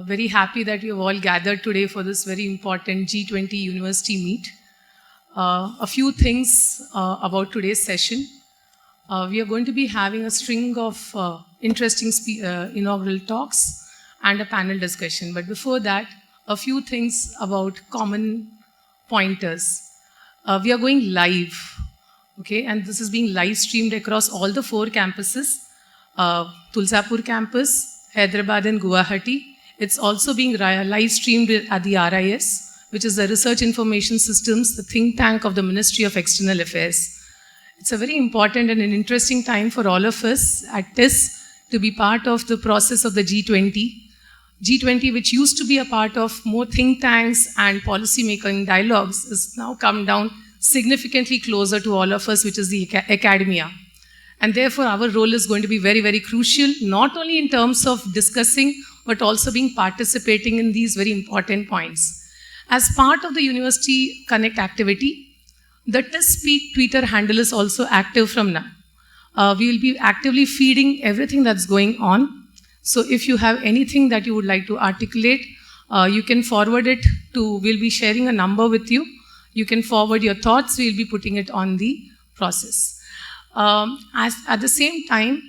Very happy that you have all gathered today for this very important G20 University meet. A few things about today's session. We are going to be having a string of interesting inaugural talks and a panel discussion. But before that, a few things about common pointers. We are going live, okay? And this is being live streamed across all the 4 campuses, Tulsapur campus, Hyderabad and Guwahati. It's also being live streamed at the RIS, which is the Research Information Systems, the think tank of the Ministry of External Affairs. It's a very important and an interesting time for all of us at TISS to be part of the process of the G20. G20, which used to be a part of more think tanks and policy-making dialogues, has now come down significantly closer to all of us, which is the academia. And therefore, our role is going to be very, very crucial, not only in terms of discussing, but also being participating in these very important points. As part of the University Connect activity, the TISS Speak Twitter handle is also active from now. We will be actively feeding everything that's going on. So if you have anything that you would like to articulate, you can forward it to, we'll be sharing a number with you. You can forward your thoughts, we'll be putting it on the process. At the same time,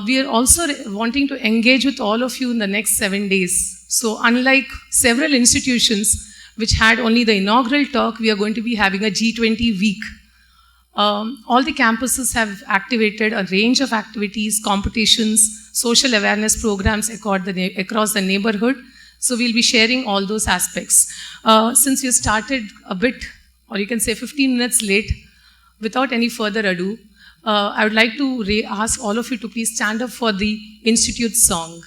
we are also wanting to engage with all of you in the next 7 days. So unlike several institutions which had only the inaugural talk, we are going to be having a G20 week. All the campuses have activated a range of activities, competitions, social awareness programs across the neighborhood. So we'll be sharing all those aspects. Since you started a bit, or you can say 15 minutes late, without any further ado, I would like to ask all of you to please stand up for the Institute song.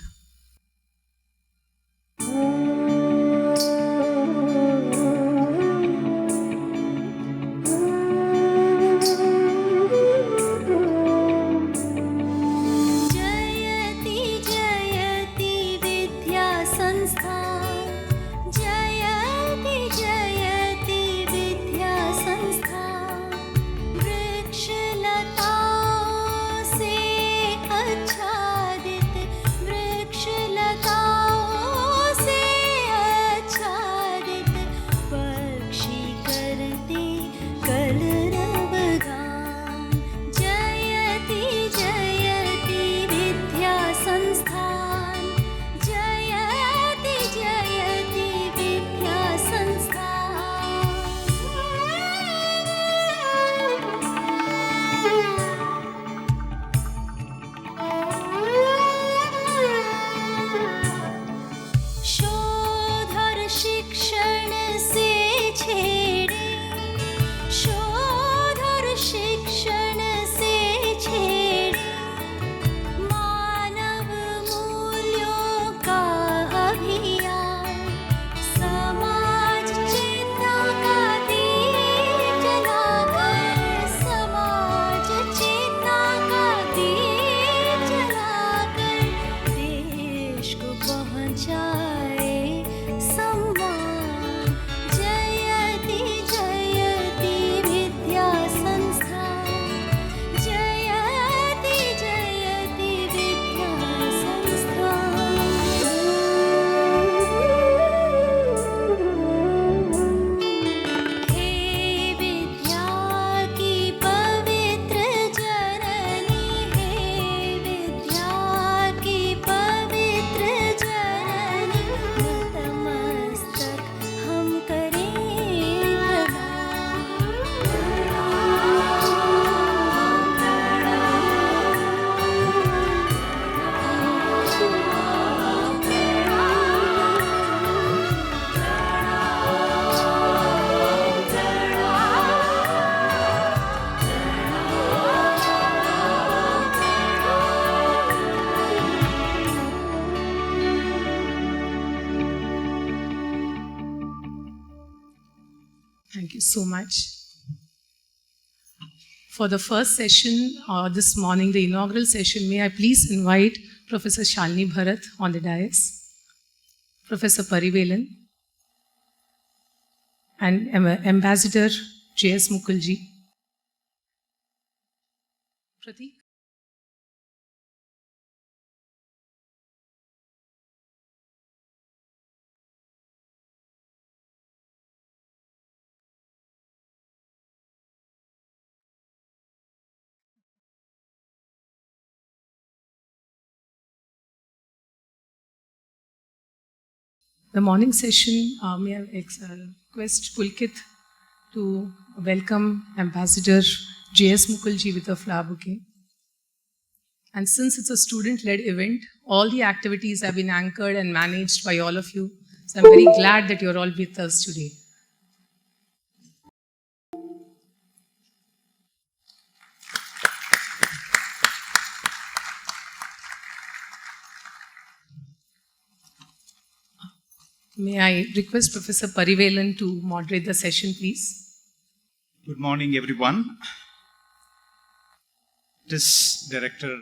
Thank you so much. For the first session this morning, the inaugural session, may I please invite Professor Shalini Bharat on the dais, Professor Parivelan, and Ambassador J.S. Mukherjee. Pratik? The morning session, may I request Pulkit to welcome Ambassador J.S. Mukulji with a flower bouquet. And since it's a student-led event, all the activities have been anchored and managed by all of you. So I'm very glad that you're all with us today. May I request Professor Parivelan to moderate the session, please? Good morning, everyone. TISS Director,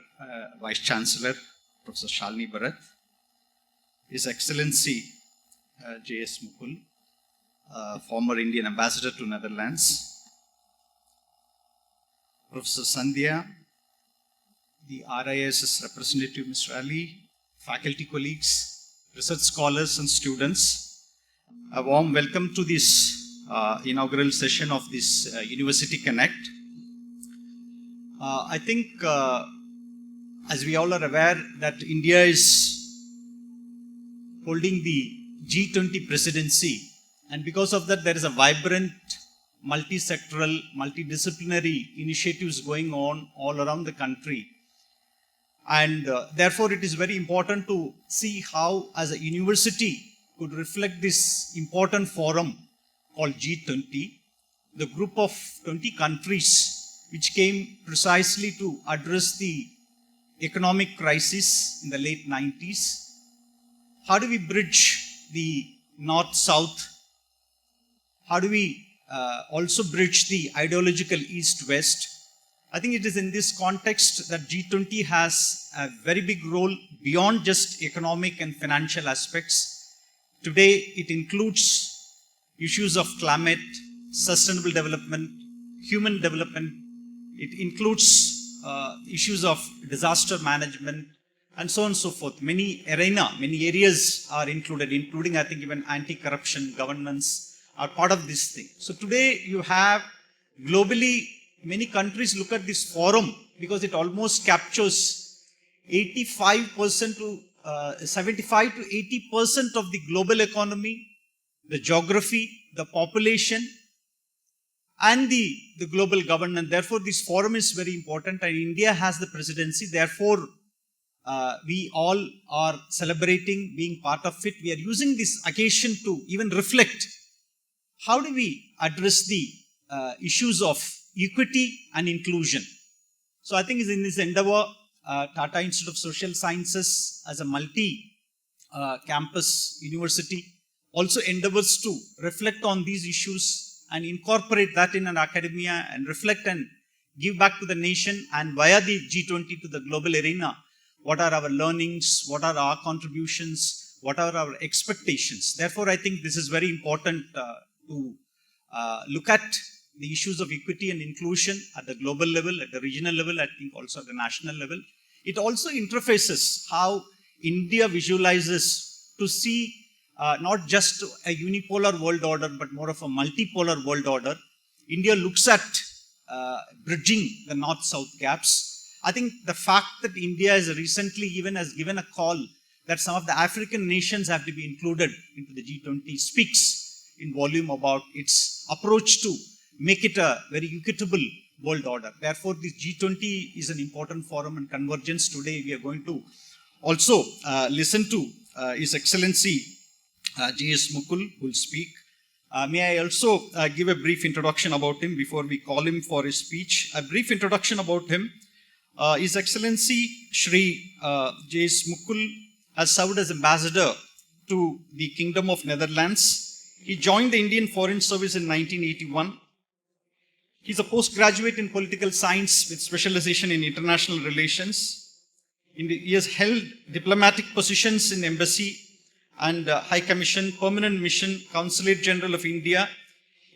Vice Chancellor, Professor Shalini Bharat, His Excellency J.S. Mukul, former Indian Ambassador to Netherlands, Professor Sandhya, the RISS representative, Mr. Ali, faculty colleagues, research scholars and students, a warm welcome to this inaugural session of this University Connect. I think, as we all are aware, that India is holding the G20 presidency, and because of that, there is a vibrant, multi-sectoral, multidisciplinary initiatives going on all around the country. And therefore, it is very important to see how, as a university, could reflect this important forum called G20, the group of 20 countries which came precisely to address the economic crisis in the late 90s. How do we bridge the North-South? How do we also bridge the ideological East-West? I think it is in this context that G20 has a very big role beyond just economic and financial aspects. Today, it includes issues of climate, sustainable development, human development. It includes issues of disaster management, and so on and so forth. Many areas are included, including, I think, even anti-corruption, governance are part of this thing. So today, you have globally, many countries look at this forum because it almost captures 85% to 75 to 80% of the global economy, the geography, the population, and the global governance. Therefore, this forum is very important, and India has the presidency. Therefore, we all are celebrating being part of it. We are using this occasion to even reflect how do we address the issues of equity and inclusion. So I think in this endeavor, Tata Institute of Social Sciences as a multi-campus university also endeavors to reflect on these issues and incorporate that in an academia and reflect and give back to the nation, and via the G20 to the global arena, what are our learnings, what are our contributions, what are our expectations. Therefore, I think this is very important to look at the issues of equity and inclusion at the global level, at the regional level, I think also at the national level. It also interfaces how India visualizes to see not just a unipolar world order, but more of a multipolar world order. India looks at bridging the north-south gaps. I think the fact that India has recently even has given a call that some of the African nations have to be included into the G20 speaks in volume about its approach to make it a very equitable world order. Therefore, this G20 is an important forum and convergence. Today, we are going to also listen to His Excellency J.S. Mukul, who will speak. May I also give a brief introduction about him before we call him for his speech. A brief introduction about him. His Excellency Shri J.S. Mukul has served as ambassador to the Kingdom of Netherlands. He joined the Indian Foreign Service in 1981. He's a postgraduate in political science with specialization in international relations. He has held diplomatic positions in embassy and High Commission, Permanent Mission, Consulate General of India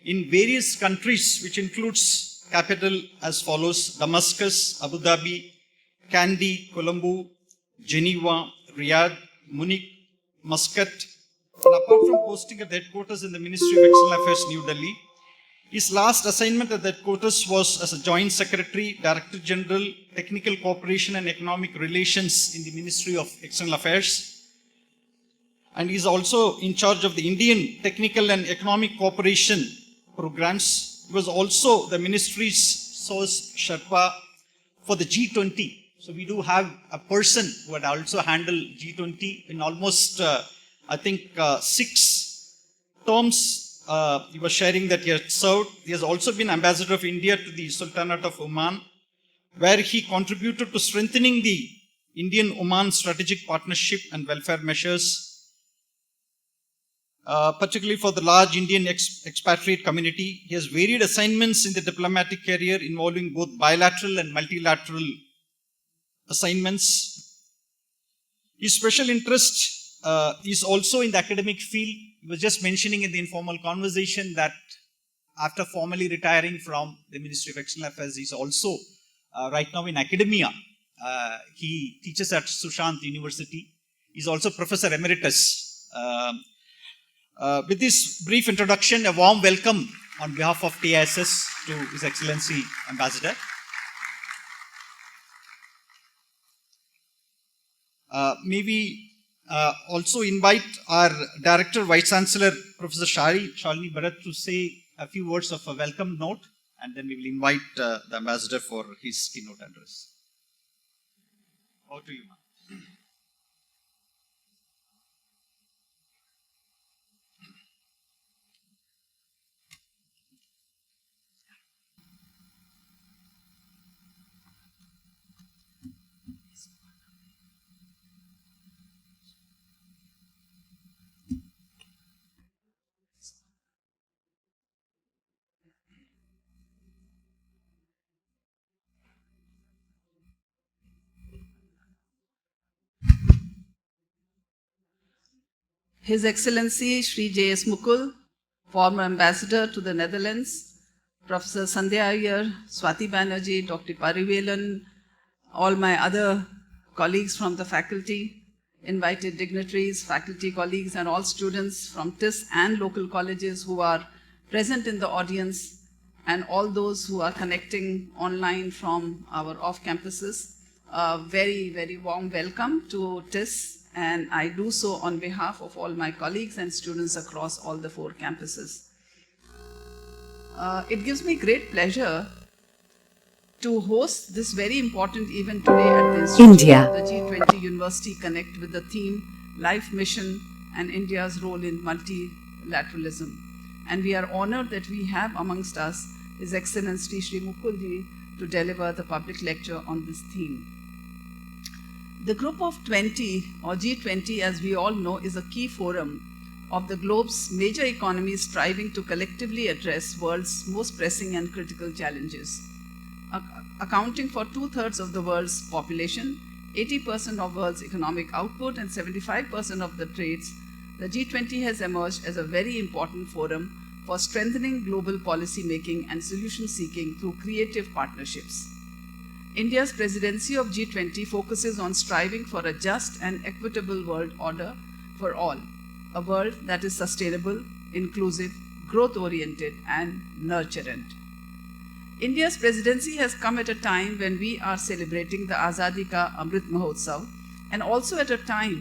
in various countries, which includes capital as follows: Damascus, Abu Dhabi, Kandy, Colombo, Geneva, Riyadh, Munich, Muscat. And apart from posting at the headquarters in the Ministry of External Affairs, New Delhi, his last assignment at the headquarters was as a Joint Secretary, Director General, Technical Cooperation and Economic Relations in the Ministry of External Affairs. and he's also in charge of the Indian Technical and Economic Cooperation programs. He was also the ministry's source Sherpa for the G20. So we do have a person who had also handled G20 in almost, 6 terms. He was sharing that he had served. He has also been ambassador of India to the Sultanate of Oman, where he contributed to strengthening the Indian-Oman strategic partnership and welfare measures, particularly for the large Indian expatriate community. He has varied assignments in the diplomatic career involving both bilateral and multilateral assignments. His special interest is also in the academic field. He was just mentioning in the informal conversation that after formally retiring from the Ministry of External Affairs, he's also right now in academia. He teaches at Sushant University. He's also Professor Emeritus. With this brief introduction, a warm welcome on behalf of TISS to His Excellency Ambassador. May we also invite our Director, Vice Chancellor, Professor Shalini Bharat, to say a few words of a welcome note, and then we will invite the Ambassador for his keynote address. Over to you, ma'am. His Excellency Shri J.S. Mukul, former Ambassador to the Netherlands, Professor Sandhya Iyer, Swati Banerjee, Dr. Parivelan, all my other colleagues from the faculty, invited dignitaries, faculty colleagues, and all students from TISS and local colleges who are present in the audience, and all those who are connecting online from our off campuses. A very, very warm welcome to TISS, and I do so on behalf of all my colleagues and students across all the 4 campuses. It gives me great pleasure to host this very important event today at the Institute of the G20 University Connect with the theme Life Mission and India's Role in Multilateralism. And we are honored that we have amongst us His Excellency Shri Mukulji to deliver the public lecture on this theme. The Group of 20, or G20 as we all know, is a key forum of the globe's major economies striving to collectively address world's most pressing and critical challenges. Accounting for 2/3 of the world's population, 80% of world's economic output, and 75% of the trades, the G20 has emerged as a very important forum for strengthening global policy making and solution seeking through creative partnerships. India's presidency of G20 focuses on striving for a just and equitable world order for all, a world that is sustainable, inclusive, growth-oriented, and nurturant. India's presidency has come at a time when we are celebrating the Azadi Ka Amrit Mahotsav, and also at a time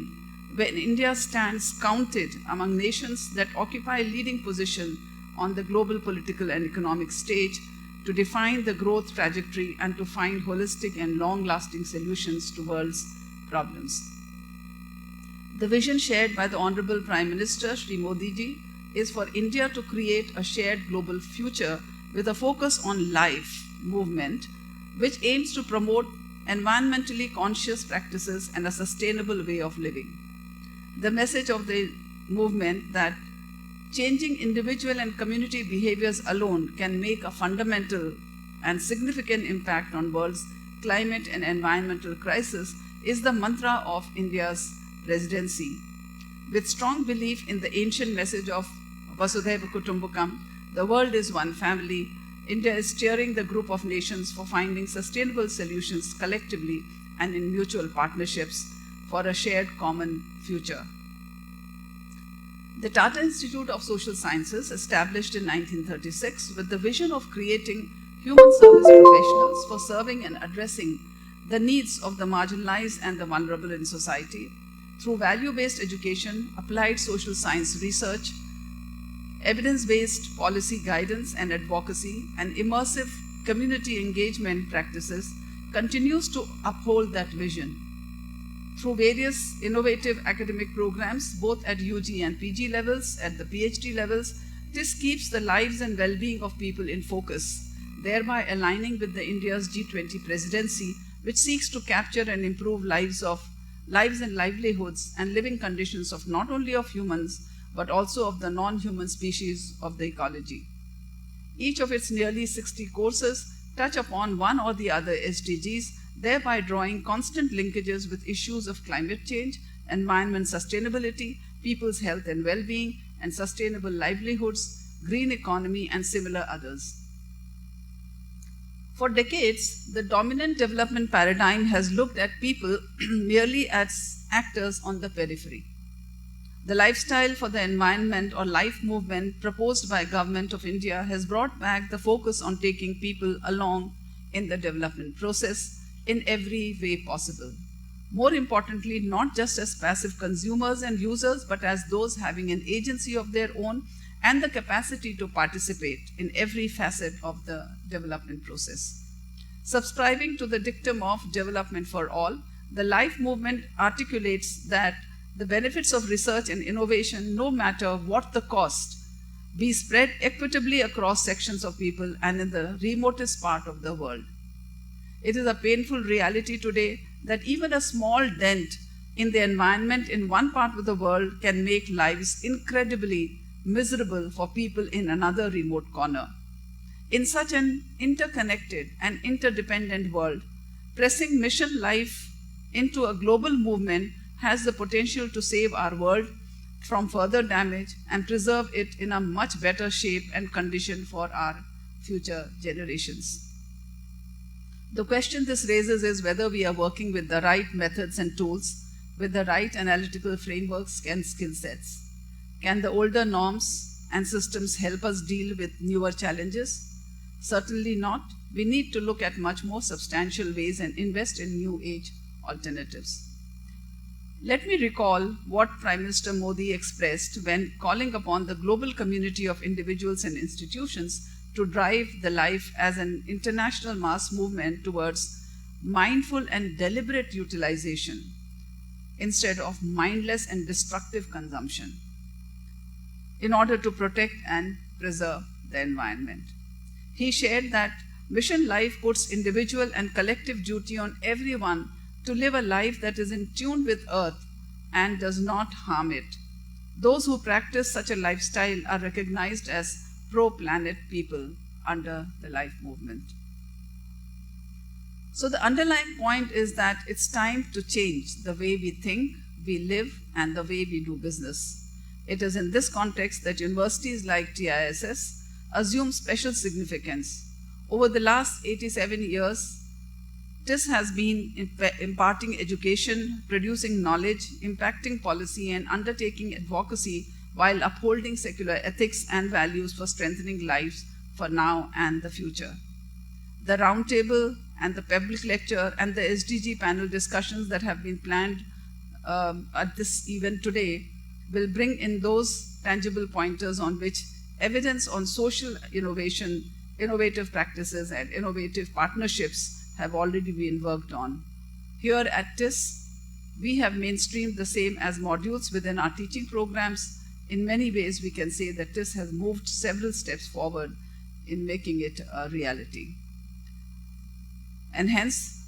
when India stands counted among nations that occupy leading position on the global political and economic stage to define the growth trajectory and to find holistic and long-lasting solutions to world's problems. The vision shared by the Honorable Prime Minister, Shri Modi ji, is for India to create a shared global future with a focus on life movement, which aims to promote environmentally conscious practices and a sustainable way of living. The message of the movement that changing individual and community behaviors alone can make a fundamental and significant impact on world's climate and environmental crisis is the mantra of India's presidency. With strong belief in the ancient message of Vasudhaiva Kutumbakam, the world is one family, India is steering the group of nations for finding sustainable solutions collectively and in mutual partnerships for a shared common future. The Tata Institute of Social Sciences, established in 1936 with the vision of creating human service professionals for serving and addressing the needs of the marginalized and the vulnerable in society, through value-based education, applied social science research, evidence-based policy guidance and advocacy, and immersive community engagement practices, continues to uphold that vision. Through various innovative academic programs, both at UG and PG levels, at the PhD levels, TISS keeps the lives and well-being of people in focus, thereby aligning with the India's G20 presidency, which seeks to capture and improve lives and livelihoods and living conditions of not only of humans, but also of the non-human species of the ecology. Each of its nearly 60 courses touch upon one or the other SDGs, thereby drawing constant linkages with issues of climate change, environment sustainability, people's health and well-being, and sustainable livelihoods, green economy, and similar others. For decades, the dominant development paradigm has looked at people merely as actors on the periphery. The lifestyle for the environment or life movement proposed by Government of India has brought back the focus on taking people along in the development process in every way possible. More importantly, not just as passive consumers and users, but as those having an agency of their own and the capacity to participate in every facet of the development process. Subscribing to the dictum of development for all, the life movement articulates that the benefits of research and innovation, no matter what the cost, be spread equitably across sections of people and in the remotest part of the world. It is a painful reality today that even a small dent in the environment in one part of the world can make lives incredibly miserable for people in another remote corner. In such an interconnected and interdependent world, pressing mission life into a global movement has the potential to save our world from further damage and preserve it in a much better shape and condition for our future generations. The question this raises is whether we are working with the right methods and tools, with the right analytical frameworks and skill sets. Can the older norms and systems help us deal with newer challenges? Certainly not. We need to look at much more substantial ways and invest in new age alternatives. Let me recall what Prime Minister Modi expressed when calling upon the global community of individuals and institutions to drive the life as an international mass movement towards mindful and deliberate utilization instead of mindless and destructive consumption in order to protect and preserve the environment. He shared that mission life puts individual and collective duty on everyone to live a life that is in tune with Earth and does not harm it. Those who practice such a lifestyle are recognized as pro-planet people under the life movement. So the underlying point is that it's time to change the way we think, we live, and the way we do business. It is in this context that universities like TISS assume special significance. Over the last 87 years, TISS has been imparting education, producing knowledge, impacting policy, and undertaking advocacy while upholding secular ethics and values for strengthening lives for now and the future. The roundtable and the public lecture and the SDG panel discussions that have been planned at this event today will bring in those tangible pointers on which evidence on social innovation, innovative practices, and innovative partnerships have already been worked on. Here at TISS, we have mainstreamed the same as modules within our teaching programs. In many ways, we can say that TISS has moved several steps forward in making it a reality. And hence,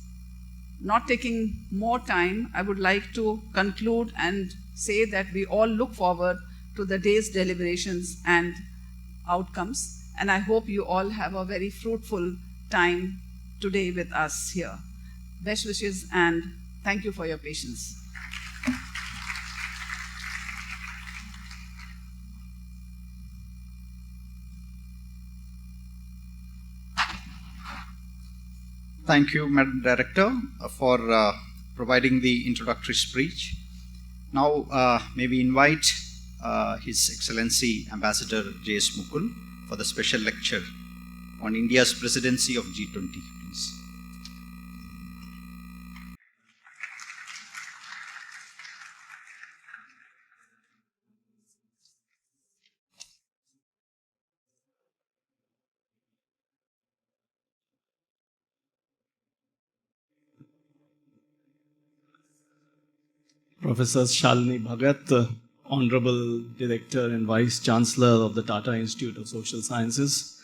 not taking more time, I would like to conclude and say that we all look forward to the day's deliberations and outcomes, and I hope you all have a very fruitful time today with us here. Best wishes and thank you for your patience. Thank you, Madam Director, for providing the introductory speech. Now, may we invite His Excellency Ambassador J.S. Mukul for the special lecture on India's presidency of G20, please. Professor Shalini Bhagat, Honorable Director and Vice Chancellor of the Tata Institute of Social Sciences,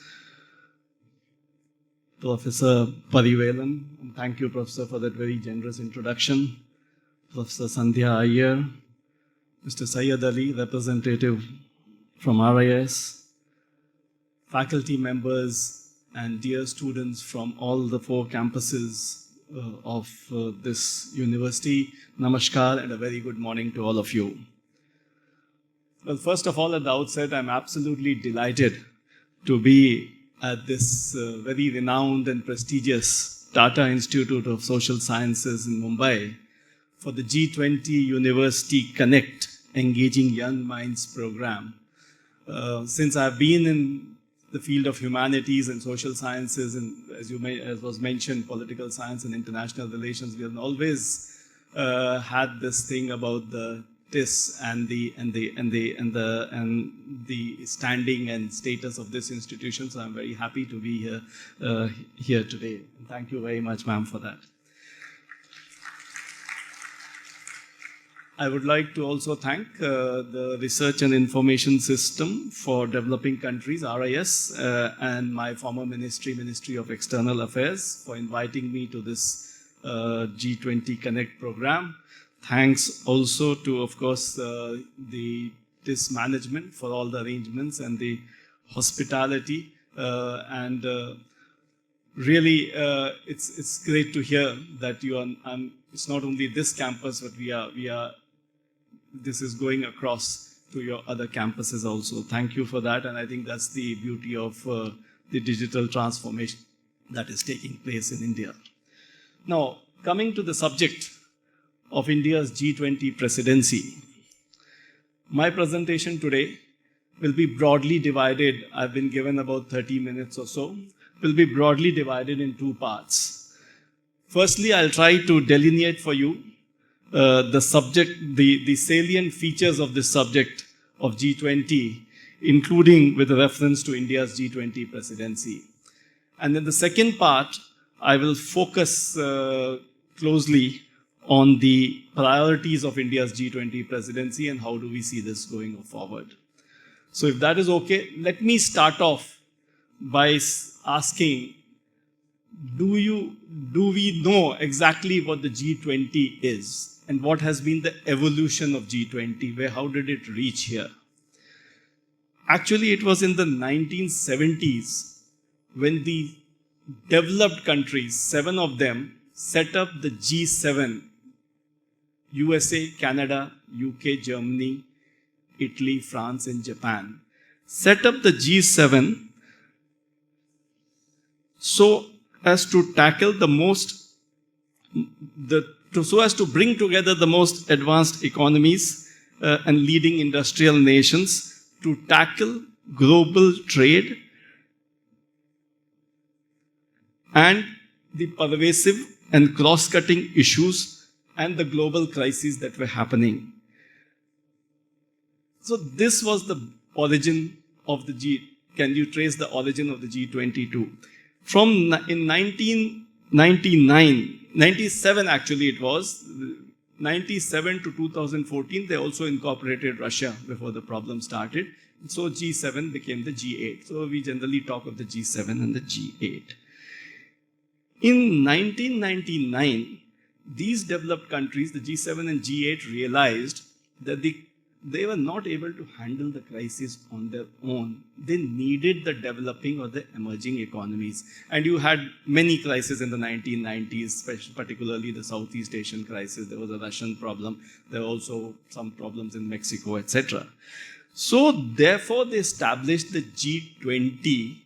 Professor Parivelan, and thank you, Professor, for that very generous introduction, Professor Sandhya Iyer, Mr. Syed Ali, representative from RIS, faculty members, and dear students from all the 4 campuses of this university. Namaskar and a very good morning to all of you. Well, first of all, at the outset, I'm absolutely delighted to be at this very renowned and prestigious Tata Institute of Social Sciences in Mumbai for the G20 University Connect Engaging Young Minds program. Since I've been in the field of humanities and social sciences, and as was mentioned, political science and international relations, we have always had this thing about the TISS and the standing and status of this institution. So I'm very happy to be here today. And thank you very much, ma'am, for that. I would like to also thank the Research and Information System for Developing Countries, RIS, and my former Ministry of External Affairs for inviting me to this G20 Connect program. Thanks also to, of course, the TISS management for all the arrangements and the hospitality. Really, it's great to hear that you are. It's not only this campus, but we are. This is going across to your other campuses also. Thank you for that, and I think that's the beauty of the digital transformation that is taking place in India. Now, coming to the subject of India's G20 presidency, my presentation today will be broadly divided. I've been given about 30 minutes or so. Will be broadly divided in 2 parts. Firstly, I'll try to delineate for you the subject, the salient features of this subject of G20, including with reference to India's G20 presidency. And in the second part, I will focus closely on the priorities of India's G20 presidency and how do we see this going forward. So if that is okay, let me start off by asking, do we know exactly what the G20 is and what has been the evolution of G20? How did it reach here? Actually, it was in the 1970s when the developed countries, 7 of them, set up the G7, USA, Canada, UK, Germany, Italy, France, and Japan, set up the G7 so as to tackle so as to bring together the most advanced economies and leading industrial nations to tackle global trade and the pervasive and cross-cutting issues and the global crises that were happening. So this was the origin of the Can you trace the origin of the G20 to? In 1997 actually it was, 97 to 2014, they also incorporated Russia before the problem started. So G7 became the G8. So we generally talk of the G7 and the G8. In 1999, these developed countries, the G7 and G8, realized that they were not able to handle the crisis on their own. They needed the developing or the emerging economies. And you had many crises in the 1990s, particularly the Southeast Asian crisis. There was a Russian problem. There were also some problems in Mexico, etc. So therefore, they established the G20,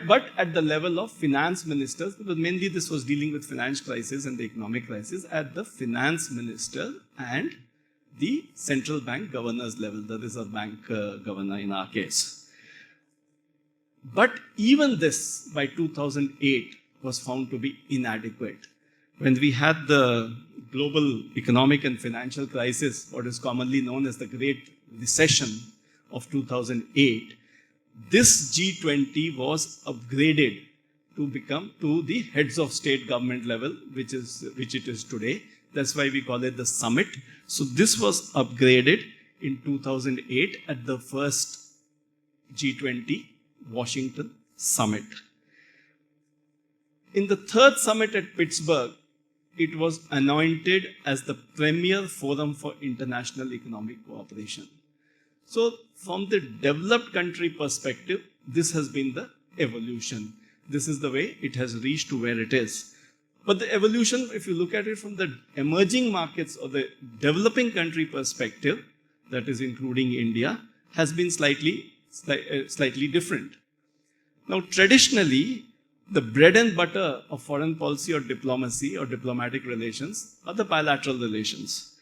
but at the level of finance ministers, because mainly this was dealing with finance crisis and the economic crisis, at the finance minister and the central bank governor's level, the Reserve Bank governor in our case. But even this, by 2008, was found to be inadequate. When we had the global economic and financial crisis, what is commonly known as the Great Recession of 2008, this G20 was upgraded to become to the heads of state government level, which it is today. That's why we call it the summit. So this was upgraded in 2008 at the first G20 Washington summit. In the third summit at Pittsburgh, it was anointed as the premier forum for international economic cooperation. So from the developed country perspective, this has been the evolution. This is the way it has reached to where it is. But the evolution, if you look at it from the emerging markets or the developing country perspective, that is including India, has been slightly different. Now, traditionally, the bread and butter of foreign policy or diplomacy or diplomatic relations are the bilateral relations.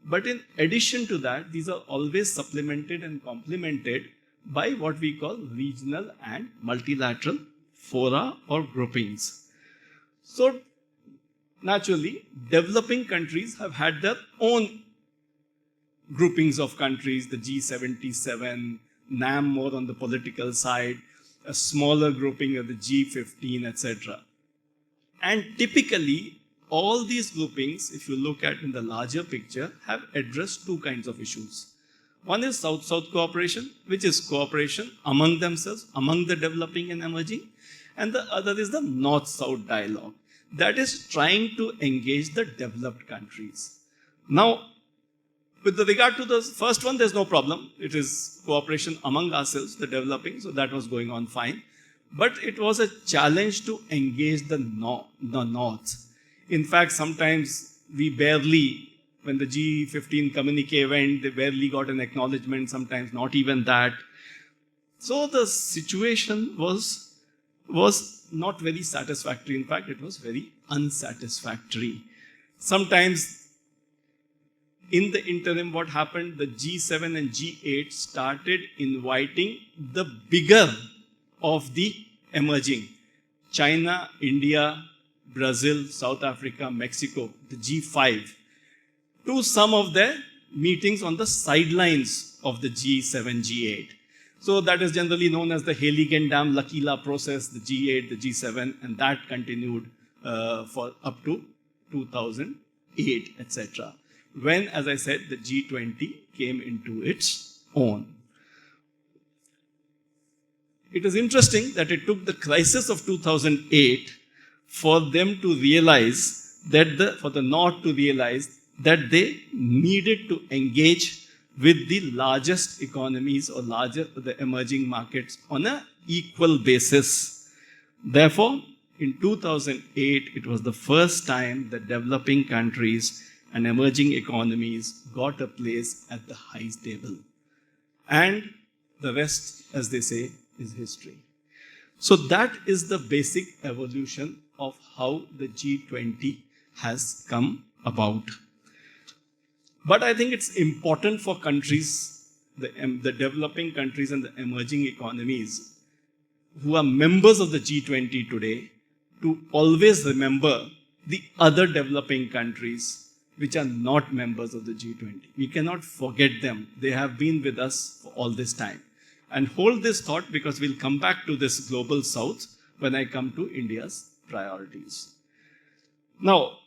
But in addition to that, these are always supplemented and complemented by what we call regional and multilateral fora or groupings. So, naturally, developing countries have had their own groupings of countries, the G77, NAM more on the political side, a smaller grouping of the G15, etc. And typically, all these groupings, if you look at in the larger picture, have addressed two kinds of issues. One is South-South cooperation, which is cooperation among themselves, among the developing and emerging. And the other is the North-South dialogue. That is trying to engage the developed countries. Now, with regard to the first one, there's no problem. It is cooperation among ourselves, the developing, so that was going on fine. But it was a challenge to engage the North. In fact, sometimes we barely, when the G15 communique went, they barely got an acknowledgement, sometimes not even that. So the situation was not very satisfactory. In fact, it was very unsatisfactory. Sometimes, in the interim, what happened, the G7 and G8 started inviting the bigger of the emerging. China, India, Brazil, South Africa, Mexico, the G5, to some of their meetings on the sidelines of the G7, G8. So that is generally known as the Heiligendamm-L'Aquila process, the G8, the G7, and that continued for up to 2008, etc. When, as I said, the G20 came into its own. It is interesting that it took the crisis of 2008 for them to realize that for the North to realize that they needed to engage with the largest economies or the emerging markets on an equal basis. Therefore, in 2008, it was the first time that developing countries and emerging economies got a place at the high table. And the rest, as they say, is history. So that is the basic evolution of how the G20 has come about. But I think it's important for countries, the developing countries and the emerging economies who are members of the G20 today, to always remember the other developing countries which are not members of the G20. We cannot forget them. They have been with us for all this time. And hold this thought, because we'll come back to this global south when I come to India's priorities. Now,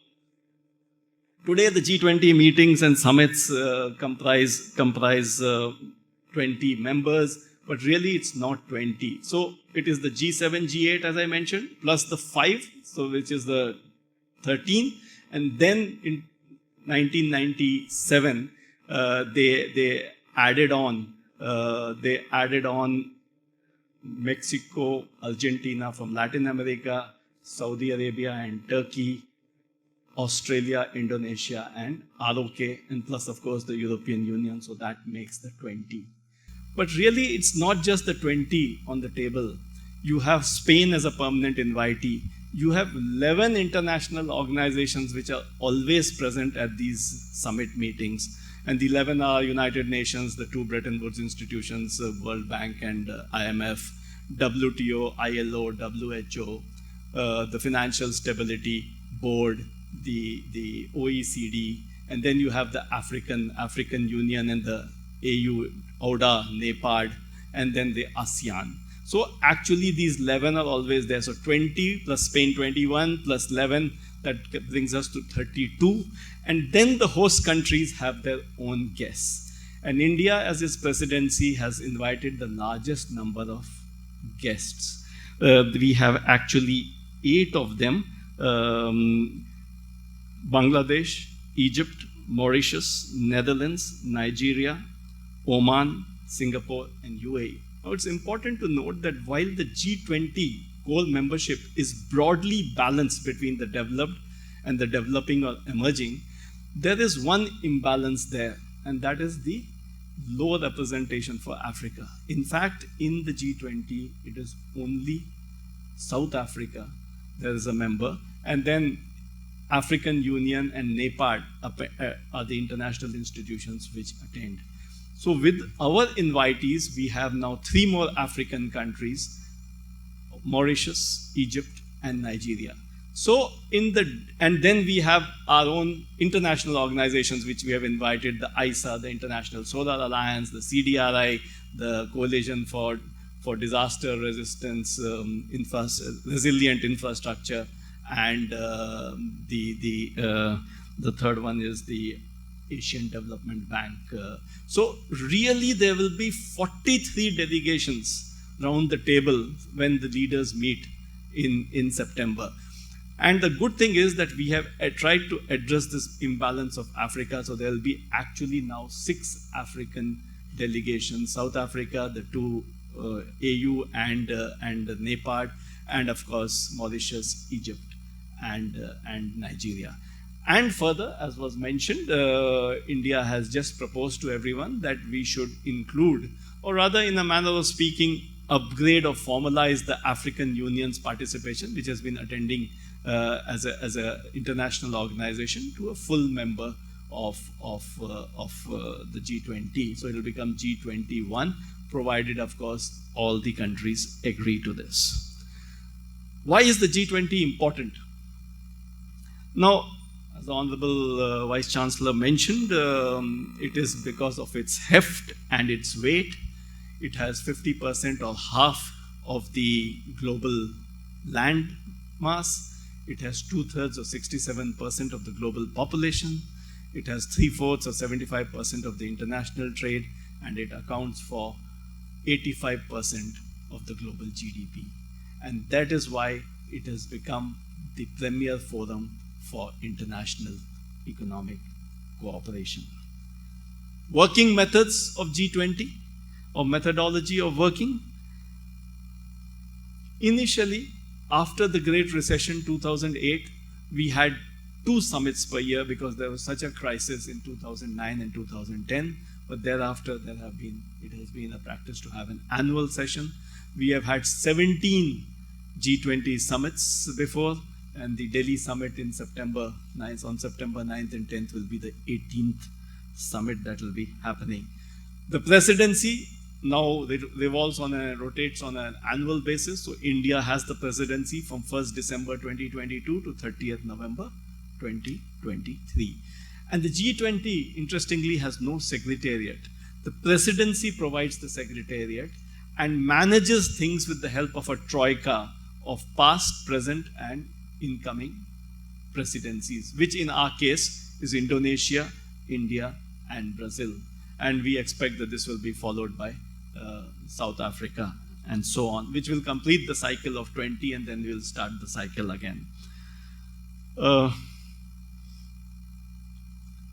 today the G20 meetings and summits comprise 20 members, but really it's not 20. So it is the G7, G8 as I mentioned, plus the 5, so which is the 13, and then in 1997 they added on Mexico, Argentina from Latin America, Saudi Arabia and Turkey, Australia, Indonesia, and ROK, and plus, of course, the European Union, so that makes the 20. But really, it's not just the 20 on the table. You have Spain as a permanent invitee. You have 11 international organizations which are always present at these summit meetings. And the 11 are United Nations, the 2 Bretton Woods institutions, World Bank and IMF, WTO, ILO, WHO, the Financial Stability Board, the OECD, and then you have the African Union and the AU, ODA, NEPAD, and then the ASEAN. So actually these 11 are always there. So 20 plus Spain 21 plus 11, That brings us to 32. And then the host countries have their own guests. And India, as its presidency, has invited the largest number of guests. We have actually 8 of them. Bangladesh, Egypt, Mauritius, Netherlands, Nigeria, Oman, Singapore, and UAE. Now, it's important to note that while the G20 core membership is broadly balanced between the developed and the developing or emerging, there is one imbalance there, and that is the low representation for Africa. In fact, in the G20, it is only South Africa there is a member, and then African Union and NEPAD are the international institutions which attend. So with our invitees, we have now 3 more African countries, Mauritius, Egypt, and Nigeria. So and then we have our own international organizations which we have invited, the ISA, the International Solar Alliance, the CDRI, the Coalition for Disaster Resistance, Resilient Infrastructure, and the third one is the Asian Development Bank. So really there will be 43 delegations round the table when the leaders meet in September. And the good thing is that we have tried to address this imbalance of Africa. So there will be actually now 6 African delegations: South Africa, the 2 AU and NEPAD, and of course Mauritius, Egypt, and Nigeria. And further, as was mentioned, India has just proposed to everyone that we should include, or rather in a manner of speaking, upgrade or formalize the African Union's participation, which has been attending as a international organization, to a full member of the G20. So it will become G21, provided, of course, all the countries agree to this. Why is the G20 important? Now, as the Honorable Vice Chancellor mentioned, it is because of its heft and its weight. It has 50% or half of the global land mass. It has 2/3 or 67% of the global population. It has 3/4 or 75% of the international trade, and it accounts for 85% of the global GDP. And that is why it has become the premier forum for international economic cooperation. Working methods of G20, or methodology of working. Initially, after the Great Recession 2008, we had 2 summits per year because there was such a crisis in 2009 and 2010. But thereafter, it has been a practice to have an annual session. We have had 17 G20 summits before, and the Delhi summit in September 9th, on September 9th and 10th will be the 18th summit that will be happening. The presidency now rotates on an annual basis. So India has the presidency from 1st December 2022 to 30th November 2023. And the G20, interestingly, has no secretariat. The presidency provides the secretariat and manages things with the help of a troika of past, present, and incoming presidencies, which in our case is Indonesia, India, and Brazil. And we expect that this will be followed by South Africa and so on, which will complete the cycle of 20, and then we'll start the cycle again. The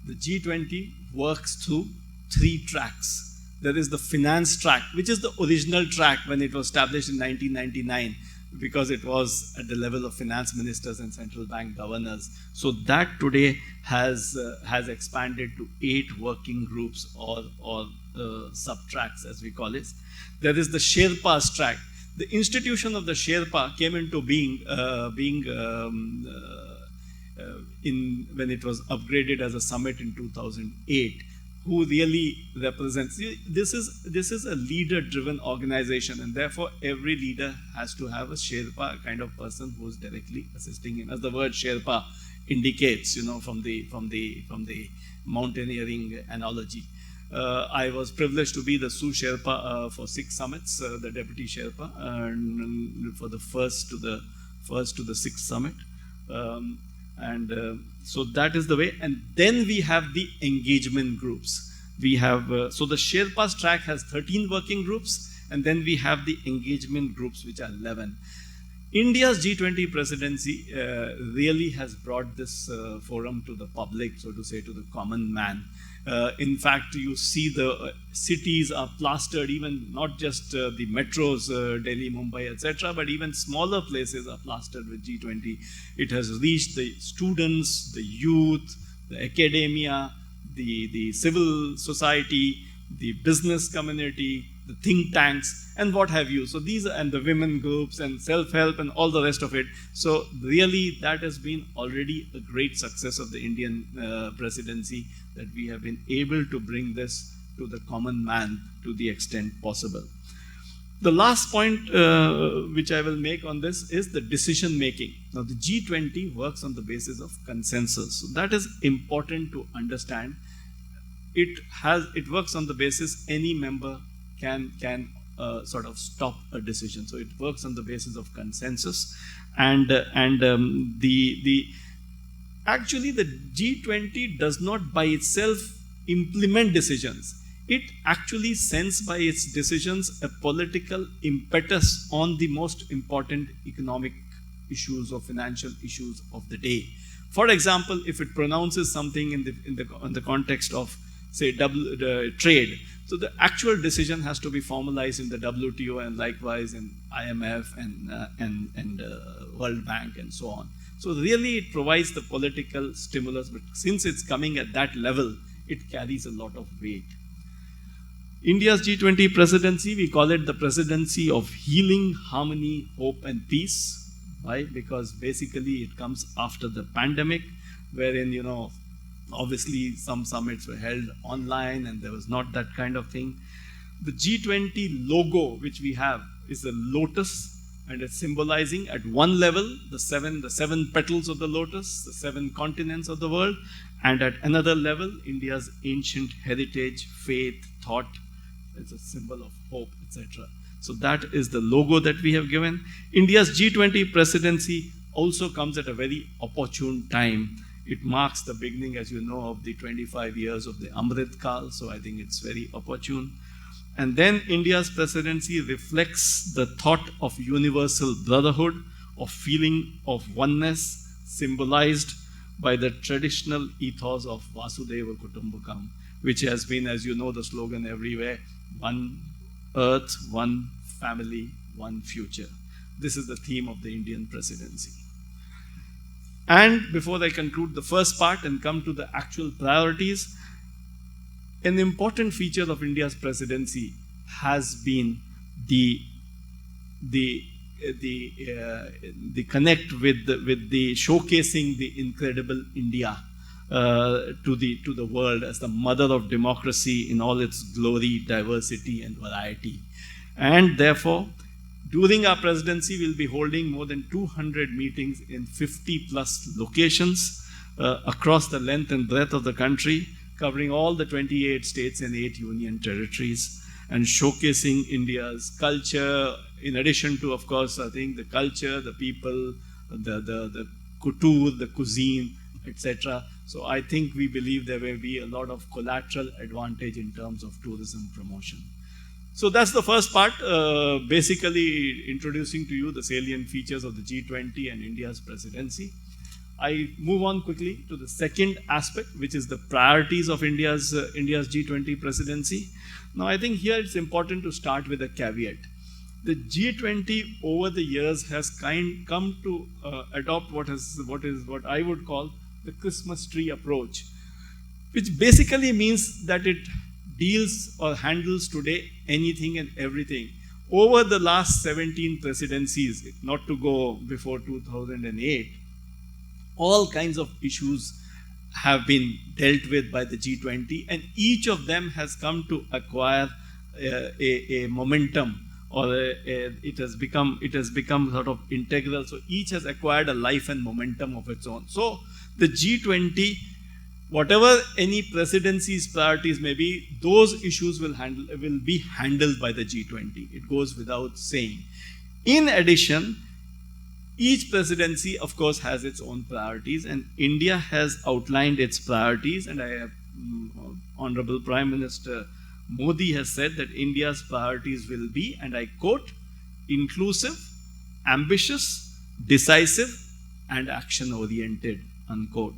G20 works through 3 tracks. There is the finance track, which is the original track when it was established in 1999, because it was at the level of finance ministers and central bank governors. So that today has expanded to 8 working groups or sub-tracks, as we call it. There is the Sherpa's track. The institution of the Sherpa came into being when it was upgraded as a summit in 2008. Who really represents? This is a leader-driven organization, and therefore every leader has to have a Sherpa kind of person who is directly assisting him, as the word Sherpa indicates, from the mountaineering analogy. I was privileged to be the Sous Sherpa for 6 summits, the deputy Sherpa, and for the first to the 6th summit. And so that is the way. And then we have the engagement groups. We have, so the Sherpa's track has 13 working groups, and then we have the engagement groups, which are 11. India's G20 presidency really has brought this forum to the public, so to say, to the common man. In fact, you see the cities are plastered, even not just the metros, Delhi, Mumbai, etc., but even smaller places are plastered with G20. It has reached the students, the youth, the academia, the civil society, the business community, the think tanks, and what have you. So these, and the women groups and self-help and all the rest of it. So really that has been already a great success of the Indian presidency, that we have been able to bring this to the common man to the extent possible. The last point which I will make on this is the decision making. Now the G20 works on the basis of consensus. So that is important to understand. It works on the basis any member can sort of stop a decision. So it works on the basis of consensus, and actually the G20 does not by itself implement decisions. It actually sends by its decisions a political impetus on the most important economic issues or financial issues of the day. For example, if it pronounces something in the context of, say, trade, so the actual decision has to be formalized in the WTO and likewise in IMF and World Bank and so on. So really it provides the political stimulus, but since it's coming at that level, it carries a lot of weight. India's G20 presidency, we call it the presidency of healing, harmony, hope and peace. Why? Because basically it comes after the pandemic, wherein, you know, obviously some summits were held online and there was not that kind of thing. The G20 logo which we have is a lotus, and it's symbolizing at one level the seven petals of the lotus, the 7 continents of the world, and at another level India's ancient heritage, faith, thought. It's a symbol of hope, etc. So that is the logo that we have given. India's G20 presidency also comes at a very opportune time. It marks the beginning, as you know, of the 25 years of the Amrit Kal, so I think it's very opportune. And then India's presidency reflects the thought of universal brotherhood, of feeling of oneness, symbolized by the traditional ethos of Vasudhaiva Kutumbakam, which has been, as you know, the slogan everywhere: one earth, one family, one future. This is the theme of the Indian presidency. And before I conclude the first part and come to the actual priorities, an important feature of India's presidency has been the connect with the showcasing the incredible India to the world as the mother of democracy in all its glory, diversity, and variety. And therefore, during our presidency, we'll be holding more than 200 meetings in 50+ locations across the length and breadth of the country, covering all the 28 states and 8 union territories, and showcasing India's culture, in addition to, of course, I think the culture, the people, the couture, the cuisine, etc. So I think we believe there will be a lot of collateral advantage in terms of tourism promotion. So that's the first part, basically introducing to you the salient features of the G20 and India's presidency. I move on quickly to the second aspect, which is the priorities of India's G20 presidency. Now, I think here it's important to start with a caveat. The G20 over the years has come to adopt what I would call the Christmas tree approach, which basically means that it deals or handles today anything and everything. Over the last 17 presidencies, not to go before 2008, all kinds of issues have been dealt with by the G20, and each of them has come to acquire a momentum, or it has become sort of integral. So each has acquired a life and momentum of its own. So the G20, whatever any presidency's priorities may be, those issues will be handled by the G20. It goes without saying. In addition, Each presidency, of course, has its own priorities, and India has outlined its priorities. And I have Honorable Prime Minister Modi has said that India's priorities will be, and I quote, inclusive, ambitious, decisive, and action-oriented, unquote.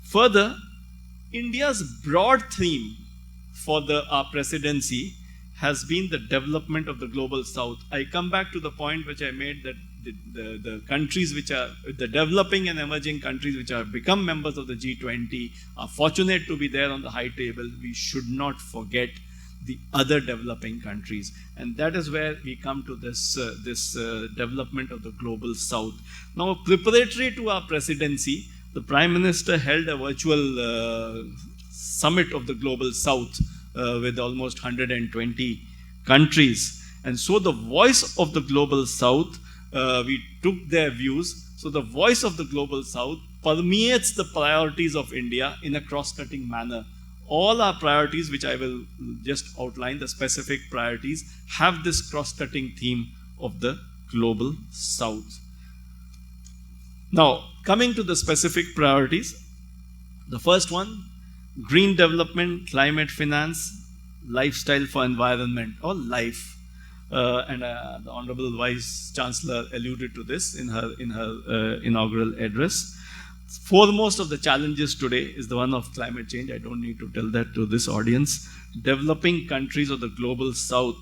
Further, India's broad theme for our presidency has been the development of the global south. I come back to the point which I made that the countries which are the developing and emerging countries which have become members of the G20 are fortunate to be there on the high table. We should not forget the other developing countries, and that is where we come to this development of the global south. Now, preparatory to our presidency, the Prime Minister held a virtual summit of the global south with almost 120 countries, and so the voice of the global south, we took their views. So the voice of the global south permeates the priorities of India in a cross-cutting manner. All our priorities, which I will just outline, the specific priorities, have this cross-cutting theme of the global south. Now, coming to the specific priorities, the first one, green development, climate finance, lifestyle for environment, or LIFE. The Honorable Vice Chancellor alluded to this in her inaugural address. Foremost of the challenges today is the one of climate change. I don't need to tell that to this audience. Developing countries of the global south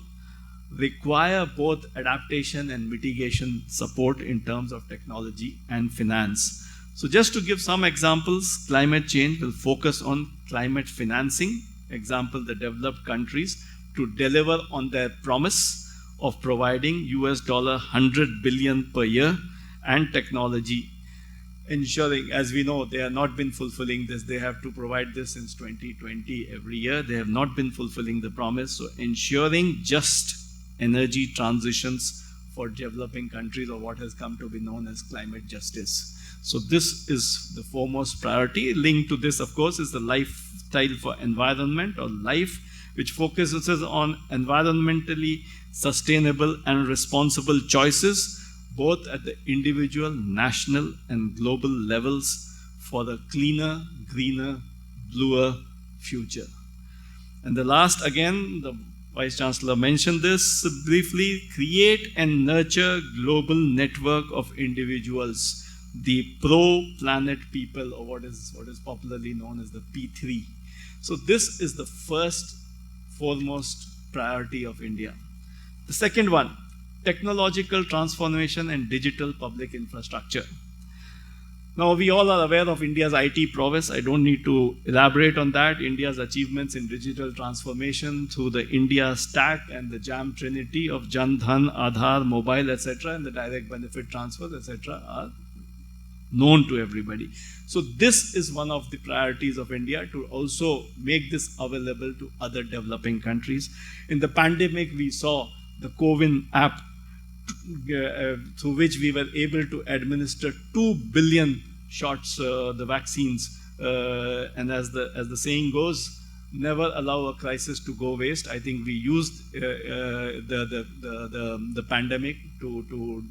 require both adaptation and mitigation support in terms of technology and finance. So just to give some examples, climate change will focus on climate financing. Example, the developed countries to deliver on their promise of providing $100 billion per year and technology, ensuring, as we know, they have not been fulfilling this. They have to provide this since 2020 every year. They have not been fulfilling the promise. So ensuring just energy transitions for developing countries, or what has come to be known as climate justice. So this is the foremost priority. Linked to this, of course, is the lifestyle for environment, or LIFE, which focuses on environmentally sustainable and responsible choices, both at the individual, national, and global levels for a cleaner, greener, bluer future. And the last, again, the Vice Chancellor mentioned this briefly, create and nurture global network of individuals, the pro-planet people, or what is popularly known as the P3. So this is the first, foremost priority of India. The second one, technological transformation and digital public infrastructure. Now, we all are aware of India's IT prowess. I don't need to elaborate on that. India's achievements in digital transformation through the India Stack and the JAM Trinity of Jan Dhan, Aadhaar, mobile, etc., and the direct benefit transfers, etc., are known to everybody. So this is one of the priorities of India, to also make this available to other developing countries. In the pandemic, we saw the COVID app, through which we were able to administer 2 billion shots, the vaccines. And as the saying goes, never allow a crisis to go waste. I think we used the pandemic to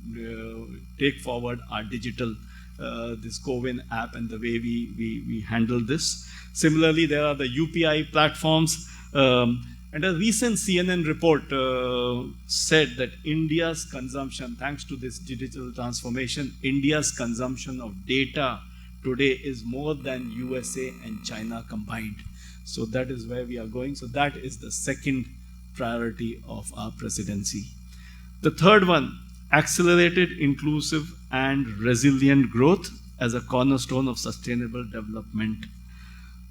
take forward our digital, this COVID app, and the way we handle this. Similarly, there are the UPI platforms. And a recent CNN report said that India's consumption, thanks to this digital transformation, India's consumption of data today is more than USA and China combined. So that is where we are going. So that is the second priority of our presidency. The third one, accelerated, inclusive, and resilient growth as a cornerstone of sustainable development.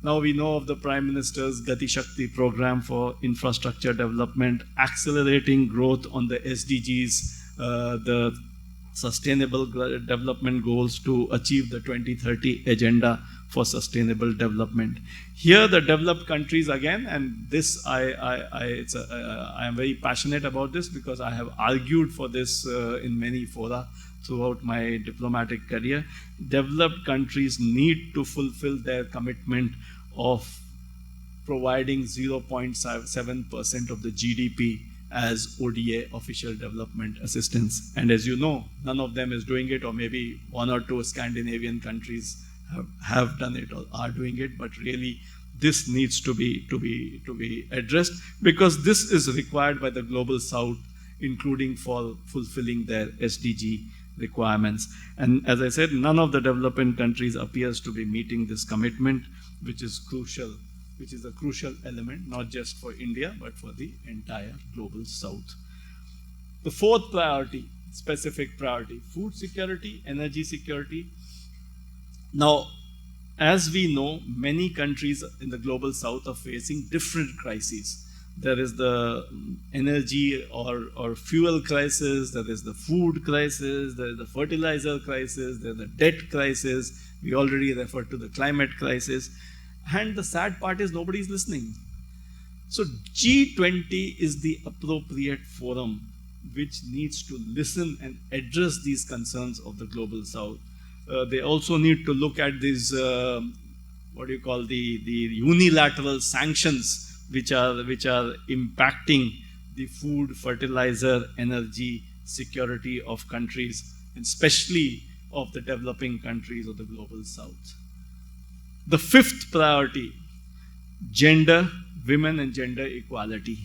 Now we know of the Prime Minister's Gati Shakti program for infrastructure development, accelerating growth on the SDGs, the Sustainable Development Goals, to achieve the 2030 Agenda for Sustainable Development. Here the developed countries again, and this I am very passionate about this, because I have argued for this in many fora throughout my diplomatic career. Developed countries need to fulfill their commitment of providing 0.7% of the GDP as ODA, Official Development Assistance. And as you know, none of them is doing it, or maybe one or two Scandinavian countries have done it or are doing it, but really this needs to be addressed, because this is required by the Global South, including for fulfilling their SDG requirements. And as I said, none of the developing countries appears to be meeting this commitment, which is crucial, which is a crucial element, not just for India, but for the entire Global South. The fourth priority, specific priority, food security, energy security. Now, as we know, many countries in the Global South are facing different crises. There is the energy or fuel crisis, there is the food crisis, there is the fertilizer crisis, there is the debt crisis. We already referred to the climate crisis. And the sad part is nobody is listening. So G20 is the appropriate forum which needs to listen and address these concerns of the Global South. They also need to look at these, the unilateral sanctions which are impacting the food, fertilizer, energy security of countries, and especially of the developing countries of the Global South. The fifth priority, gender, women and gender equality.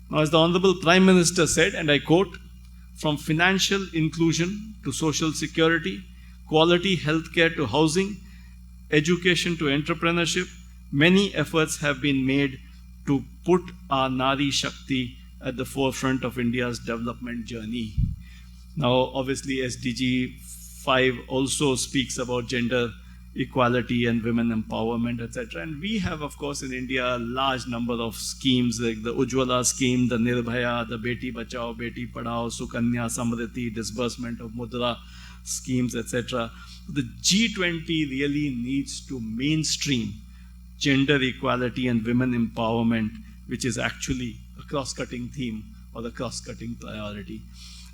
Now, as the Honorable Prime Minister said, and I quote, "From financial inclusion to social security, quality healthcare to housing, education to entrepreneurship, many efforts have been made to put our Nari Shakti at the forefront of India's development journey." Now, obviously, SDG 5 also speaks about gender equality and women empowerment, etc. And we have, of course, in India, a large number of schemes like the Ujjwala scheme, the Nirbhaya, the Beti Bachao, Beti Padhao, Sukanya Samriddhi, disbursement of Mudra schemes, etc. The G20 really needs to mainstream gender equality and women empowerment, which is actually a cross-cutting theme or the cross-cutting priority.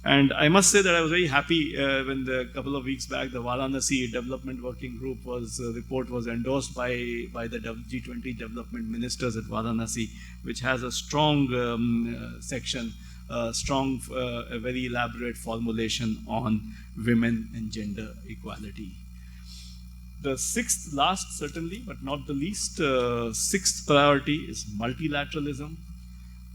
And I must say that I was very happy when a couple of weeks back the Varanasi Development Working Group report was endorsed by the G20 development ministers at Varanasi, which has a strong section, a very elaborate formulation on women and gender equality. The sixth, last certainly, but not the least, sixth priority is multilateralism.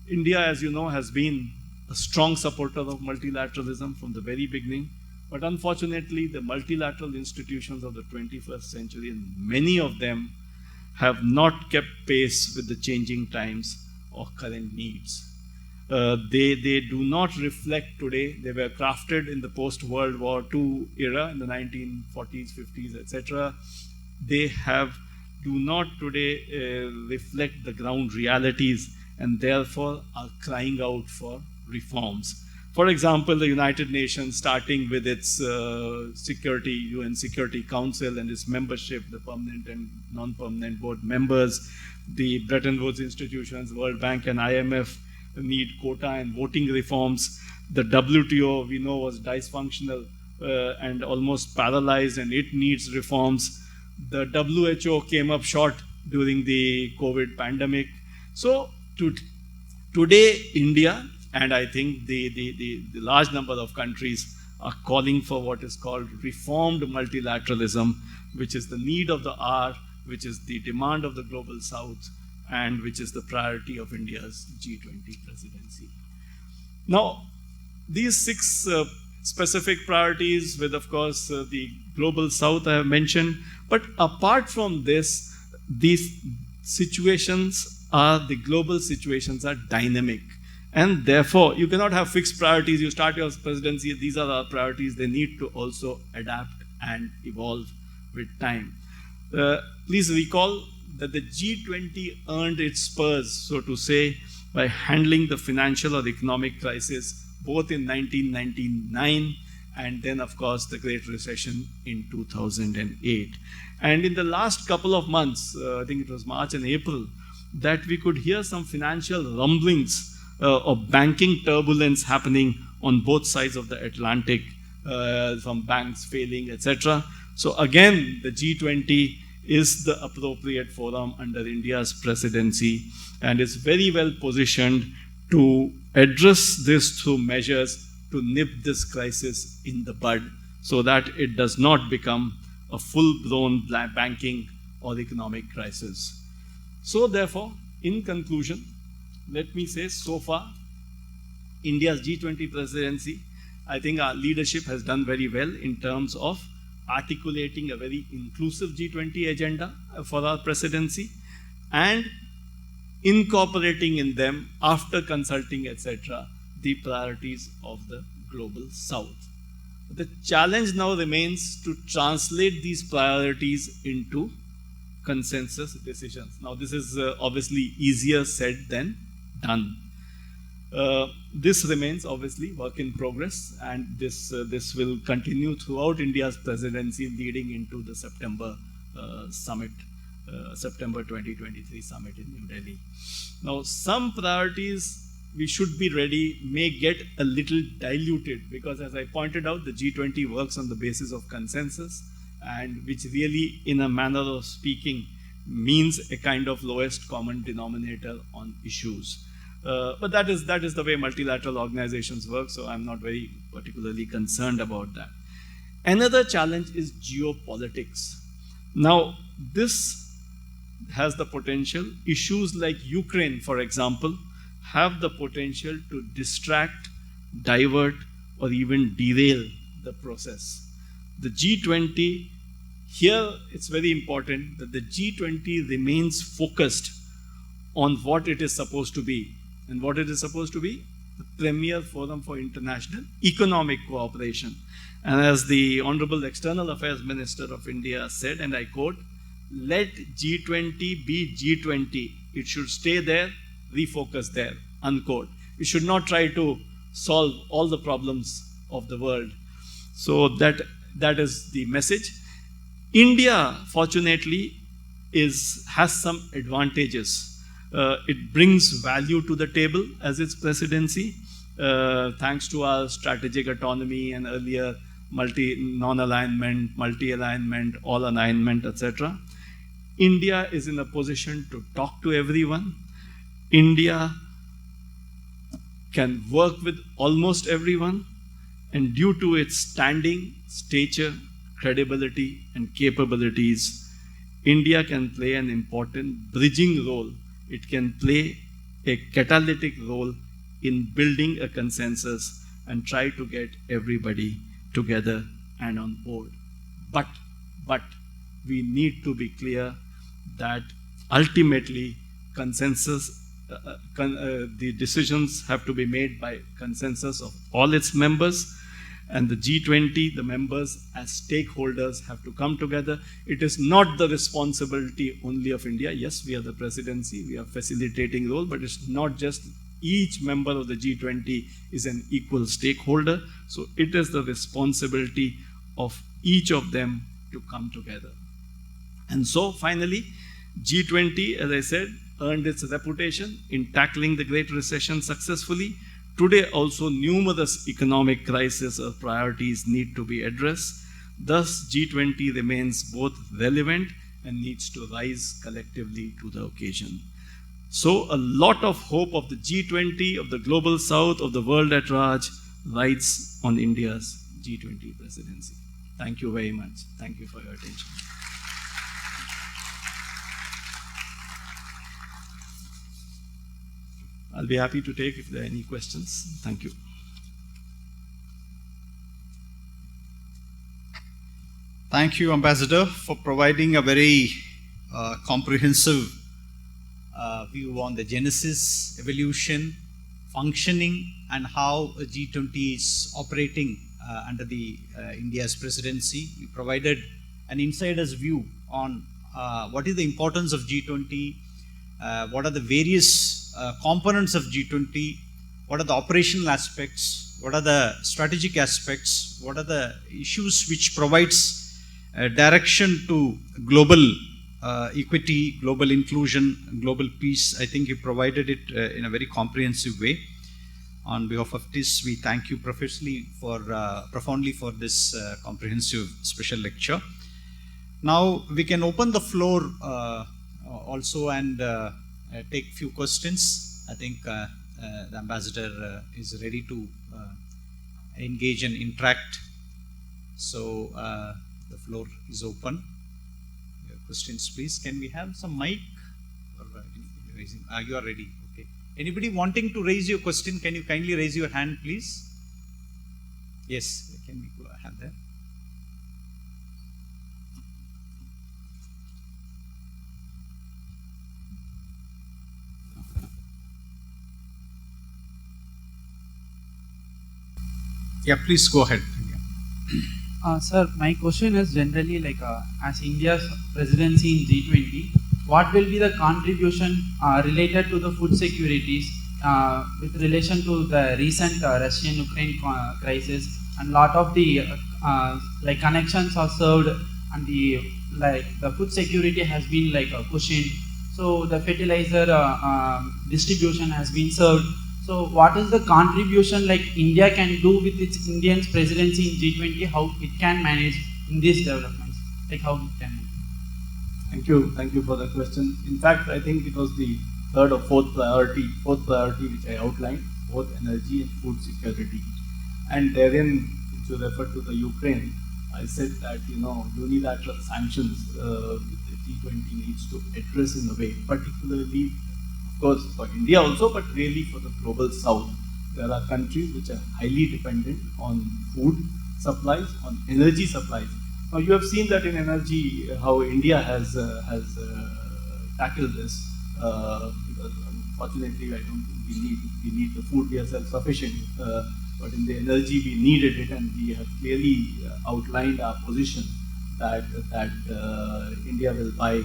India, as you know, has been a strong supporter of multilateralism from the very beginning. But unfortunately, the multilateral institutions of the 21st century, and many of them, have not kept pace with the changing times or current needs. They do not reflect today. They were crafted in the post-World War II era, in the 1940s, 50s, etc. They do not today reflect the ground realities, and therefore are crying out for reforms. For example, the United Nations, starting with its UN Security Council and its membership, the permanent and non-permanent board members, the Bretton Woods institutions, World Bank and IMF need quota and voting reforms. The WTO, we know, was dysfunctional and almost paralyzed, and it needs reforms. The WHO came up short during the COVID pandemic. So today, India, and I think the large number of countries, are calling for what is called reformed multilateralism, which is the need of the hour, which is the demand of the Global South, and which is the priority of India's G20 presidency. Now, these six specific priorities with, of course, the Global South I have mentioned, but apart from this, these situations the global situations are dynamic. And therefore, you cannot have fixed priorities. You start your presidency, these are our priorities. They need to also adapt and evolve with time. Please recall that the G20 earned its spurs, so to say, by handling the financial or economic crisis, both in 1999 and then, of course, the Great Recession in 2008. And in the last couple of months, I think it was March and April, that we could hear some financial rumblings of banking turbulence happening on both sides of the Atlantic, from banks failing, etc. So again, the G20 is the appropriate forum under India's presidency and is very well positioned to address this through measures to nip this crisis in the bud so that it does not become a full-blown banking or economic crisis. So therefore, in conclusion, let me say so far, India's G20 presidency, I think our leadership has done very well in terms of articulating a very inclusive G20 agenda for our presidency and incorporating in them, after consulting, etc., the priorities of the global south. The challenge now remains to translate these priorities into consensus decisions. Now, this is obviously easier said than done. This remains obviously work in progress, and this will continue throughout India's presidency leading into the September summit, September 2023 summit in New Delhi. Now, some priorities we should be ready may get a little diluted because, as I pointed out, the G20 works on the basis of consensus, and which really, in a manner of speaking, means a kind of lowest common denominator on issues. But that is the way multilateral organizations work, so I'm not very particularly concerned about that. Another challenge is geopolitics. Now, this has the potential, issues like Ukraine, for example, have the potential to distract, divert, or even derail the process. The G20, here it's very important that the G20 remains focused on what it is supposed to be. And what it is supposed to be? The premier forum for international economic cooperation. And as the Honorable External Affairs Minister of India said, and I quote, "Let G20 be G20. It should stay there, refocus there," unquote. We should not try to solve all the problems of the world. So that is the message. India, fortunately, has some advantages. It brings value to the table as its presidency, thanks to our strategic autonomy and earlier non-alignment, multi-alignment, all-alignment, etc. India is in a position to talk to everyone. India can work with almost everyone, and due to its standing, stature, credibility, and capabilities, India can play an important bridging role. It can play a catalytic role in building a consensus and try to get everybody together and on board. But we need to be clear that ultimately the decisions have to be made by consensus of all its members, and the G20, the members as stakeholders have to come together. It is not the responsibility only of India. Yes, we are the presidency, we are facilitating role, but it's not just each member of the G20 is an equal stakeholder. So it is the responsibility of each of them to come together. And so finally, G20, as I said, earned its reputation in tackling the Great Recession successfully. Today also numerous economic crises or priorities need to be addressed. Thus, G20 remains both relevant and needs to rise collectively to the occasion. So a lot of hope of the G20, of the global south, of the world at large rides on India's G20 presidency. Thank you very much. Thank you for your attention. I'll be happy to take if there are any questions. Thank you. Thank you, Ambassador, for providing a very comprehensive view on the genesis, evolution, functioning, and how G20 is operating under the India's presidency. You provided an insider's view on what is the importance of G20, what are the various components of G20, what are the operational aspects, what are the strategic aspects, what are the issues which provides direction to global equity, global inclusion, global peace. I think you provided it in a very comprehensive way. On behalf of TISS, we thank you profoundly for this comprehensive special lecture. Now we can open the floor also and take few questions. I think the ambassador is ready to engage and interact. So the floor is open. Your questions, please. Can we have some mic? Or raising? You are ready. Okay. Anybody wanting to raise your question? Can you kindly raise your hand, please? Yes. Can we have that? Yeah, please go ahead. Sir, my question is generally like as India's presidency in G20, what will be the contribution related to the food securities with relation to the recent Russian-Ukraine crisis, and lot of the like connections are served, and the food security has been like cushioned. So the fertilizer distribution has been served. So what is the contribution like India can do with its Indian presidency in G20? How it can manage in these developments? Like how it can manage? Thank you for the question. In fact, I think it was the third or fourth priority which I outlined, both energy and food security. And therein, if you refer to the Ukraine, I said that unilateral sanctions the G20 needs to address in a way, particularly of course for India also, but really for the global south. There are countries which are highly dependent on food supplies, on energy supplies. Now you have seen that in energy how India has tackled this because unfortunately I don't think we need the food, we are self-sufficient, but in the energy we needed it, and we have clearly outlined our position that India will buy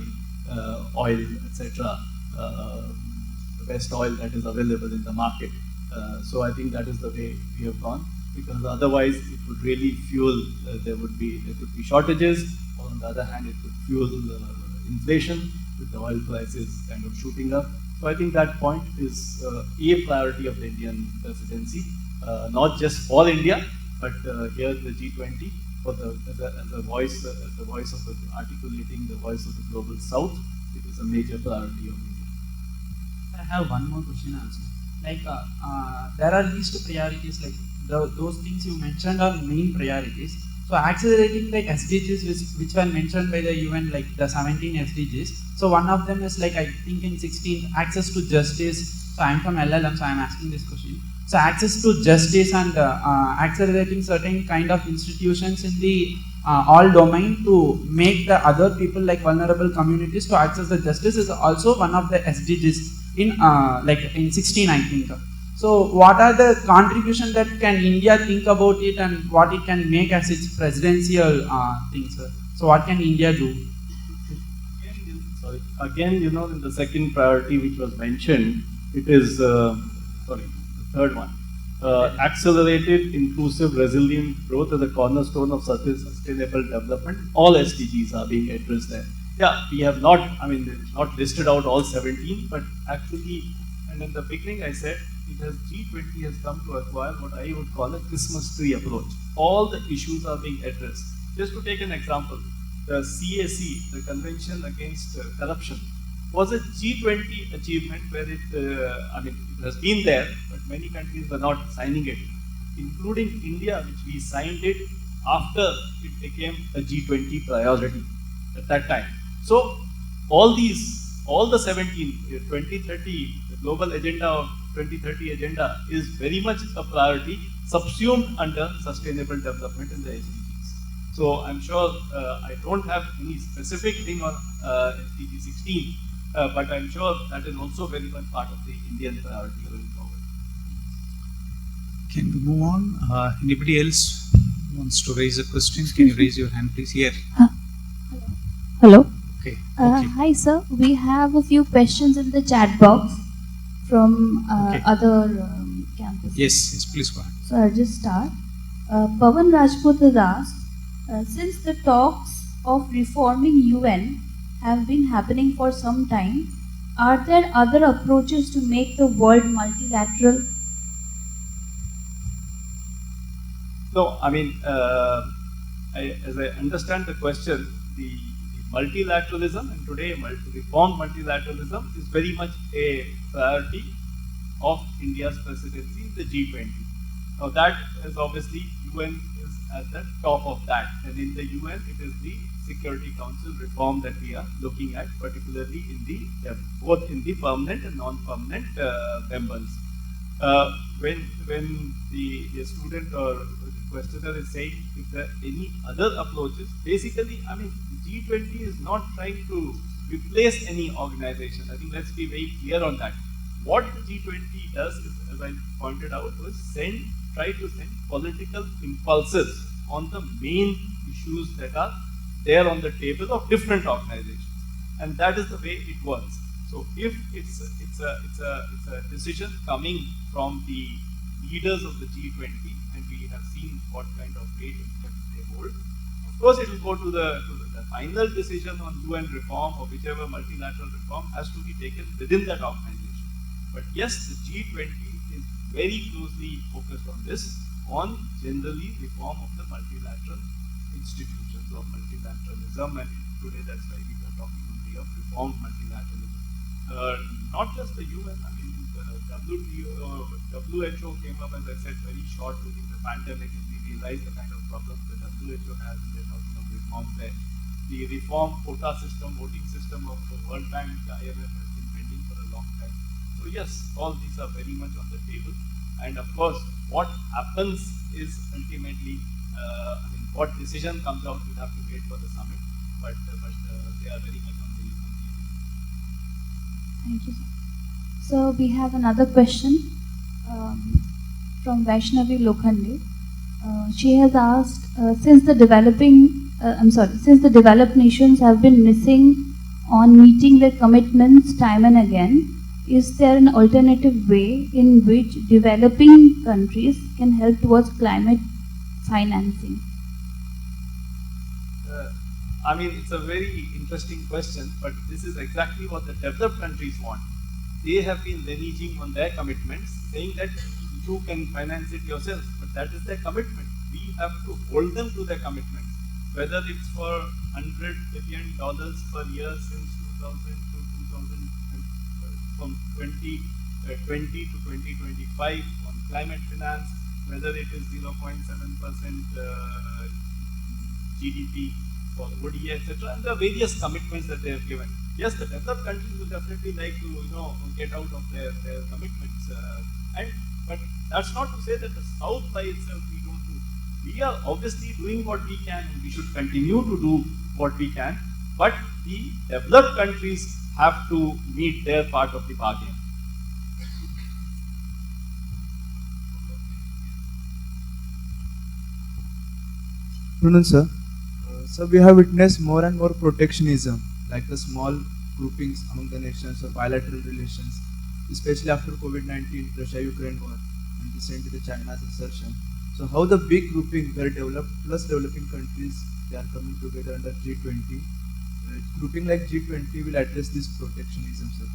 oil, etc. The best oil that is available in the market. So I think that is the way we have gone, because otherwise it would really fuel, there could be shortages, or on the other hand it could fuel inflation with the oil prices kind of shooting up. So I think that point is a priority of the Indian presidency, not just for India, but here the G20 as a voice of articulating the voice of the global south. It is a major priority of India. I have one more question also. Like there are least priorities, like those things you mentioned are main priorities. So accelerating like SDGs which were mentioned by the UN, like the 17 SDGs. So one of them is like I think in 16, access to justice. So I'm from LLM, so I'm asking this question. So access to justice and accelerating certain kind of institutions in the all domain to make the other people like vulnerable communities to access the justice is also one of the SDGs in like in 16 I think. So what are the contribution that can India think about it, and what it can make as its presidential things? So what can India do? Again, in the second priority which was mentioned, it is the third one. Accelerated, inclusive, resilient growth as a cornerstone of sustainable development. All SDGs are being addressed there. Yeah, we have not listed out all 17, but actually, and in the beginning I said, G20 has come to acquire what I would call a Christmas tree approach. All the issues are being addressed. Just to take an example, the CAC, the Convention Against Corruption, was a G20 achievement where it has been there, but many countries were not signing it, including India, which we signed it after it became a G20 priority at that time. So all the 17, 2030, the global agenda of 2030 agenda is very much a priority subsumed under sustainable development in the SDGs. So I'm sure I don't have any specific thing on SDG 16, but I'm sure that is also very much part of the Indian priority going forward. Can we move on? Anybody else wants to raise a question? Can you raise your hand, please? Here. Hello. Okay. Hi, sir. We have a few questions in the chat box from other campuses. Yes, please go ahead. So I'll just start. Pavan Rajput has asked, since the talks of reforming UN have been happening for some time, are there other approaches to make the world multilateral? No, as I understand the question, the multilateralism, and today reformed multilateralism is very much a priority of India's presidency in the G20. Now that is obviously UN is at the top of that, and in the UN it is the Security Council reform that we are looking at, particularly in the both in the permanent and non-permanent members. When the student or the questioner is saying if there are any other approaches, basically, I mean, the G20 is not trying to replace any organization. I think let's be very clear on that. What the G20 does is, as I pointed out, was try to send political impulses on the main issues that are there on the table of different organizations, and that is the way it works. So if it's a decision coming from the leaders of the G20, and we have seen what kind of weight they hold, of course it will go to the final decision on UN reform or whichever multilateral reform has to be taken within that organization. But yes, the G20 is very closely focused on this, on generally reform of the multilateral institutions of multilateralism, and today that's why we are talking only of reformed multilateralism. Not just the UN, I mean, WHO came up, as I said, very short during the pandemic, and we realized the kind of problems the WHO has, and they're talking of reforms there. The reform quota system, voting system of the World Bank, the IMF has been pending for a long time. So yes, all these are very much on the table. And of course, what happens is ultimately, I mean, what decision comes out, we'll have to wait for the summit. But they are very much on the table. Thank you, sir. So we have another question from Vaishnavi Lokhande. She has asked, since the developed nations have been missing on meeting their commitments time and again, is there an alternative way in which developing countries can help towards climate financing? I mean, it's a very interesting question, but this is exactly what the developed countries want. They have been reneging on their commitments, saying that you can finance it yourself, but that is their commitment. We have to hold them to their commitments, whether it's for $100 billion per year since 2000 to 2000, from 2020 to 2025 on climate finance, whether it is 0.7% GDP for ODA, etc., and the various commitments that they have given. Yes, the developed countries will definitely like to, get out of their commitments, but that's not to say that the South by itself we don't do. We are obviously doing what we can, and we should continue to do what we can. But the developed countries have to meet their part of the bargain. Pranam sir. So we have witnessed more and more protectionism, like the small groupings among the nations or bilateral relations, especially after COVID-19, Russia-Ukraine war, and recently the China's assertion. So how the big grouping where developed plus developing countries, they are coming together under G20. Grouping like G20 will address this protectionism, sir.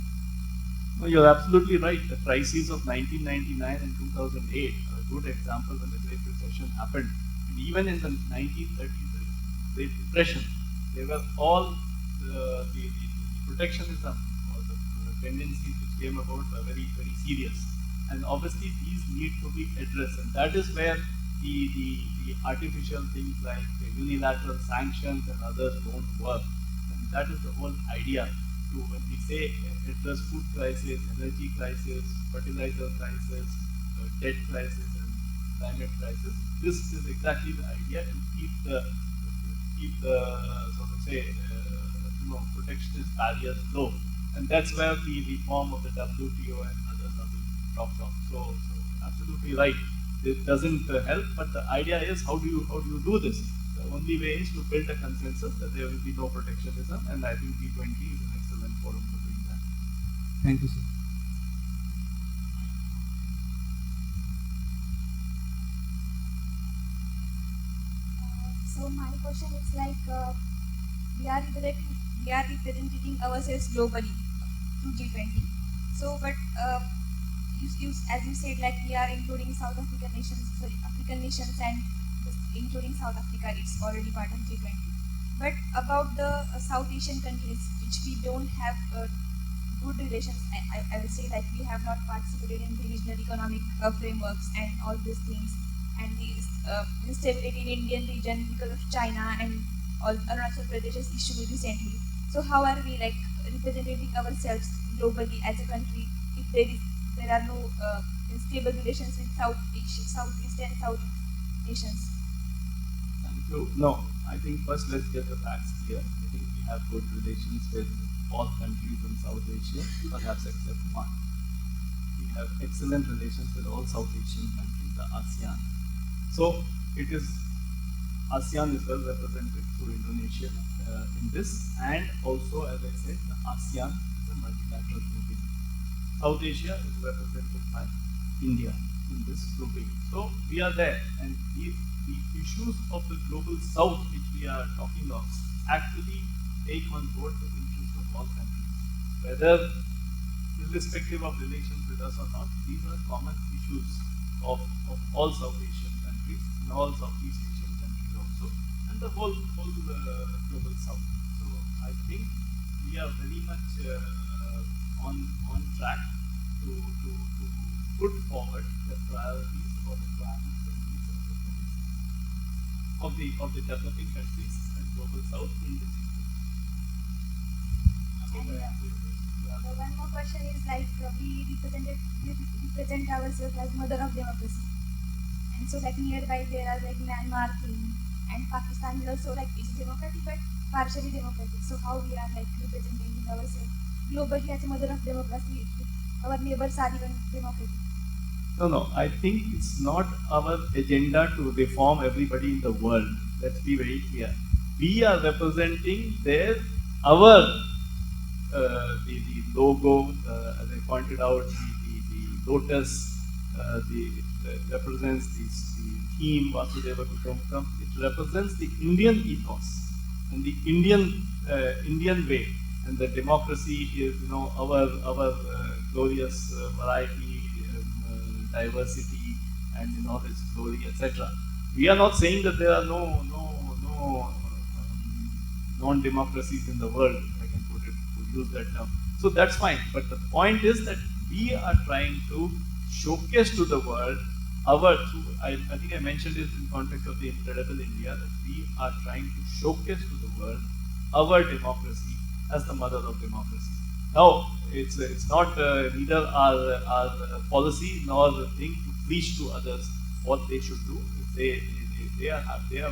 No, you're absolutely right. The crises of 1999 and 2008 are a good example when the Great Recession happened. And even in the 1930s, the Great Depression, they were all the protectionism or the tendencies which came about were very, very serious. And obviously these need to be addressed, and that is where the artificial things like the unilateral sanctions and others don't work. And that is the whole idea. When we say address food crisis, energy crisis, fertilizer crisis, debt crisis, and climate crisis, this is exactly the idea to keep the so to say protectionist barriers low, and that's where the reform of the WTO and others are being talked of. So absolutely right. It doesn't help, but the idea is how do you do this? The only way is to build a consensus that there will be no protectionism, and I think G20 is an excellent forum for doing that. Thank you, sir. So my question is like we are representing ourselves globally through G20. So, but as you said, like we are including African nations, and including South Africa, it's already part of G20. But about the South Asian countries, which we don't have good relations. I will say like we have not participated in the regional economic frameworks and all these things, and the instability in Indian region because of China and all Arunachal Pradesh's issue recently. So how are we like representing ourselves globally as a country if there are no stable relations with Southeast and South nations? Thank you. No, I think first let's get the facts clear. I think we have good relations with all countries in South Asia, perhaps except one. We have excellent relations with all South Asian countries, the ASEAN. So it is ASEAN is well represented through Indonesia in this, and also, as I said, the ASEAN is a multilateral grouping. South Asia is represented by India in this grouping. So we are there, and the issues of the global South, which we are talking of, actually take on board the interest of all countries, whether irrespective of relations with us or not. These are common issues of all South Asian countries and all Southeast Asian countries also, and the whole global South. So I think we are very much on track to put forward the priorities or requirements and needs of the developing countries and global South in the G20. I hope I answered your question. The one more question is like we represent ourselves as mother of democracy, and so like nearby there are like Myanmar thing, and Pakistan is also like it's democratic but partially democratic. So how we are like representing ourselves globally as a mother of democracy? Our neighbors are even democratic. No, I think it's not our agenda to reform everybody in the world. Let's be very clear. We are representing our the logo, as I pointed out, the lotus, represents the theme Vasudeva Kutumbakam. It represents the Indian ethos and the Indian way, and the democracy is our glorious variety, diversity, and its glory, etc. We are not saying that there are no non-democracies in the world, if I can use that term. So that's fine. But the point is that we are trying to showcase to the world I think I mentioned it in context of the Incredible India, that we are trying to showcase to the world our democracy as the mother of democracy. Now, it's not neither our policy nor the thing to preach to others what they should do. They are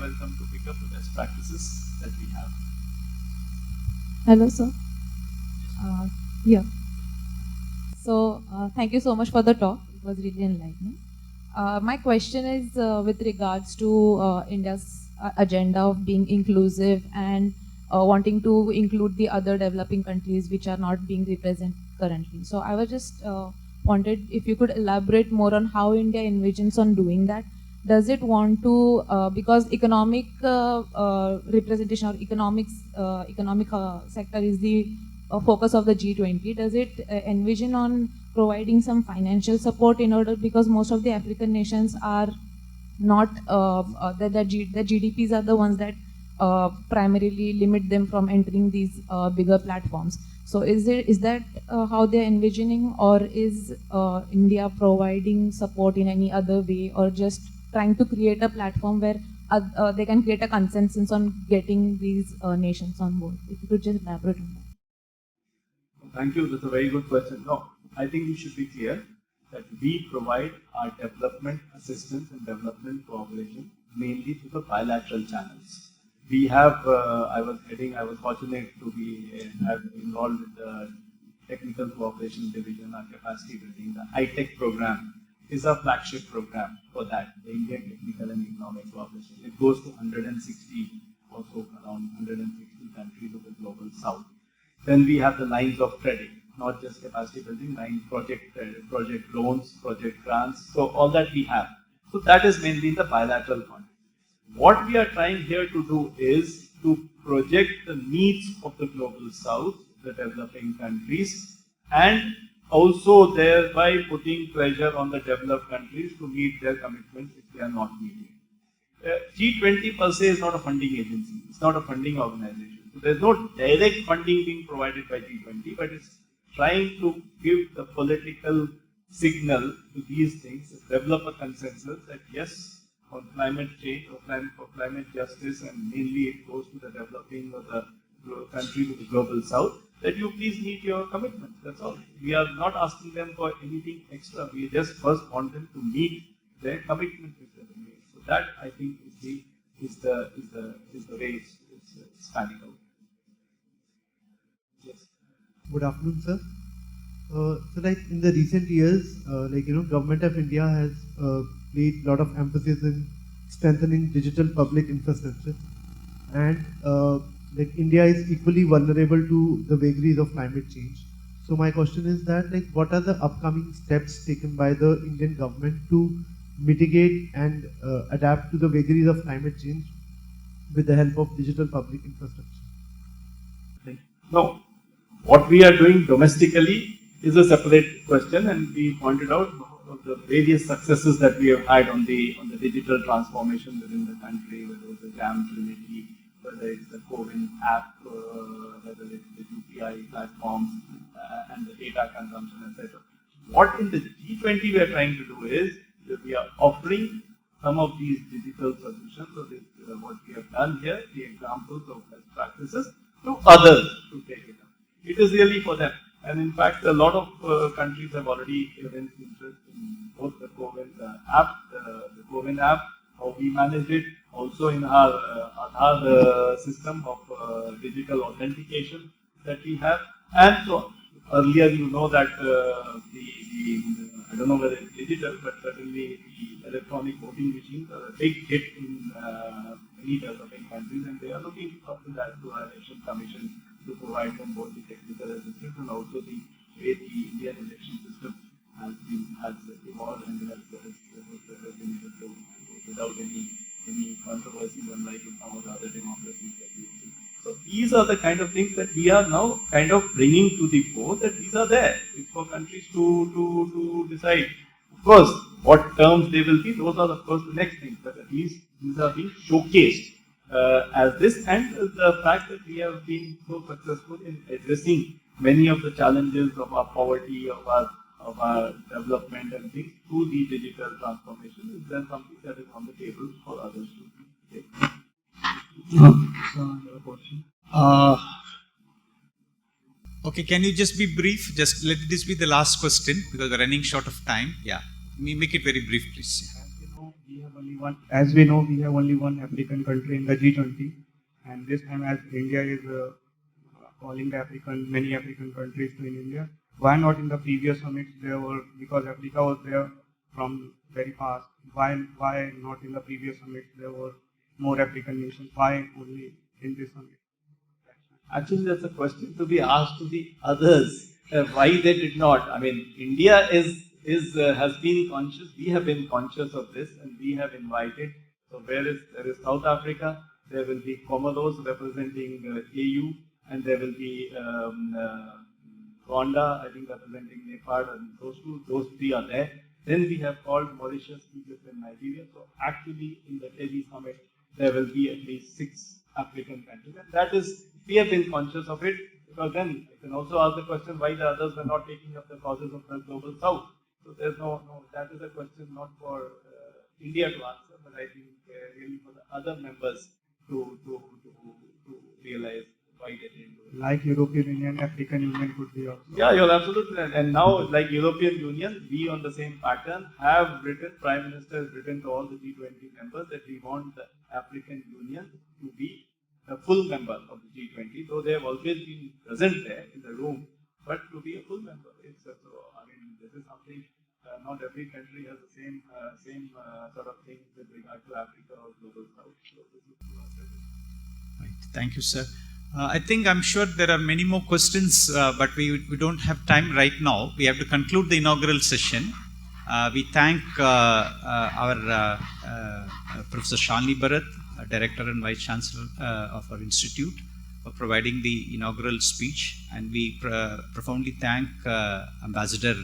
welcome to pick up the best practices that we have. Hello, sir. Yeah. So, thank you so much for the talk. It was really enlightening. My question is with regards to India's agenda of being inclusive and wanting to include the other developing countries which are not being represented currently. So, I was just wanted if you could elaborate more on how India envisions on doing that. Does it want to, because economic representation or economic sector is the focus of the G20, does it envision on providing some financial support in order, because most of the African nations are not, the GDPs are the ones that primarily limit them from entering these bigger platforms. So is that how they're envisioning, or is India providing support in any other way, or just trying to create a platform where they can create a consensus on getting these nations on board? If you could just elaborate on that. Thank you. That's a very good question. No, I think we should be clear that we provide our development assistance and development cooperation mainly through the bilateral channels. We have, I was fortunate to be involved with the Technical Cooperation Division, our capacity building. The high-tech program is a flagship program for that, the Indian Technical and Economic Cooperation. It goes to 160, also around 160 countries of the global South. Then we have the lines of credit, not just capacity building, project loans, project grants, so all that we have. So that is mainly the bilateral context. What we are trying here to do is to project the needs of the global South, the developing countries, and also thereby putting pressure on the developed countries to meet their commitments if they are not meeting. G20 per se is not a funding agency, it's not a funding organization. So there is no direct funding being provided by G20, but it's trying to give the political signal to these things, develop a consensus that yes, on climate change or for climate justice, and mainly it goes to the developing of the country to the global south, that you please meet your commitments. That's all. We are not asking them for anything extra. We just first want them to meet their commitment which they have made. So that I think is the way it's panning out. Yes. Good afternoon, sir. So, like in the recent years, Government of India has placed a lot of emphasis in strengthening digital public infrastructure, and India is equally vulnerable to the vagaries of climate change. So, my question is that, what are the upcoming steps taken by the Indian government to mitigate and adapt to the vagaries of climate change with the help of digital public infrastructure? No. What we are doing domestically is a separate question, and we pointed out the various successes that we have had on the digital transformation within the country, whether it's the JAM Trinity, whether it's the CoWIN app, whether it's the UPI platforms, and the data consumption, etc. What in the G20 we are trying to do is that we are offering some of these digital solutions. So this, what we have done here, the examples of best practices to others to take it up. It is really for them. And in fact, a lot of countries have already evinced interest in both the CoWIN app, the CoWIN app, how we manage it, also in our Aadhaar system of digital authentication that we have. And so earlier, you know that I don't know whether it's digital, but certainly the electronic voting machines are a big hit in many developing countries, and they are looking up to that to our election commission to provide them both the technical assistance and also the way the Indian election system has evolved and has been able to without any controversy, unlike in some of the other democracies that we see. So these are the kind of things that we are now kind of bringing to the fore, that these are there. It's for countries to decide. Of course, what terms they will be, those are of course the next thing, but at least these are being showcased as this, and the fact that we have been so successful in addressing many of the challenges of our poverty, of our development and things through the digital transformation is then something that is on the table for others to take. Another question. Okay, can you just be brief? Just let this be the last question because we're running short of time. Yeah, make it very brief, please. As we know, we have only one African country in the G20, and this time as India is calling many African countries to in India. Why not in the previous summits there were, because Africa was there from very past, why not in the previous summits there were more African nations? Why only in this summit? Actually, that's a question to be asked to the others, why they did not. I mean, India has been conscious, we have been conscious of this, and we have invited. So there is South Africa, there will be Comoros representing AU, and there will be Rwanda, I think representing Nepal, and those three are there. Then we have called Mauritius, Egypt, and Nigeria. So actually, in the Delhi summit, there will be at least 6 African countries, and that is, we have been conscious of it, because then you can also ask the question why the others were not taking up the causes of the global south. So there's no, that is a question not for India to answer, but I think really for the other members to realize why they didn't do it. Like European Union, African Union could be also. Yeah, you're absolutely right. And now, like European Union, we on the same pattern have written, Prime Minister has written to all the G20 members that we want the African Union to be a full member of the G20, though they have always been present there in the room, but to be a full member. It's so, I mean, this is something, not every country has the same sort of thing with regard to Africa or global south. So this is Right. Thank you, sir. I'm sure there are many more questions, but we don't have time right now. We have to conclude the inaugural session. We thank our Professor Shalini Bharat, Director and Vice Chancellor of our institute, for providing the inaugural speech, and we profoundly thank Ambassador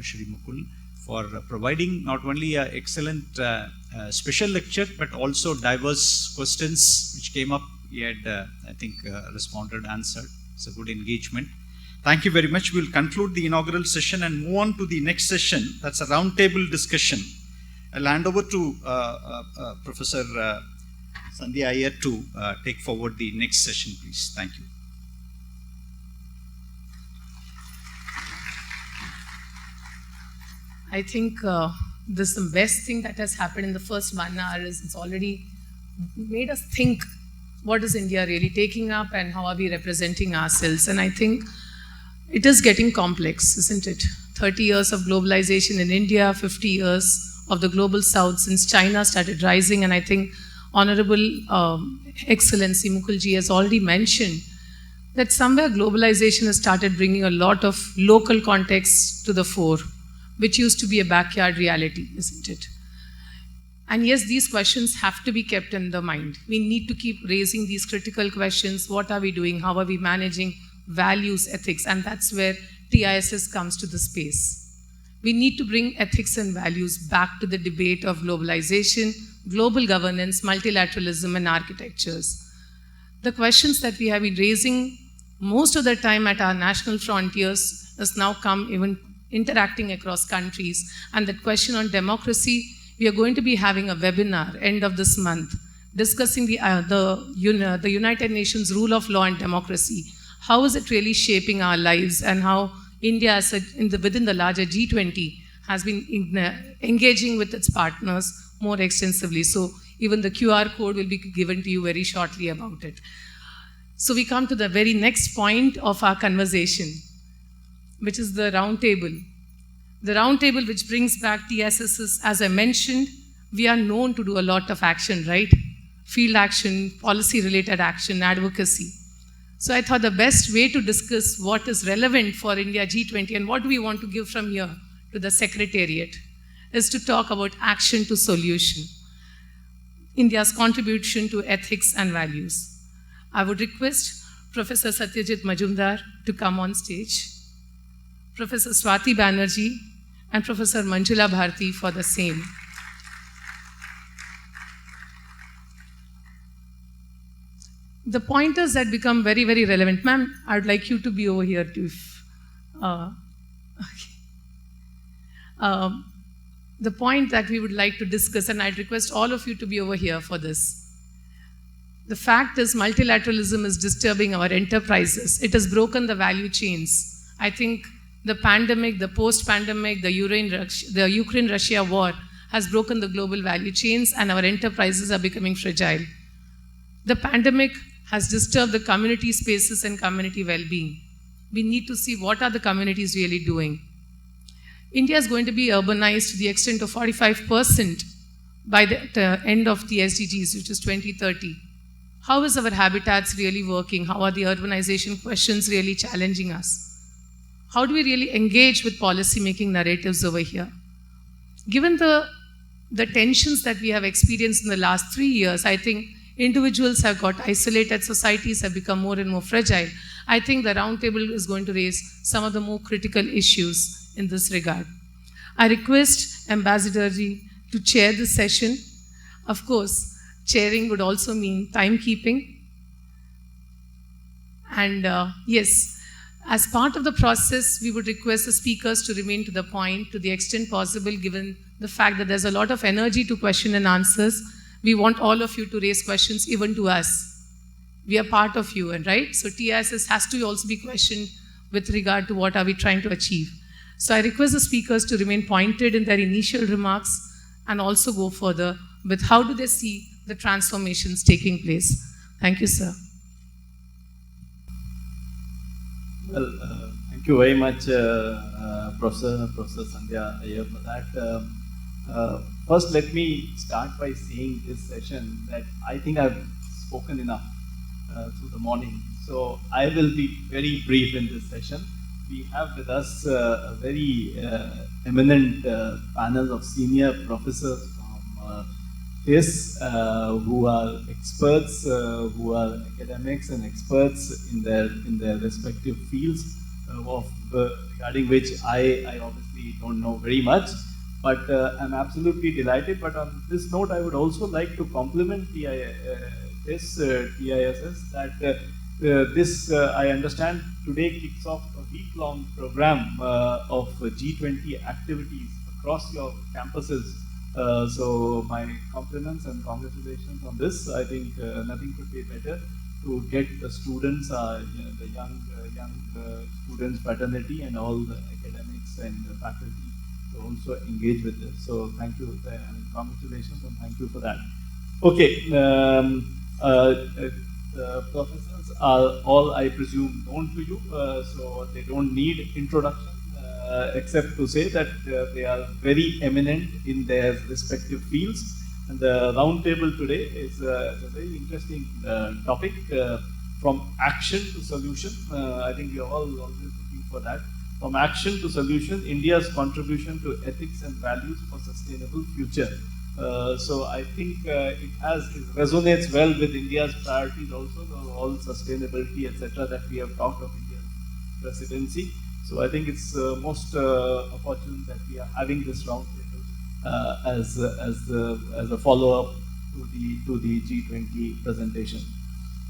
Shri Mukul for providing not only an excellent special lecture, but also diverse questions which came up. He had, responded, answered. It's a good engagement. Thank you very much. We'll conclude the inaugural session and move on to the next session. That's a roundtable discussion. I'll hand over to Professor Sandhya Iyer to take forward the next session, please. Thank you. I think this is the best thing that has happened in the first 1 hour is it's already made us think what is India really taking up and how are we representing ourselves. And I think it is getting complex, isn't it? 30 years of globalization in India, 50 years of the global south since China started rising. And I think Honorable Excellency Mukulji has already mentioned that somewhere globalization has started bringing a lot of local context to the fore, which used to be a backyard reality, isn't it? And yes, these questions have to be kept in the mind. We need to keep raising these critical questions. What are we doing? How are we managing values, ethics? And that's where TISS comes to the space. We need to bring ethics and values back to the debate of globalization, global governance, multilateralism, and architectures. The questions that we have been raising most of the time at our national frontiers has now come even interacting across countries. And that question on democracy, we are going to be having a webinar end of this month discussing the United Nations rule of law and democracy. How is it really shaping our lives, and how India within the larger G20 has been engaging with its partners more extensively. So even the QR code will be given to you very shortly about it. So we come to the very next point of our conversation, which is the roundtable. The roundtable which brings back TSSs, as I mentioned, we are known to do a lot of action, right? Field action, policy-related action, advocacy. So I thought the best way to discuss what is relevant for India G20 and what do we want to give from here to the Secretariat is to talk about action to solution, India's contribution to ethics and values. I would request Professor Satyajit Majumdar to come on stage, Professor Swati Banerjee, and Professor Manjula Bharti for the same. The pointers that become very, very relevant. Ma'am, I'd like you to be over here too. The point that we would like to discuss, and I'd request all of you to be over here for this. The fact is multilateralism is disturbing our enterprises. It has broken the value chains. I think the pandemic, the post-pandemic, the Ukraine-Russia war has broken the global value chains, and our enterprises are becoming fragile. The pandemic has disturbed the community spaces and community well-being. We need to see what are the communities really doing. India is going to be urbanized to the extent of 45% by the end of the SDGs, which is 2030. How is our habitats really working? How are the urbanization questions really challenging us? How do we really engage with policy-making narratives over here? Given the tensions that we have experienced in the last 3 years, I think individuals have got isolated, societies have become more and more fragile. I think the roundtable is going to raise some of the more critical issues in this regard. I request Ambassador Ji to chair this session. Of course, chairing would also mean timekeeping. And yes, as part of the process, we would request the speakers to remain to the point to the extent possible, given the fact that there's a lot of energy to question and answers. We want all of you to raise questions even to us. We are part of you, and right? So TISS has to also be questioned with regard to what are we trying to achieve. So I request the speakers to remain pointed in their initial remarks and also go further with how do they see the transformations taking place. Thank you, sir. Well, thank you very much, Professor Sandhya Iyer, for that. First, let me start by saying this session that I think I've spoken enough through the morning. So I will be very brief in this session. We have with us a very eminent panel of senior professors from TISS who are experts, who are academics and experts in their respective fields regarding which I obviously don't know very much. But I'm absolutely delighted. But on this note, I would also like to compliment TISS that This, I understand, today kicks off a week-long program of G20 activities across your campuses. So my compliments and congratulations on this. I think nothing could be better to get the students, the young students fraternity and all the academics and the faculty to also engage with this. So thank you and congratulations and thank you for that. Okay. Professors are all, I presume, known to you, so they don't need introduction, except to say that they are very eminent in their respective fields. And the roundtable today is a very interesting topic, from action to solution. I think we are all always looking for that. From action to solution, India's contribution to ethics and values for sustainable future. So I think it resonates well with India's priorities also, all sustainability, etc., that we have talked of India's presidency. So I think it's most opportune that we are having this roundtable as a follow-up to the G20 presentation.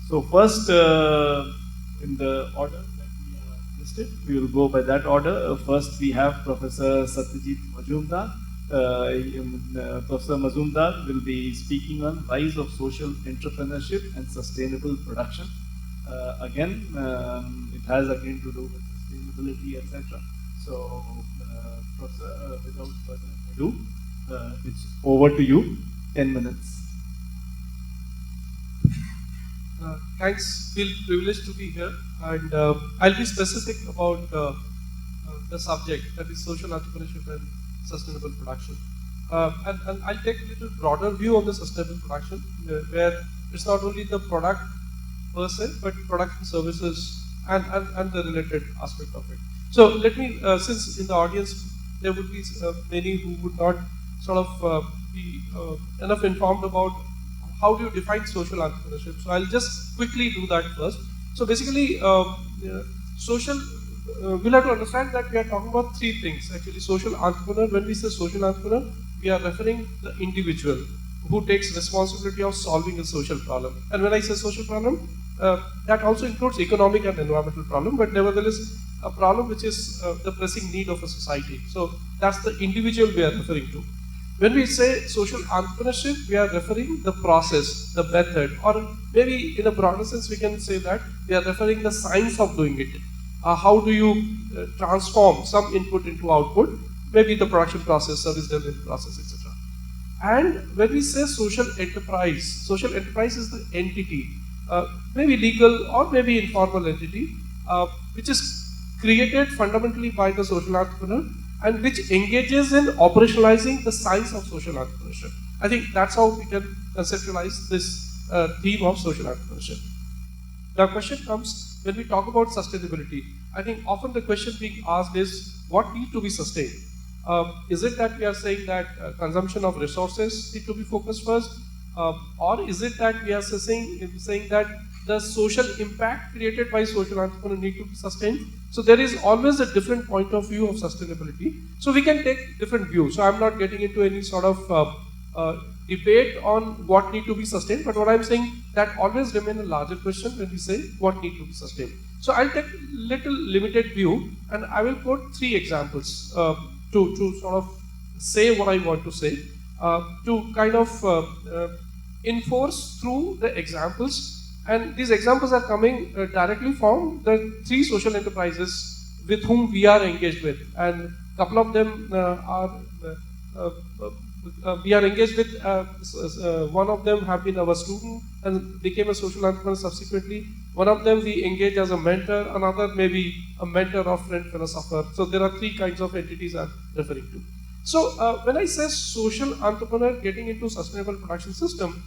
So first, in the order that we are listed, we will go by that order. First, we have Professor Satyajit Majumdar. Professor Majumdar will be speaking on rise of social entrepreneurship and sustainable production. Again, it has again to do with sustainability, etc. So, Professor, without further ado, it's over to you. 10 minutes. Thanks. Feel privileged to be here, and I'll be specific about the subject, that is social entrepreneurship and sustainable production. And I'll take a little broader view on the sustainable production, where it's not only the product per se, but product and services and the related aspect of it. So let me, since in the audience there would be many who would not sort of be enough informed about how do you define social entrepreneurship. So I'll just quickly do that first. So basically, social, we'll have to understand that we are talking about three things. Actually, social entrepreneur, when we say social entrepreneur, we are referring to the individual who takes responsibility of solving a social problem. And when I say social problem, that also includes economic and environmental problem, but nevertheless a problem which is the pressing need of a society. So that's the individual we are referring to. When we say social entrepreneurship, we are referring the process, the method, or maybe in a broader sense we can say that we are referring the science of doing it. How do you transform some input into output, maybe the production process, service delivery process, etc. And when we say social enterprise is the entity, maybe legal or maybe informal entity, which is created fundamentally by the social entrepreneur and which engages in operationalizing the science of social entrepreneurship. I think that's how we can conceptualize this theme of social entrepreneurship. The question comes when we talk about sustainability. I think often the question being asked is, what needs to be sustained? Is it that we are saying that consumption of resources need to be focused first? Or is it that we are saying that the social impact created by social entrepreneurs need to be sustained? So there is always a different point of view of sustainability. So we can take different views. So I'm not getting into any sort of debate on what need to be sustained, but what I'm saying that always remain a larger question when we say what need to be sustained. So I'll take little limited view and I will quote three examples to sort of say what I want to say, to kind of enforce through the examples. And these examples are coming directly from the three social enterprises with whom we are engaged with. And a couple of them we are engaged with. One of them have been our student and became a social entrepreneur subsequently. One of them we engage as a mentor, another maybe a mentor of friend philosopher. So there are three kinds of entities I'm referring to. So when I say social entrepreneur getting into sustainable production system,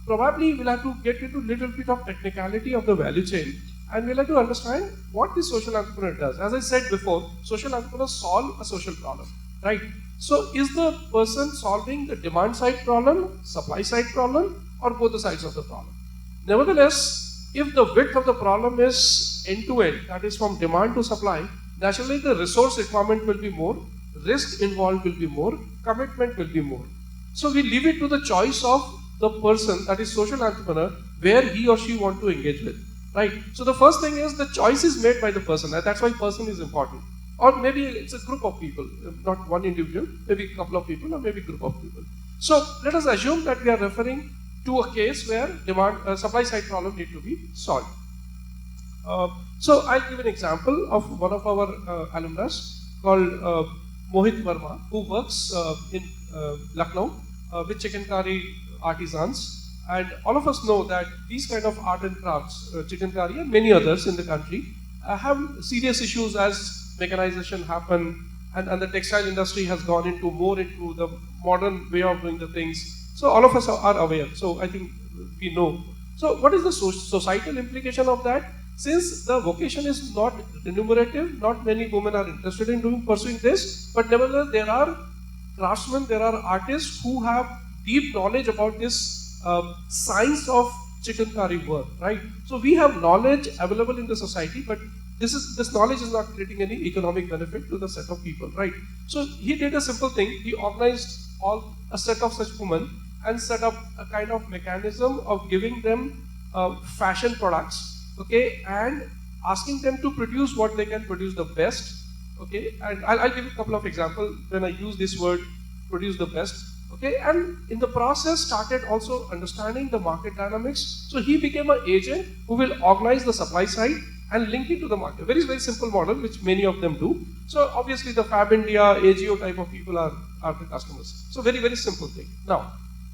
probably we'll have to get into a little bit of technicality of the value chain and we'll have to understand what the social entrepreneur does. As I said before, social entrepreneurs solve a social problem, right? So is the person solving the demand side problem, supply side problem, or both the sides of the problem? Nevertheless, if the width of the problem is end-to-end, that is from demand to supply, naturally the resource requirement will be more, risk involved will be more, commitment will be more. So we leave it to the choice of the person, that is social entrepreneur, where he or she want to engage with, right? So the first thing is the choice is made by the person, and that's why person is important. Or maybe it's a group of people, not one individual, maybe a couple of people, or maybe a group of people. So let us assume that we are referring to a case where supply side problem need to be solved. So I'll give an example of one of our alumnus called Mohit Verma, who works in Lucknow with chicken curry artisans. And all of us know that these kind of art and crafts, chicken curry and many others in the country, have serious issues as mechanization happen, and the textile industry has gone more into the modern way of doing the things. So all of us are aware. So I think we know. So what is the societal implication of that? Since the vocation is not remunerative, not many women are interested in pursuing this, but nevertheless there are craftsmen, there are artists who have deep knowledge about this science of chicken curry work, right? So we have knowledge available in the society, but this knowledge is not creating any economic benefit to the set of people, right? So he did a simple thing. He organized a set of such women and set up a kind of mechanism of giving them fashion products, okay, and asking them to produce what they can produce the best, okay. And I'll give you a couple of examples when I use this word, produce the best, okay. And in the process started also understanding the market dynamics. So he became an agent who will organize the supply side and link it to the market. Very, very simple model, which many of them do. So obviously the Fab India, AGO type of people are the customers. So very, very simple thing. Now,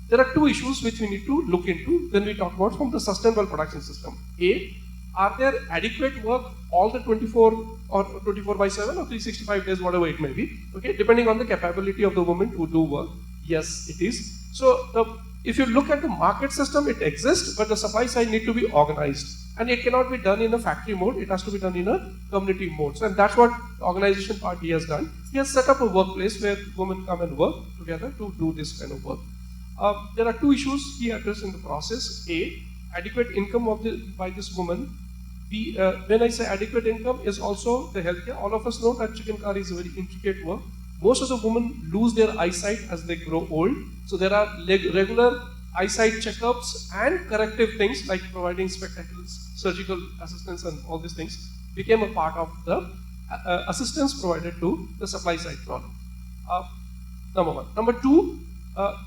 there are two issues which we need to look into when we talk about from the sustainable production system. A, are there adequate work all the 24 or 24/7 or 365 days, whatever it may be, okay, depending on the capability of the woman to do work? Yes, it is. So if you look at the market system, it exists, but the supply side need to be organized. And it cannot be done in a factory mode, it has to be done in a community mode. So, and that's what the organization part he has done. He has set up a workplace where women come and work together to do this kind of work. There are two issues he addressed in the process. A, adequate income by this woman. B, when I say adequate income, is also the healthcare. All of us know that chicken curry is a very intricate work. Most of the women lose their eyesight as they grow old. So there are regular eyesight checkups and corrective things like providing spectacles, surgical assistance, and all these things became a part of the assistance provided to the supply side problem. Number one. Number two,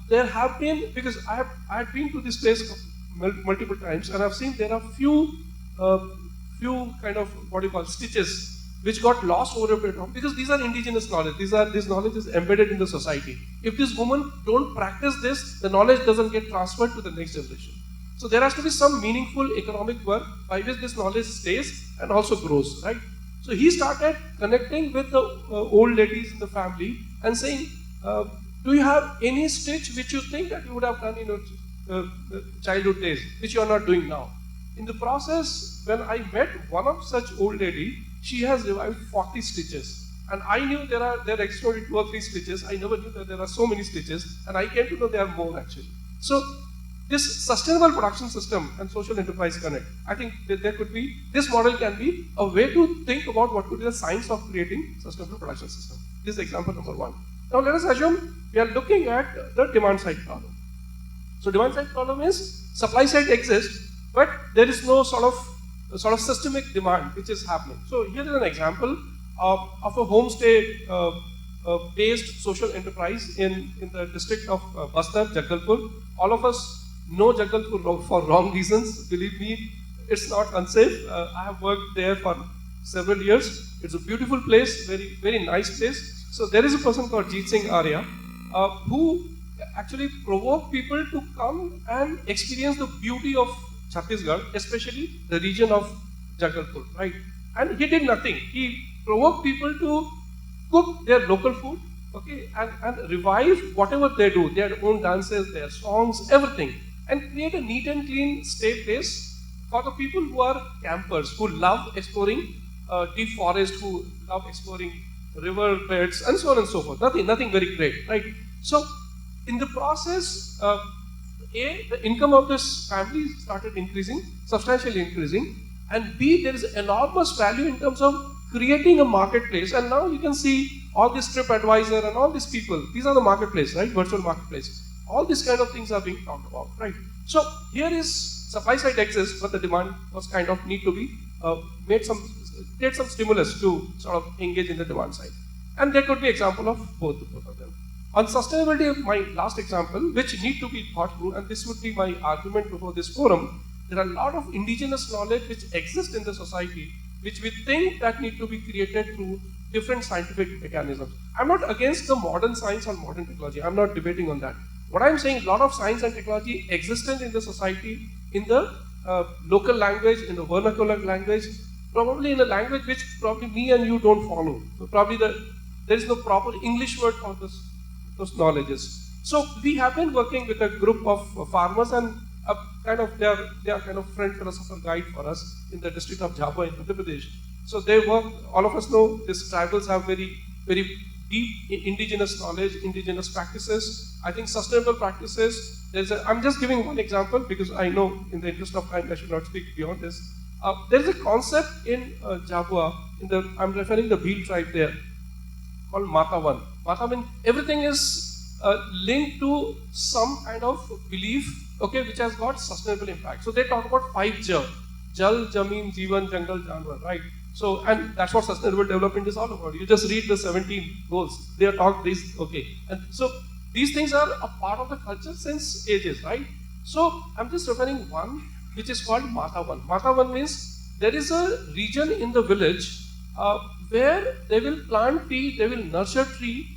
there have been, because I had been to this place multiple times, and I've seen there are few kind of what you call stitches which got lost over a period of time, because these are indigenous knowledge. This knowledge is embedded in the society. If these women don't practice this, the knowledge doesn't get transferred to the next generation. So there has to be some meaningful economic work by which this knowledge stays and also grows, right? So he started connecting with the old ladies in the family and saying, do you have any stitch which you think that you would have done in your childhood days, which you are not doing now? In the process, when I met one of such old lady, she has revived 40 stitches. And I knew there are extra 2 or 3 stitches. I never knew that there are so many stitches. And I came to know there are more actually. So this sustainable production system and social enterprise connect, I think that there could be, this model can be a way to think about what could be the science of creating sustainable production system. This is example number one. Now let us assume we are looking at the demand side problem. So demand side problem is supply side exists, but there is no sort of systemic demand which is happening. So here is an example of a homestay based social enterprise in the district of Bastar, Jagdalpur. All of us know Jagdalpur for wrong reasons. Believe me, it's not unsafe. I have worked there for several years. It's a beautiful place, very, very nice place. So there is a person called Jeet Singh Arya who actually provoked people to come and experience the beauty of Chhattisgarh, especially the region of Jagdalpur, right? And he did nothing. He provoked people to cook their local food, okay, and revive whatever they do, their own dances, their songs, everything, and create a neat and clean stay place for the people who are campers, who love exploring deep forest, who love exploring river beds, and so on and so forth. Nothing very great, right? So, in the process, the income of this family started increasing, substantially increasing, and B, there is enormous value in terms of creating a marketplace. And now you can see all this TripAdvisor and all these people, these are the marketplace, right? Virtual marketplace. All these kind of things are being talked about, right? So here is supply side exists, but the demand was kind of need to be create some stimulus to sort of engage in the demand side. And there could be example of both of them. On sustainability, my last example, which need to be thought through, and this would be my argument before this forum, there are a lot of indigenous knowledge which exists in the society, which we think that need to be created through different scientific mechanisms. I'm not against the modern science or modern technology. I'm not debating on that. What I'm saying, a lot of science and technology existent in the society, in the local language, in the vernacular language, probably in a language which probably me and you don't follow. So probably there is no proper English word for those knowledges. So we have been working with a group of farmers, and they are kind of friend philosopher guide for us in the district of Jhabua in Madhya Pradesh. So they work. All of us know these tribals have very deep indigenous knowledge, indigenous practices. I think sustainable practices. I'm just giving one example because I know in the interest of time I should not speak beyond this. There is a concept in Jhabua. I'm referring the Bhil tribe there, called Matavan. Matavan, everything is linked to some kind of belief, okay, which has got sustainable impact. So they talk about 5 J: Jal, Jameen, Jeevan, Jangal, Janwar, right? So, and that's what sustainable development is all about. You just read the 17 goals. They are talked these, okay. And so these things are a part of the culture since ages, right? So I'm just referring one which is called Matavan. Matavan means there is a region in the village where they will plant tea, they will nurture tree,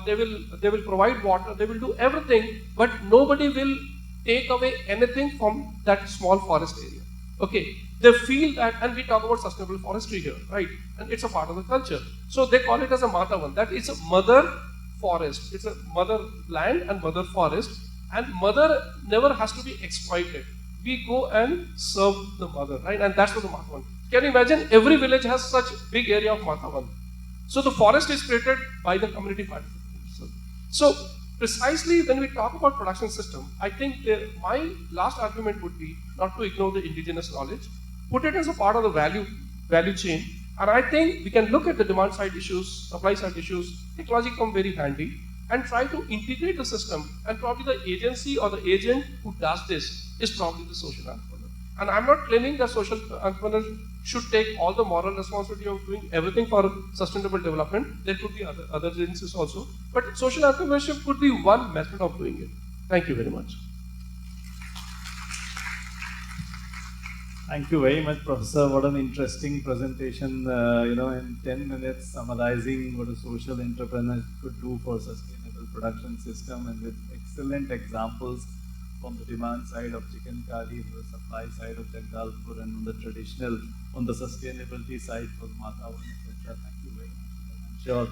they will provide water, they will do everything, but nobody will take away anything from that small forest area. Okay, they feel that, and we talk about sustainable forestry here, right? And it's a part of the culture. So they call it as a Matavan. That is a mother forest. It's a mother land and mother forest, and mother never has to be exploited. We go and serve the mother, right? And that's what the Matavan. Can you imagine? Every village has such big area of Matavan. So the forest is created by the community participants. So precisely when we talk about production system, I think my last argument would be not to ignore the indigenous knowledge, put it as a part of the value chain, and I think we can look at the demand side issues, supply side issues, technology come very handy, and try to integrate the system, and probably the agency or the agent who does this is probably the social entrepreneur. And I'm not claiming that social entrepreneurs should take all the moral responsibility of doing everything for sustainable development. There could be other agencies also. But social entrepreneurship could be one method of doing it. Thank you very much. Thank you very much, Professor. What an interesting presentation. In 10 minutes, summarizing what a social entrepreneur could do for sustainable production system, and with excellent examples from the demand side of chicken curry, the supply side of Jangalpur, and on the traditional, on the sustainability side for Matavan, etc. Thank you very much. I'm sure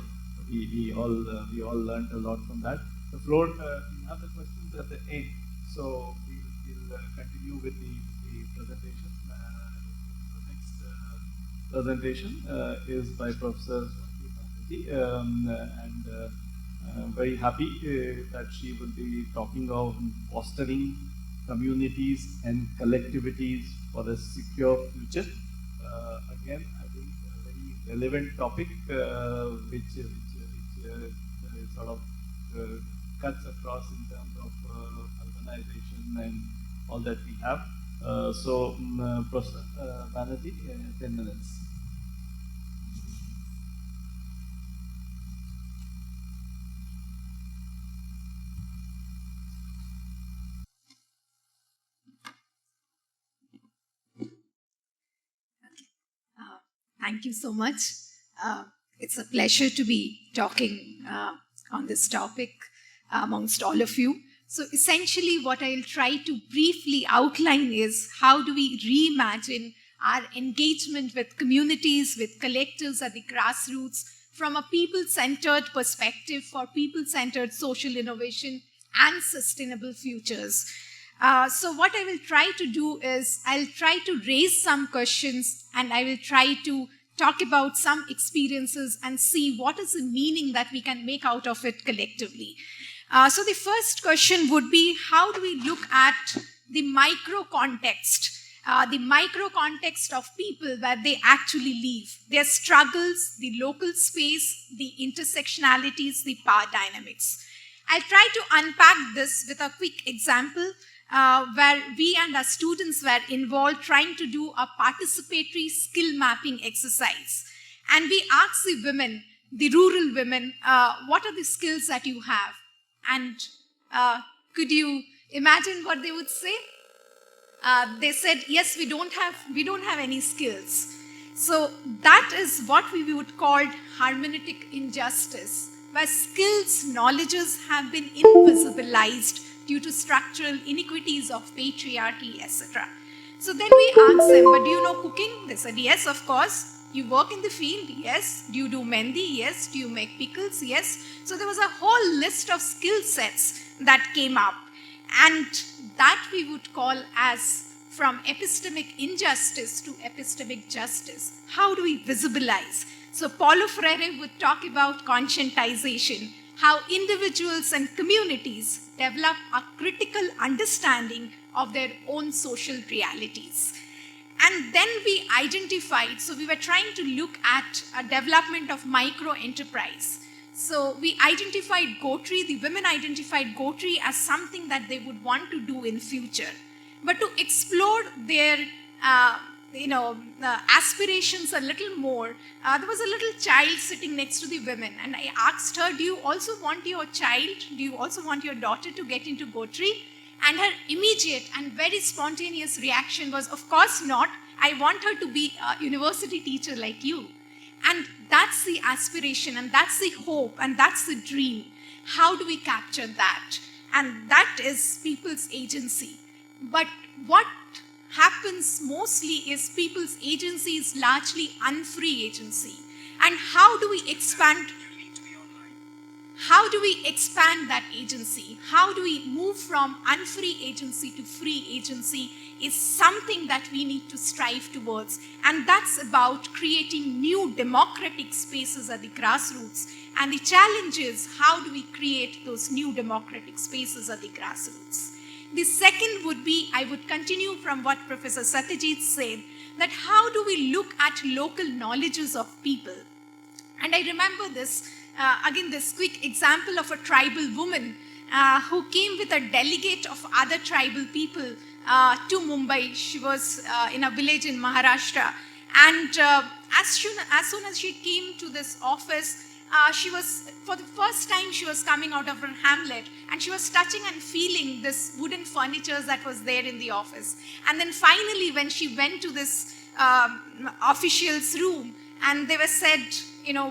we all learned a lot from that. The floor, we have the questions at the end, so we'll continue with the presentation. The next presentation is by Professor and I'm very happy that she will be talking of fostering communities and collectivities for a secure future. Again, I think a very relevant topic which sort of cuts across in terms of urbanization and all that we have. Professor Banerjee, 10 minutes. Thank you so much. It's a pleasure to be talking on this topic amongst all of you. So essentially what I'll try to briefly outline is how do we reimagine our engagement with communities, with collectives at the grassroots from a people-centered perspective for people-centered social innovation and sustainable futures. So what I will try to do is I'll try to raise some questions and I will try to talk about some experiences and see what is the meaning that we can make out of it collectively. So the first question would be, how do we look at the micro context of people where they actually live, their struggles, the local space, the intersectionalities, the power dynamics. I'll try to unpack this with a quick example where we and our students were involved trying to do a participatory skill mapping exercise. And we asked the women, the rural women, what are the skills that you have? And could you imagine what they would say? They said, yes, we don't have any skills. So that is what we would call hermeneutic injustice, where skills, knowledges have been invisibilized due to structural inequities of patriarchy, etc. So then we asked them, but do you know cooking? They said, yes, of course. You work in the field? Yes. Do you do mehndi? Yes. Do you make pickles? Yes. So there was a whole list of skill sets that came up. And that we would call as from epistemic injustice to epistemic justice. How do we visibilize? So Paulo Freire would talk about conscientization, how individuals and communities develop a critical understanding of their own social realities. And then we identified, so we were trying to look at a development of micro-enterprise. So we identified Gotri, the women identified Gotri as something that they would want to do in future. But to explore their aspirations a little more, there was a little child sitting next to the women, and I asked her, do you also want your child, do you also want your daughter to get into Gotri? And her immediate and very spontaneous reaction was, of course not, I want her to be a university teacher like you. And that's the aspiration, and that's the hope, and that's the dream. How do we capture that? And that is people's agency. But what happens mostly is people's agency is largely unfree agency. And how do we expand? How do we expand that agency? How do we move from unfree agency to free agency is something that we need to strive towards. And that's about creating new democratic spaces at the grassroots. And the challenge is, how do we create those new democratic spaces at the grassroots? The second would be, I would continue from what Professor Satyajit said, that how do we look at local knowledges of people? And I remember this, again, this quick example of a tribal woman who came with a delegate of other tribal people to Mumbai. She was in a village in Maharashtra. And as soon as she came to this office, she was, for the first time, she was coming out of her hamlet, and she was touching and feeling this wooden furniture that was there in the office. And then finally, when she went to this official's room, and they were said,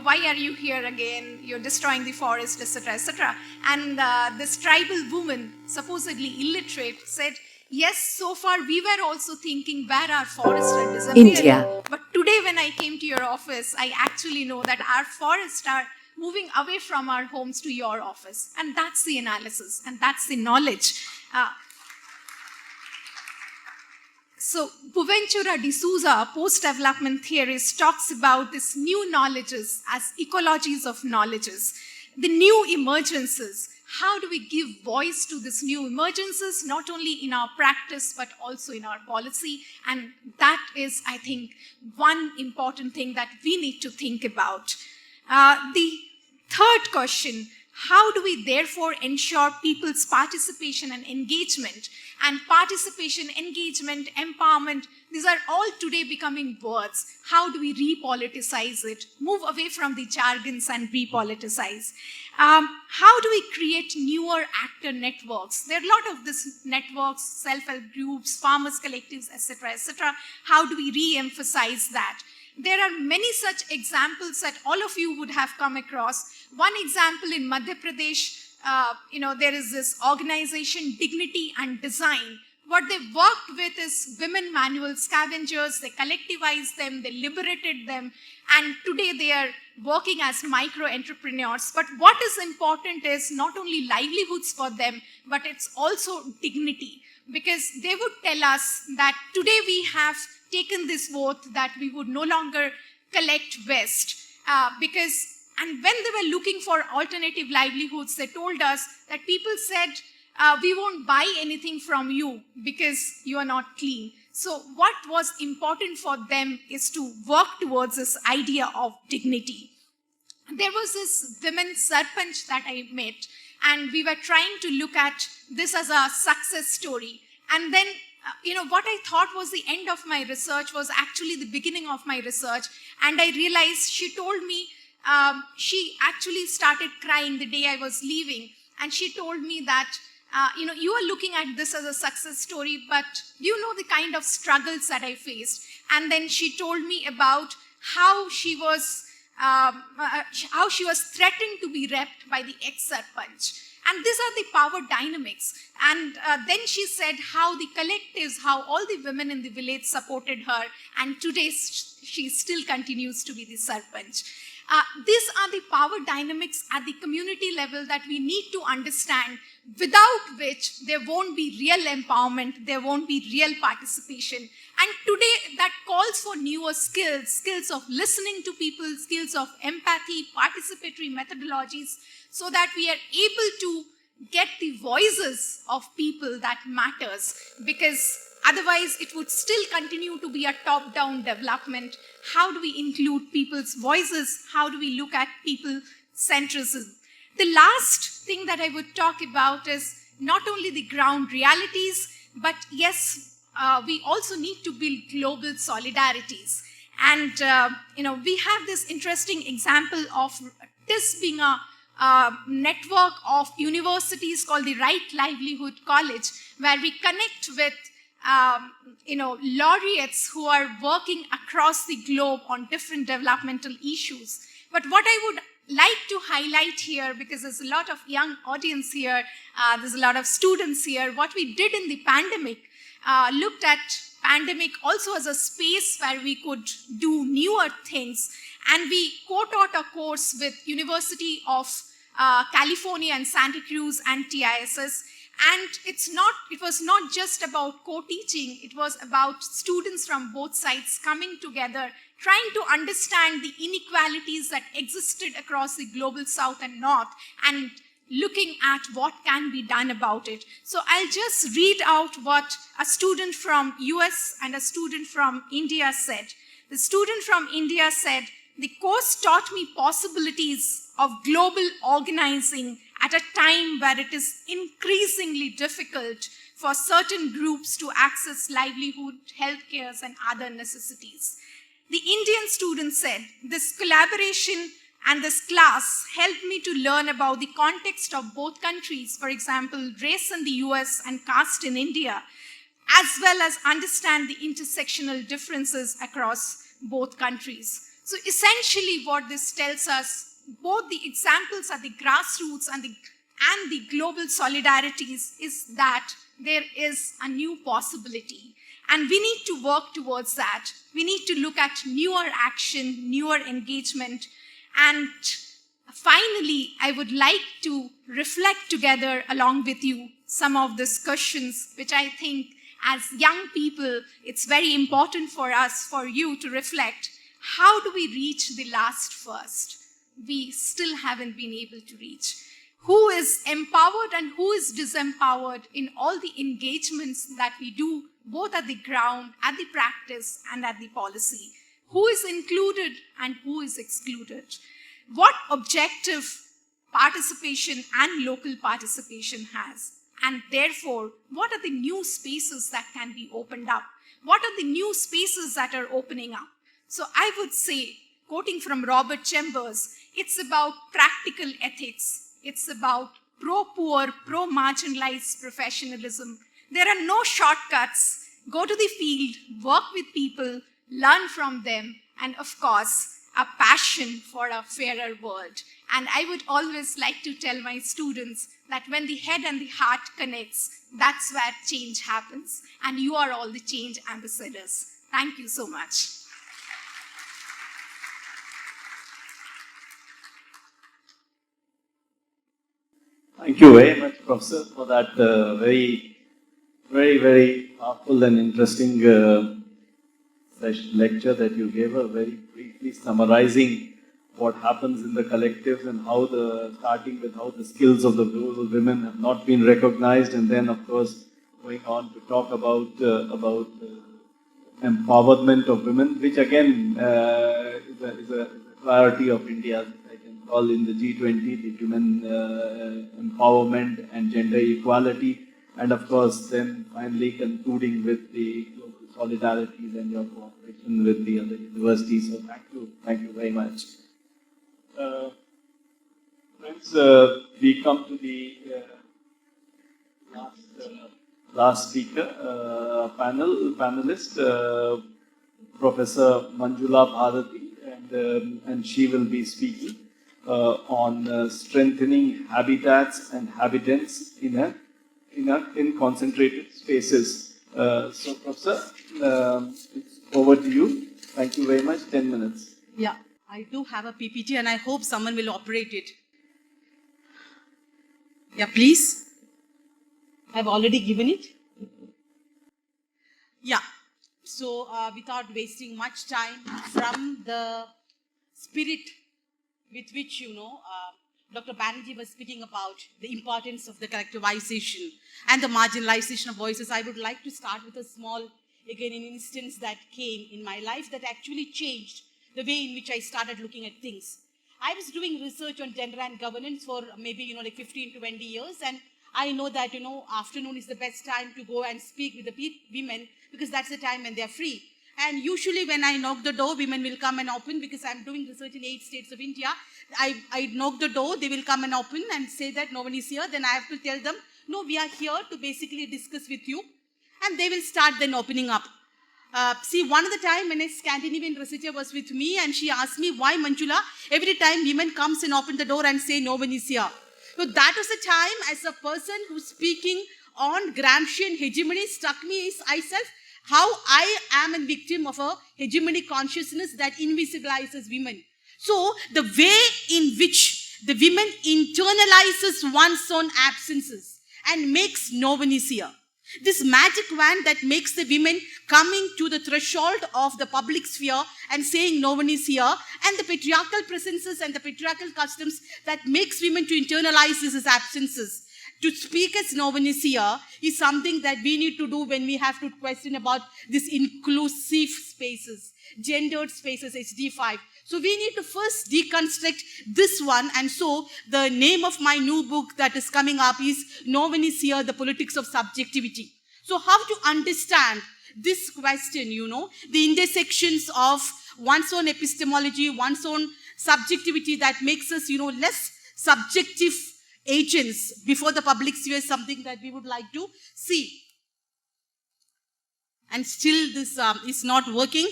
why are you here again? You're destroying the forest, etc., etc. And this tribal woman, supposedly illiterate, said, yes, so far we were also thinking where our forests are disappearing. India. But today when I came to your office, I actually know that our forests are moving away from our homes to your office. And that's the analysis, and that's the knowledge. So Boaventura de Souza, a post-development theorist, talks about these new knowledges as ecologies of knowledges, the new emergences. How do we give voice to these new emergences, not only in our practice, but also in our policy? And that is, I think, one important thing that we need to think about. The third question, how do we therefore ensure people's participation and engagement? And participation, engagement, empowerment, these are all today becoming words. How do we repoliticize it? Move away from the jargons and repoliticize. How do we create newer actor networks? There are a lot of these networks, self-help groups, farmers collectives, etc., etc. How do we re-emphasize that? There are many such examples that all of you would have come across. One example in Madhya Pradesh, there is this organization, Dignity and Design. What they worked with is women manual scavengers. They collectivized them, they liberated them, and today they are working as micro-entrepreneurs. But what is important is not only livelihoods for them, but it's also dignity. Because they would tell us that today we have taken this oath that we would no longer collect waste. And when they were looking for alternative livelihoods, they told us that people said, we won't buy anything from you because you are not clean. So what was important for them is to work towards this idea of dignity. There was this women sarpanch that I met, and we were trying to look at this as a success story. And then, what I thought was the end of my research was actually the beginning of my research. And I realized she told me, she actually started crying the day I was leaving. And she told me that, you are looking at this as a success story, but you know the kind of struggles that I faced. And then she told me about how she was threatened to be raped by the ex-sarpanch. And these are the power dynamics. And then she said how the collectives, how all the women in the village supported her, and today she still continues to be the sarpanch. These are the power dynamics at the community level that we need to understand, without which there won't be real empowerment, there won't be real participation. And today that calls for newer skills, skills of listening to people, skills of empathy, participatory methodologies, so that we are able to get the voices of people that matters, because otherwise it would still continue to be a top-down development. How do we include people's voices? How do we look at people-centrism? The last thing that I would talk about is not only the ground realities, but yes, we also need to build global solidarities. And, we have this interesting example of TISS being a network of universities called the Right Livelihood College, where we connect with laureates who are working across the globe on different developmental issues. But what I would like to highlight here, because there's a lot of young audience here, there's a lot of students here, what we did in the pandemic, looked at pandemic also as a space where we could do newer things. And we co-taught a course with University of California and Santa Cruz and TISS. And it was not just about co-teaching, it was about students from both sides coming together, trying to understand the inequalities that existed across the global south and north, and looking at what can be done about it. So I'll just read out what a student from US and a student from India said. The student from India said, "The course taught me possibilities of global organizing at a time where it is increasingly difficult for certain groups to access livelihood, healthcare, and other necessities." The Indian student said, "This collaboration and this class helped me to learn about the context of both countries, for example, race in the US and caste in India, as well as understand the intersectional differences across both countries." So essentially what this tells us, both the examples at the grassroots and the global solidarities, is that there is a new possibility. And we need to work towards that. We need to look at newer action, newer engagement. And finally, I would like to reflect together along with you some of these questions, which I think as young people, it's very important for us, for you to reflect. How do we reach the last first? We still haven't been able to reach. Who is empowered and who is disempowered in all the engagements that we do, both at the ground, at the practice, and at the policy? Who is included and who is excluded? What objective participation and local participation has? And therefore, what are the new spaces that can be opened up? What are the new spaces that are opening up? So I would say, quoting from Robert Chambers, it's about practical ethics. It's about pro-poor, pro-marginalized professionalism. There are no shortcuts. Go to the field, work with people, learn from them, and of course, a passion for a fairer world. And I would always like to tell my students that when the head and the heart connects, that's where change happens. And you are all the change ambassadors. Thank you so much. Thank you very much, Professor, for that very powerful and interesting lecture that you gave, very briefly summarizing what happens in the collectives and how starting with how the skills of the rural women have not been recognized, and then of course going on to talk about empowerment of women, which again is a priority of India. I can call in the G20 the women empowerment and gender equality. and of course then finally concluding with the global solidarities and your cooperation with the other universities. So thank you very much. Friends, we come to the last speaker, panelist, Professor Manjula Bharati, and she will be speaking on strengthening habitats and habitants in concentrated spaces. So, Professor, it's over to you. Thank you very much. 10 minutes. Yeah, I do have a PPT, and I hope someone will operate it. Yeah, please. I've already given it. Yeah. So, without wasting much time, from the spirit with which, Dr. Banerjee was speaking about the importance of the collectivization and the marginalization of voices, I would like to start with a small, again, an instance that came in my life that actually changed the way in which I started looking at things. I was doing research on gender and governance for maybe, like 15 to 20 years, and I know that, afternoon is the best time to go and speak with the women because that's the time when they're free. And usually when I knock the door, women will come and open because I'm doing research in 8 states of India. I knock the door, they will come and open and say that no one is here. Then I have to tell them, no, we are here to basically discuss with you. And they will start then opening up. See, one of the time when a Scandinavian researcher was with me and she asked me, why Manjula, every time women comes and open the door and say no one is here. So that was a time as a person who's speaking on Gramscian hegemony struck me as myself how I am a victim of a hegemony consciousness that invisibilizes women. So the way in which the women internalizes one's own absences and makes no one is here. This magic wand that makes the women coming to the threshold of the public sphere and saying no one is here, and the patriarchal presences and the patriarchal customs that makes women to internalize these absences, to speak as no one is here, is something that we need to do when we have to question about these inclusive spaces, gendered spaces, HD5. So we need to first deconstruct this one, and so the name of my new book that is coming up is No One Is Here, The Politics of Subjectivity. So how to understand this question, the intersections of one's own epistemology, one's own subjectivity that makes us, less subjective agents before the public sphere is something that we would like to see. And still this is not working.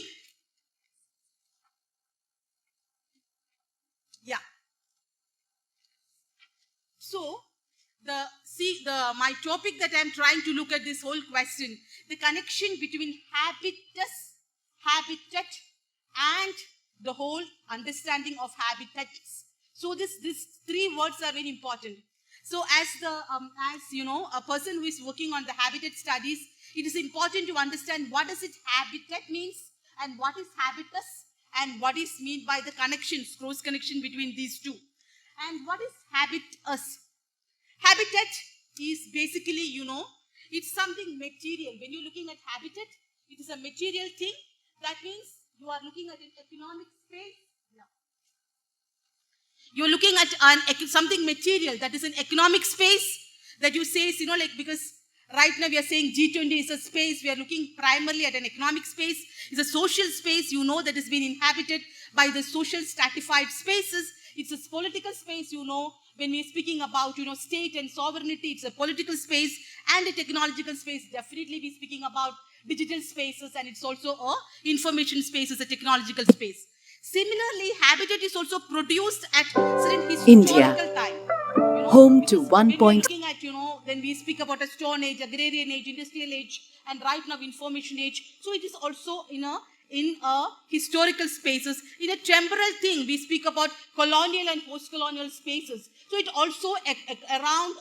Yeah. So, my topic that I'm trying to look at this whole question, the connection between habitat, and the whole understanding of habitats. So these three words are very important. So as a person who is working on the habitat studies, it is important to understand what does it habitat means and what is habitus and what is meant by the connections, cross connection between these two. And what is habitus? Habitat is basically, it's something material. When you're looking at habitat, it is a material thing. That means you are looking at an economic space. Yeah. You're looking at something material that is an economic space that you say is, because right now we are saying G20 is a space, we are looking primarily at an economic space. It's a social space, that has been inhabited by the social stratified spaces. It's a political space, when we're speaking about, state and sovereignty, it's a political space, and a technological space. Definitely we're speaking about digital spaces, and it's also a information space, it's a technological space. Similarly, habitat is also produced at certain historical time. Home to 1. When we're looking at, then we speak about a stone age, agrarian age, industrial age, and right now information age. So it is also in a historical spaces. In a temporal thing, we speak about colonial and post-colonial spaces. So it also around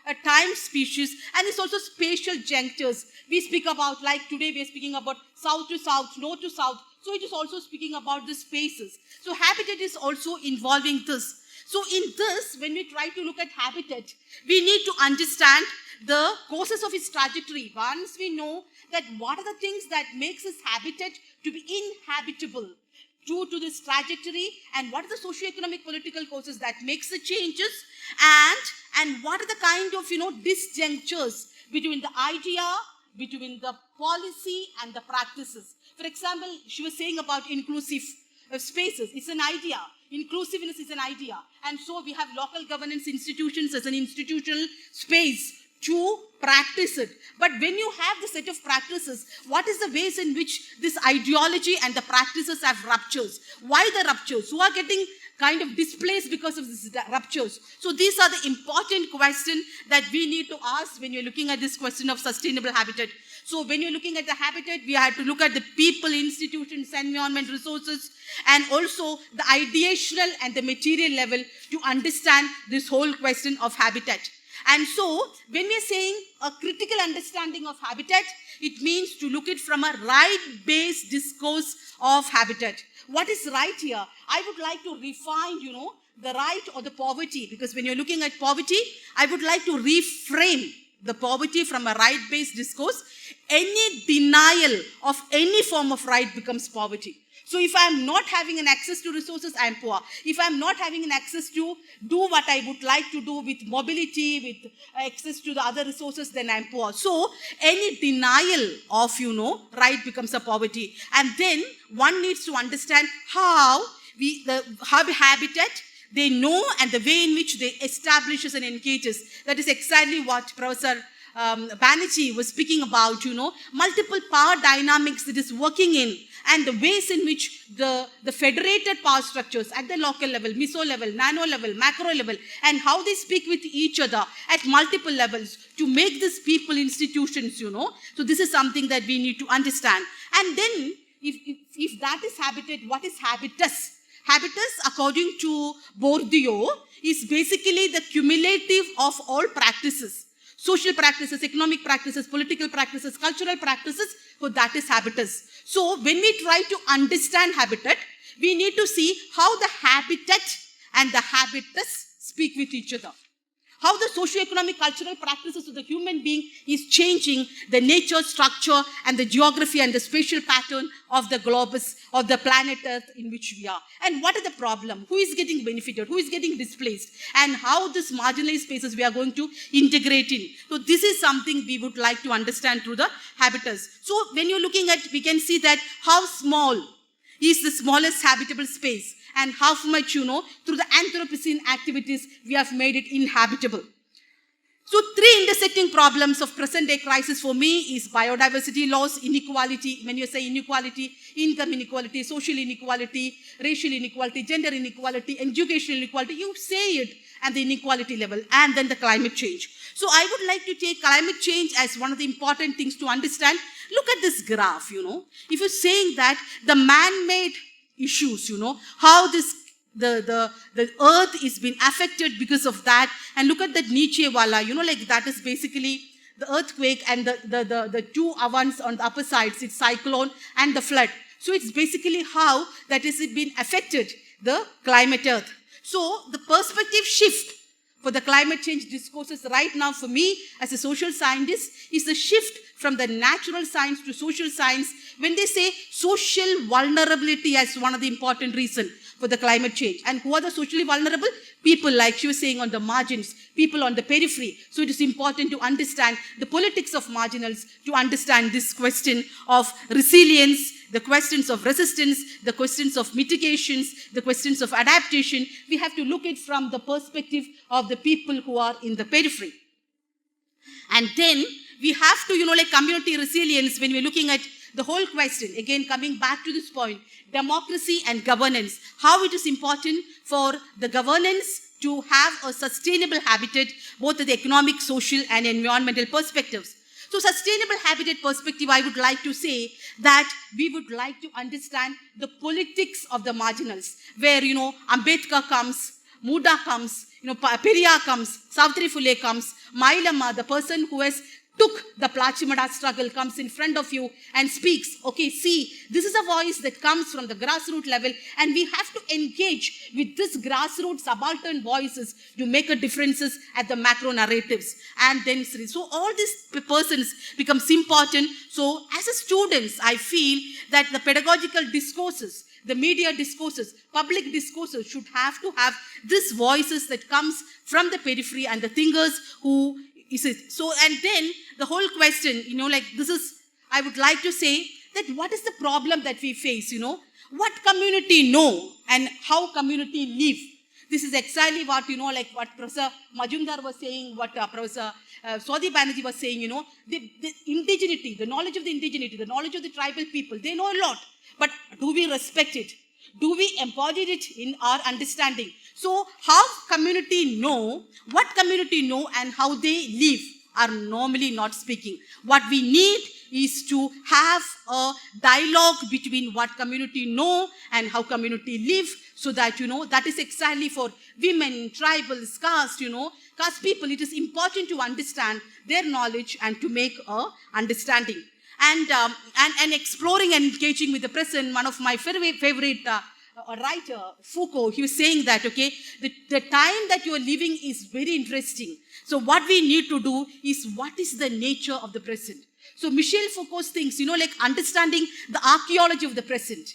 a time species, and it's also spatial junctures. We speak about, like today we are speaking about south to south, north to south. So it is also speaking about the spaces. So habitat is also involving this. So in this, when we try to look at habitat, we need to understand the causes of its trajectory. Once we know that what are the things that makes this habitat to be inhabitable due to this trajectory, and what are the socio-economic political causes that makes the changes, and what are the kind of, disjunctures between the idea, between the policy and the practices. For example, she was saying about inclusive spaces. It's an idea. Inclusiveness is an idea. And so we have local governance institutions as an institutional space to practice it. But when you have the set of practices, what is the ways in which this ideology and the practices have ruptures? Why the ruptures? Who are getting kind of displaced because of these ruptures? So these are the important questions that we need to ask when you're looking at this question of sustainable habitat. So when you're looking at the habitat, we have to look at the people, institutions, environment, resources, and also the ideational and the material level to understand this whole question of habitat. And so when we're saying a critical understanding of habitat, it means to look at from a right-based discourse of habitat. What is right here? I would like to refine, the right or the poverty, because when you're looking at poverty, I would like to reframe the poverty from a right-based discourse. Any denial of any form of right becomes poverty. So if I'm not having an access to resources, I'm poor. If I'm not having an access to do what I would like to do with mobility, with access to the other resources, then I'm poor. So any denial of, right becomes a poverty. And then one needs to understand how the habitat, they know, and the way in which they establishes and engages. That is exactly what Professor Banerjee was speaking about, multiple power dynamics that is working in, and the ways in which the federated power structures at the local level, meso level, nano level, macro level, and how they speak with each other at multiple levels to make these people institutions, So this is something that we need to understand. And then, if that is habitat, what is habitus? Habitus, according to Bourdieu, is basically the cumulative of all practices. Social practices, economic practices, political practices, cultural practices, so that is habitus. So when we try to understand habitat, we need to see how the habitat and the habitus speak with each other. How the socio-economic cultural practices of the human being is changing the nature, structure, and the geography and the spatial pattern of the globus, of the planet Earth in which we are. And what are the problem? Who is getting benefited? Who is getting displaced? And how these marginalized spaces we are going to integrate in. So this is something we would like to understand through the habitus. So when you're looking at, we can see that how small is the smallest habitable space, and how much, through the Anthropocene activities, we have made it inhabitable. So three intersecting problems of present day crisis for me is biodiversity loss, inequality, when you say inequality, income inequality, social inequality, racial inequality, gender inequality, educational inequality, you say it at the inequality level, and then the climate change. So I would like to take climate change as one of the important things to understand. Look at this graph, If you're saying that the man-made issues, how the earth is being affected because of that, and look at that Nietzsche wala, that is basically the earthquake and the two events on the upper sides, it's cyclone and the flood. So it's basically how that is been affected, the climate earth. So the perspective shift for the climate change discourses right now for me as a social scientist is the shift from the natural science to social science when they say social vulnerability as one of the important reasons for the climate change. And who are the socially vulnerable? People, like she was saying, on the margins, people on the periphery. So it is important to understand the politics of marginals, to understand this question of resilience, the questions of resistance, the questions of mitigations, the questions of adaptation. We have to look at it from the perspective of the people who are in the periphery. And then we have to, community resilience when we're looking at the whole question, again, coming back to this point, democracy and governance, how it is important for the governance to have a sustainable habitat, both at the economic, social, and environmental perspectives. So sustainable habitat perspective, I would like to say that we would like to understand the politics of the marginals, where, Ambedkar comes, Muda comes, Periyar comes, Savitri Phule comes, Mailama, the person who has took the Plachimada struggle, comes in front of you and speaks. Okay, see, this is a voice that comes from the grassroots level, and we have to engage with this grassroots subaltern voices to make a differences at the macro narratives. And then, so all these persons becomes important. So as a students, I feel that the pedagogical discourses, the media discourses, public discourses should have to have these voices that comes from the periphery and the thinkers who Is it? So, and then the whole question, like this is, I would like to say that what is the problem that we face, what community know and how community live. This is exactly what, like what Professor Majumdar was saying, what Professor Swadhi Banerjee was saying, the indigeneity, the knowledge of the indigeneity, the knowledge of the tribal people, they know a lot. But do we respect it? Do we embody it in our understanding? So how community know, what community know and how they live are normally not speaking. What we need is to have a dialogue between what community know and how community live, so that, that is exactly for women, tribals, caste, caste people. It is important to understand their knowledge and to make a understanding. And exploring and engaging with the present, one of my favorite writer, Foucault, he was saying that, okay, the time that you are living is very interesting. So what we need to do is, what is the nature of the present? So Michel Foucault thinks, like understanding the archaeology of the present.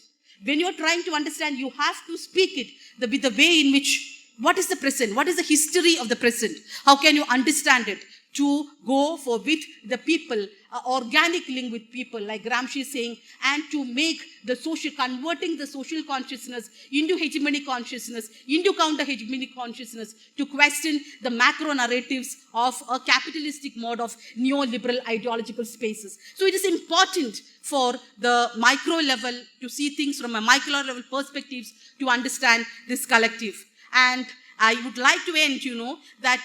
When you're trying to understand, you have to speak it with the way in which, what is the present? What is the history of the present? How can you understand it? To go for with the people, organic link with people, like Gramsci is saying, and to make the social, converting the social consciousness into hegemonic consciousness, into counter-hegemonic consciousness, to question the macro narratives of a capitalistic mode of neoliberal ideological spaces. So it is important for the micro level to see things from a micro level perspectives to understand this collective. And I would like to end, that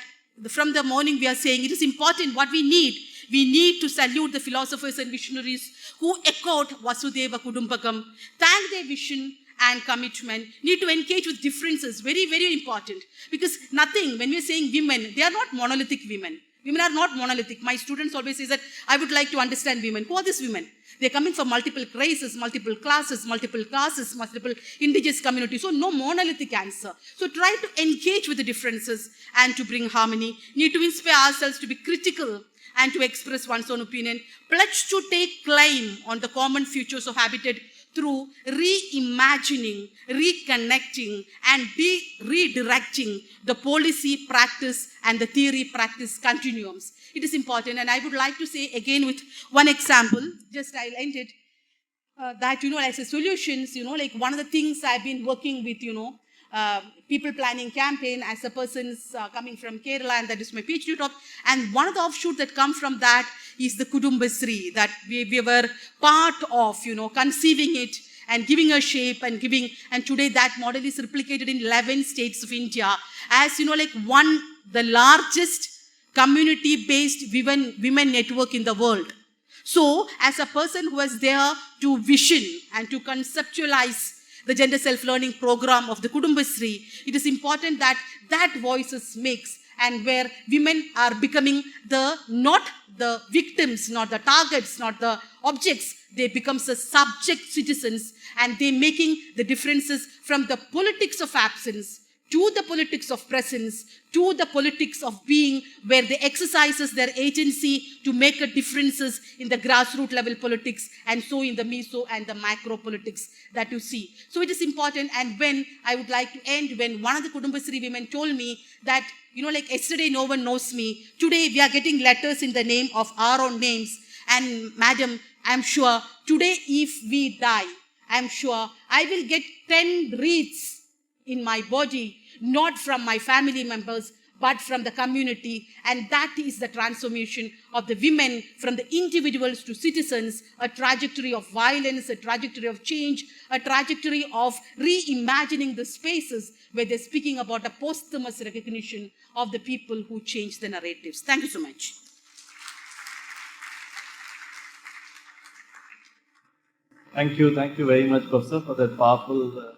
from the morning we are saying it is important what we need. We need to salute the philosophers and visionaries who echoed Vasudeva Kudumbakam, thank their vision and commitment, need to engage with differences, very, very important. Because nothing, when we are saying women, they are not monolithic women. Women are not monolithic. My students always say that I would like to understand women. Who are these women? They're coming from multiple races, multiple classes, multiple castes, multiple indigenous communities. So no monolithic answer. So try to engage with the differences and to bring harmony. Need to inspire ourselves to be critical and to express one's own opinion. Pledge to take claim on the common futures of habitat through reimagining, reconnecting, and redirecting the policy practice and the theory practice continuums. It is important, and I would like to say again with one example, just I'll end it, that, as a solutions, like one of the things I've been working with, people planning campaign as a person's coming from Kerala, and that is my PhD talk. And one of the offshoots that come from that is the Kudumbasri, that we were part of, conceiving it and giving a shape and giving, and today that model is replicated in 11 states of India as, like the largest community-based women network in the world. So, as a person who was there to vision and to conceptualize the gender self-learning program of the Kudumbasri, it is important that that voices makes, and where women are becoming not the victims, not the targets, not the objects, they become the subject citizens, and they making the differences from the politics of absence to the politics of presence, to the politics of being, where they exercises their agency to make a differences in the grassroots level politics, and so in the meso and the macro politics that you see. So it is important, and when I would like to end, when one of the Kudumbasri women told me that, like yesterday no one knows me, today we are getting letters in the name of our own names, and madam, I'm sure today if we die, I'm sure I will get 10 wreaths in my body, not from my family members, but from the community. And that is the transformation of the women from the individuals to citizens, a trajectory of violence, a trajectory of change, a trajectory of reimagining the spaces where they're speaking about a posthumous recognition of the people who change the narratives. Thank you so much. Thank you very much, Professor, for that powerful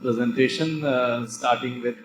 presentation, starting with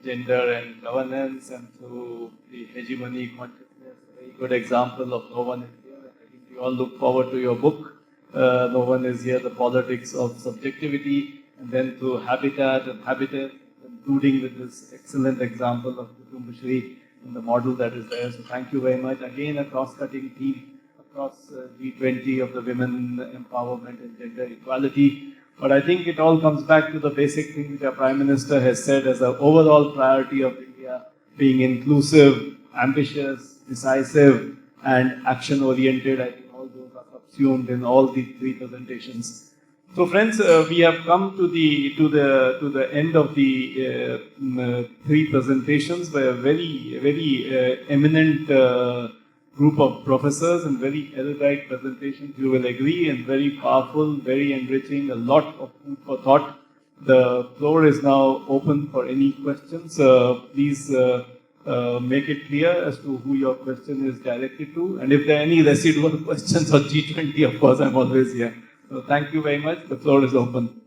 gender and governance and through the hegemony consciousness. A very good example of No One Is Here. I think we all look forward to your book, No One Is Here, The Politics of Subjectivity, and then through habitat and habitat, including with this excellent example of Kudumbasri and the model that is there. So thank you very much. Again, a cross-cutting theme across G20 of the women empowerment and gender equality. But I think it all comes back to the basic thing which our Prime Minister has said as an overall priority of India, being inclusive ambitious, decisive, and action-oriented. I think all those are subsumed in all the three presentations. So, friends, we have come to the end of the three presentations by a very eminent group of professors and very erudite presentations. You will agree, and very powerful, very enriching. A lot of food for thought. The floor is now open for any questions. Please make it clear as to who your question is directed to, and if there are any residual questions on G20, of course, I'm always here. So thank you very much. The floor is open.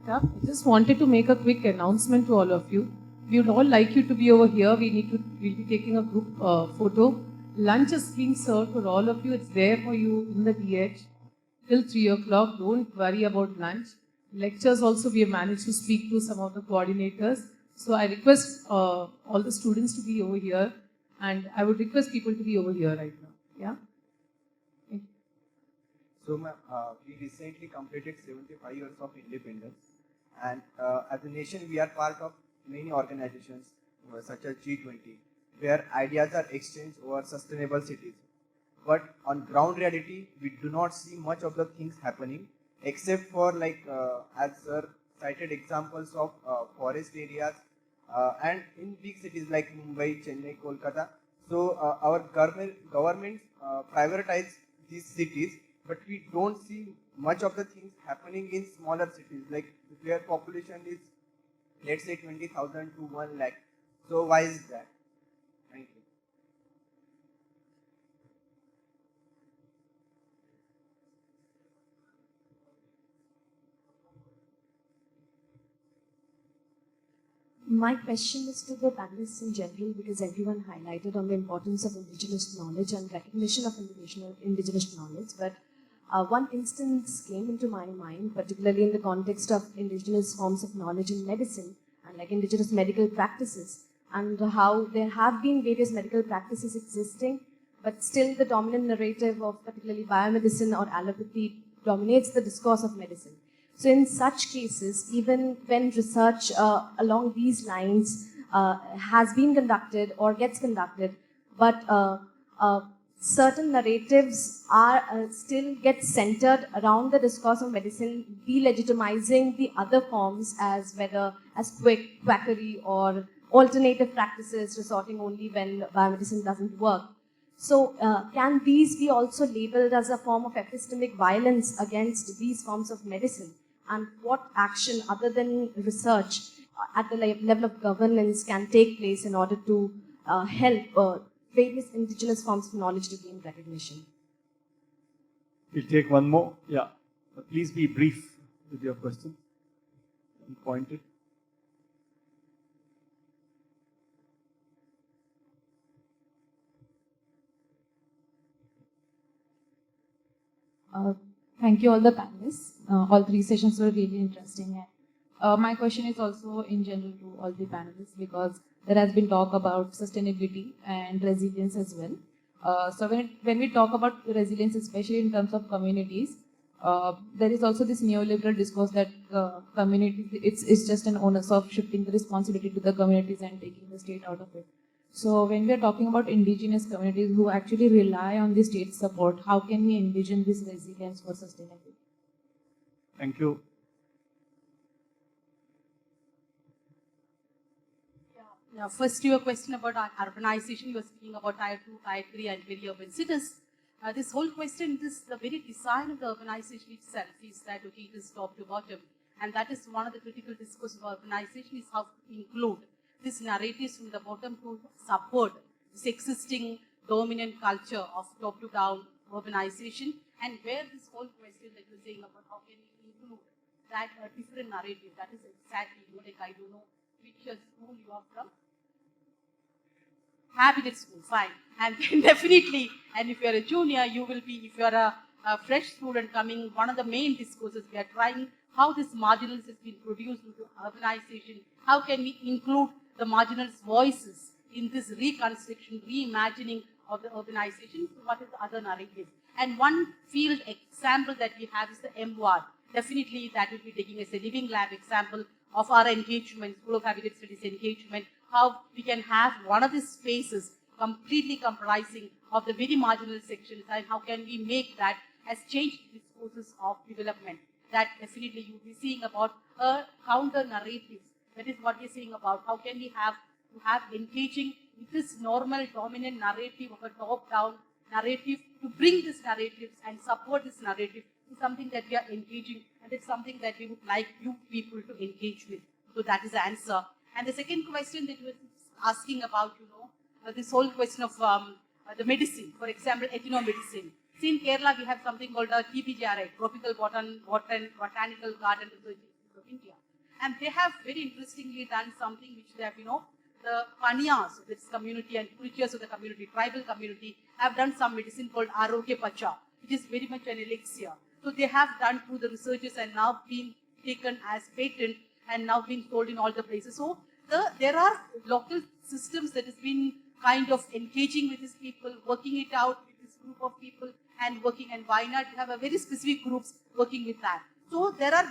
I just wanted to make a quick announcement to all of you. We would all like you to be over here. We'll be taking a group photo. Lunch is being served for all of you. It's there for you in the DH till 3 o'clock. Don't worry about lunch. Lectures also, we have managed to speak to some of the coordinators. So I request all the students to be over here, and I would request people to be over here right now. Yeah. So, ma'am, we recently completed 75 years of independence, and as a nation, we are part of many organizations such as G20, where ideas are exchanged over sustainable cities. But on ground reality, we do not see much of the things happening, except for as sir cited examples of forest areas and in big cities like Mumbai, Chennai, Kolkata. So our governments prioritize these cities, but we don't see much of the things happening in smaller cities, like where population is, let's say, 20,000 to 1 lakh. So why is that? Thank you. My question is to the panelists in general, because everyone highlighted on the importance of indigenous knowledge and recognition of indigenous knowledge. But one instance came into my mind, particularly in the context of indigenous forms of knowledge in medicine and like indigenous medical practices, and how there have been various medical practices existing, but still the dominant narrative of particularly biomedicine or allopathy dominates the discourse of medicine. So in such cases, even when research along these lines has been conducted or gets conducted, but certain narratives are still get centered around the discourse of medicine, delegitimizing the other forms as whether as quackery or alternative practices resorting only when biomedicine doesn't work. So can these be also labeled as a form of epistemic violence against these forms of medicine? And what action other than research at the level of governance can take place in order to help various indigenous forms of knowledge to gain recognition? We'll take one more. Yeah. But please be brief with your question and pointed. Thank you all the panelists. All three sessions were really interesting. And my question is also in general to all the panelists, because there has been talk about sustainability and resilience as well. So when we talk about resilience, especially in terms of communities, there is also this neoliberal discourse that communities, it's just an onus of shifting the responsibility to the communities and taking the state out of it. So when we are talking about indigenous communities who actually rely on the state support, how can we envision this resilience for sustainability? Thank you. Yeah, first your question about urbanization, you were speaking about tier 2, tier 3 and very urban cities. This whole question, the very design of the urbanization itself is that, okay, it is top to bottom. And that is one of the critical discourse of urbanization, is how to include these narratives from the bottom to support this existing dominant culture of top to down urbanization, and where this whole question that you're saying about how can we include that different narrative, that is exactly, like I don't know which school you are from, habited school, fine. And then definitely, and if you're a junior, you will be, if you're a fresh student coming, one of the main discourses we are trying how this marginals has been produced into urbanization, how can we include the marginals' voices in this reconstruction, reimagining of the urbanization, so what is the other narrative? And one field example that we have is the MWAD. Definitely that will be taking as a living lab example of our engagement, School of Habitat Studies engagement, how we can have one of these spaces completely comprising of the very marginal sections, and how can we make that as changed discourses of development. That definitely you'll be seeing about counter narratives. That is what we're saying about how can we have engaging with this normal dominant narrative of a top-down narrative to bring these narratives and support this narrative is something that we are engaging, and it's something that we would like you people to engage with. So that is the answer. And the second question that you were asking about, this whole question of the medicine, for example, ethnomedicine. See, in Kerala, we have something called a TBGRI, Tropical Botanical Garden Research Institute of India. And they have very interestingly done something which they have, the Paniyas of this community and preachers of the community, tribal community, have done some medicine called Arogya Pacha, which is very much an elixir. So they have done through the researches and now been taken as patent and now being sold in all the places. So there are local systems that has been kind of engaging with these people, working it out with this group of people and working, and why not have a very specific groups working with that. So there are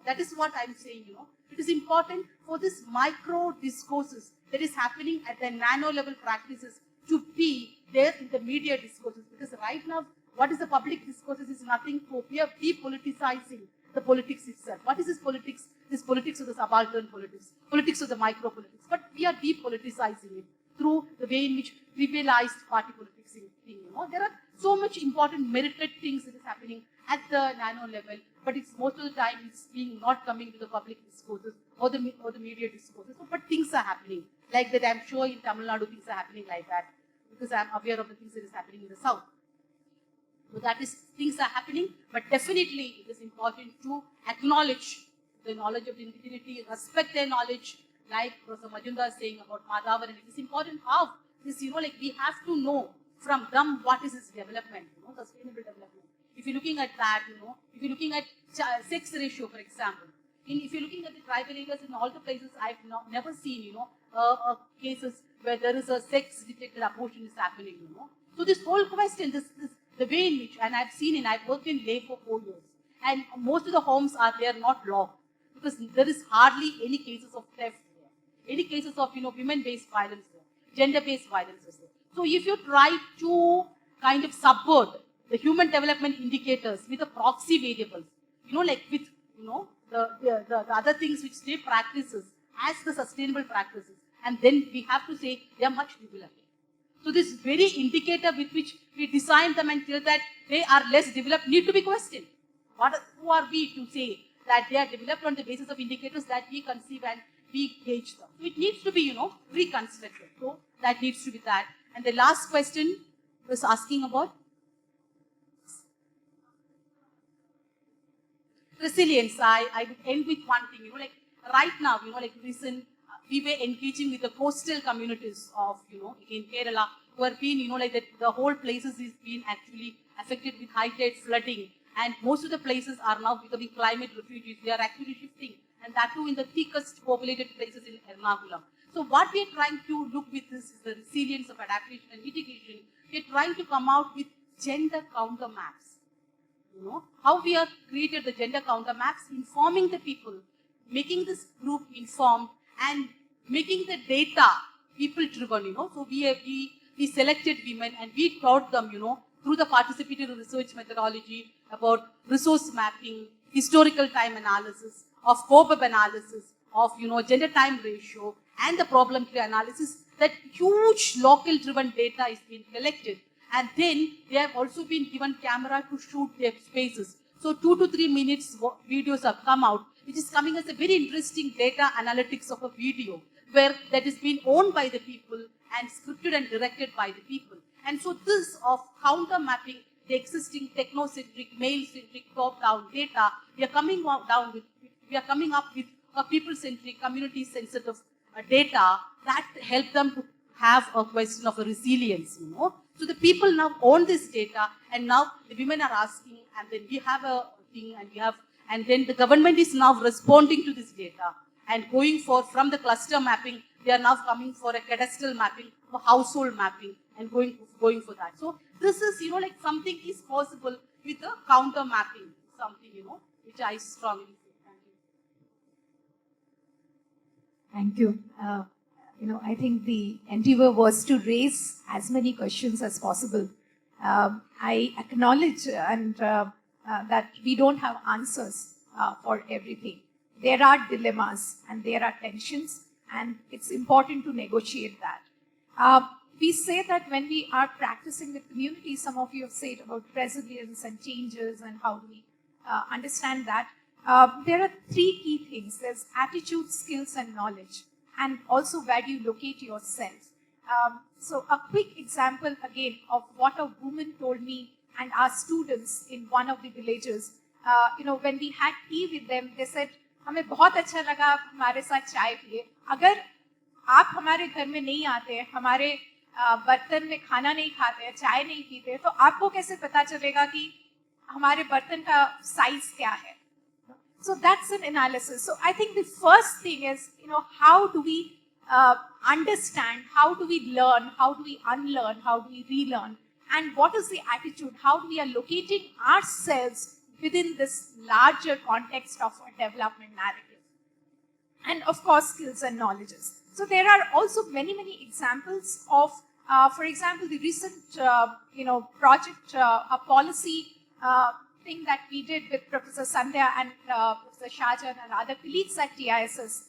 that is what I'm saying, it is important for this micro discourses that is happening at the nano level practices to be there in the media discourses, because right now, what is the public discourses is nothing to, we are depoliticizing the politics itself. What is this politics? This politics of the subaltern politics of the micro politics, but we are depoliticizing it through the way in which trivialized party politics thing, There are so much important merited things that is happening at the nano level, but it's most of the time it's being not coming to the public discourses or the media discourses. So, but things are happening like that. I'm sure in Tamil Nadu things are happening like that because I'm aware of the things that is happening in the south. So that is, things are happening, but definitely it is important to acknowledge the knowledge of the indigeneity, respect their knowledge, like Professor Majumdar is saying about Madhavan. It is important how this, like we have to know from them what is this development, sustainable development. If you're looking at that, if you're looking at sex ratio, for example, if you're looking at the tribal areas in all the places, I've never seen, cases where there is a sex-detected abortion is happening, So this whole question, the way in which, and I've worked in lay for 4 years, and most of the homes are there not locked because there is hardly any cases of theft there, any cases of women-based violence there, gender-based violence there. So if you try to kind of subvert the human development indicators with the proxy variables, like with the other things which state practices as the sustainable practices, and then we have to say they are much developed. So this very indicator with which we design them and tell that they are less developed need to be questioned. Who are we to say that they are developed on the basis of indicators that we conceive and we gauge them? So it needs to be, reconstructed. So that needs to be that. And the last question was asking about resilience. I would end with one thing, like right now, recent, we were engaging with the coastal communities of, in Kerala, who are being, the whole places is being actually affected with high tide flooding. And most of the places are now becoming climate refugees. They are actually shifting. And that too in the thickest populated places in Ernakulam. So what we are trying to look with this is the resilience of adaptation and mitigation. We are trying to come out with gender counter maps. How we have created the gender counter maps, informing the people, making this group informed and making the data people driven, So we selected women and we taught them, through the participatory research methodology about resource mapping, historical time analysis, of COBAB analysis, of gender time ratio and the problem clear analysis, that huge local driven data is being collected. And then they have also been given camera to shoot their spaces. So 2 to 3 minutes videos have come out, which is coming as a very interesting data analytics of a video, where that is being owned by the people and scripted and directed by the people. And so this of counter mapping the existing technocentric, male-centric, top-down data, we are coming up with a people-centric, community-sensitive data that help them to have a question of a resilience, you know. So the people now own this data, and now the women are asking, and then we have a thing, and then the government is now responding to this data and going for, from the cluster mapping, they are now coming for a cadastral mapping, for household mapping, and going for that. So this is, you know, like something is possible with the counter mapping, something, you know, which I strongly feel. Thank you. You know, I think the endeavor was to raise as many questions as possible. I acknowledge that we don't have answers for everything. There are dilemmas and there are tensions, and it's important to negotiate that. We say that when we are practicing with communities, some of you have said about resilience and changes and how do we understand that. There are three key things. There's attitude, skills, and knowledge, and also where do you locate yourself. So a quick example again of what a woman told me and our students in one of the villages. You know, when we had tea with them, they said, हमें बहुत अच्छा लगा आप हमारे साथ चाय पिए. अगर आप हमारे घर में नहीं आते, हमारे बर्तन में खाना नहीं खाते, चाय नहीं पीते, तो आपको कैसे पता चलेगा कि हमारे बर्तन का साइज क्या है? So that's an analysis. So I think the first thing is, you know, how do we understand, how do we learn, how do we unlearn, how do we relearn, and what is the attitude, how we are locating ourselves within this larger context of a development narrative. And of course, skills and knowledges. So there are also many, many examples of, for example, the recent, project, a policy thing that we did with Professor Sandhya and Professor Shahjan and other colleagues at TISS.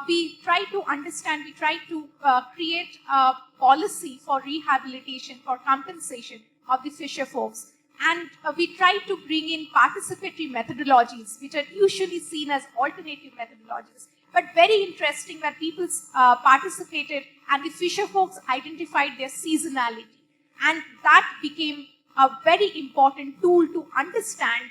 We try to understand, we try to create a policy for rehabilitation, for compensation of the fisher folks. And we try to bring in participatory methodologies, which are usually seen as alternative methodologies. But very interesting that people participated and the fisher folks identified their seasonality. And that became a very important tool to understand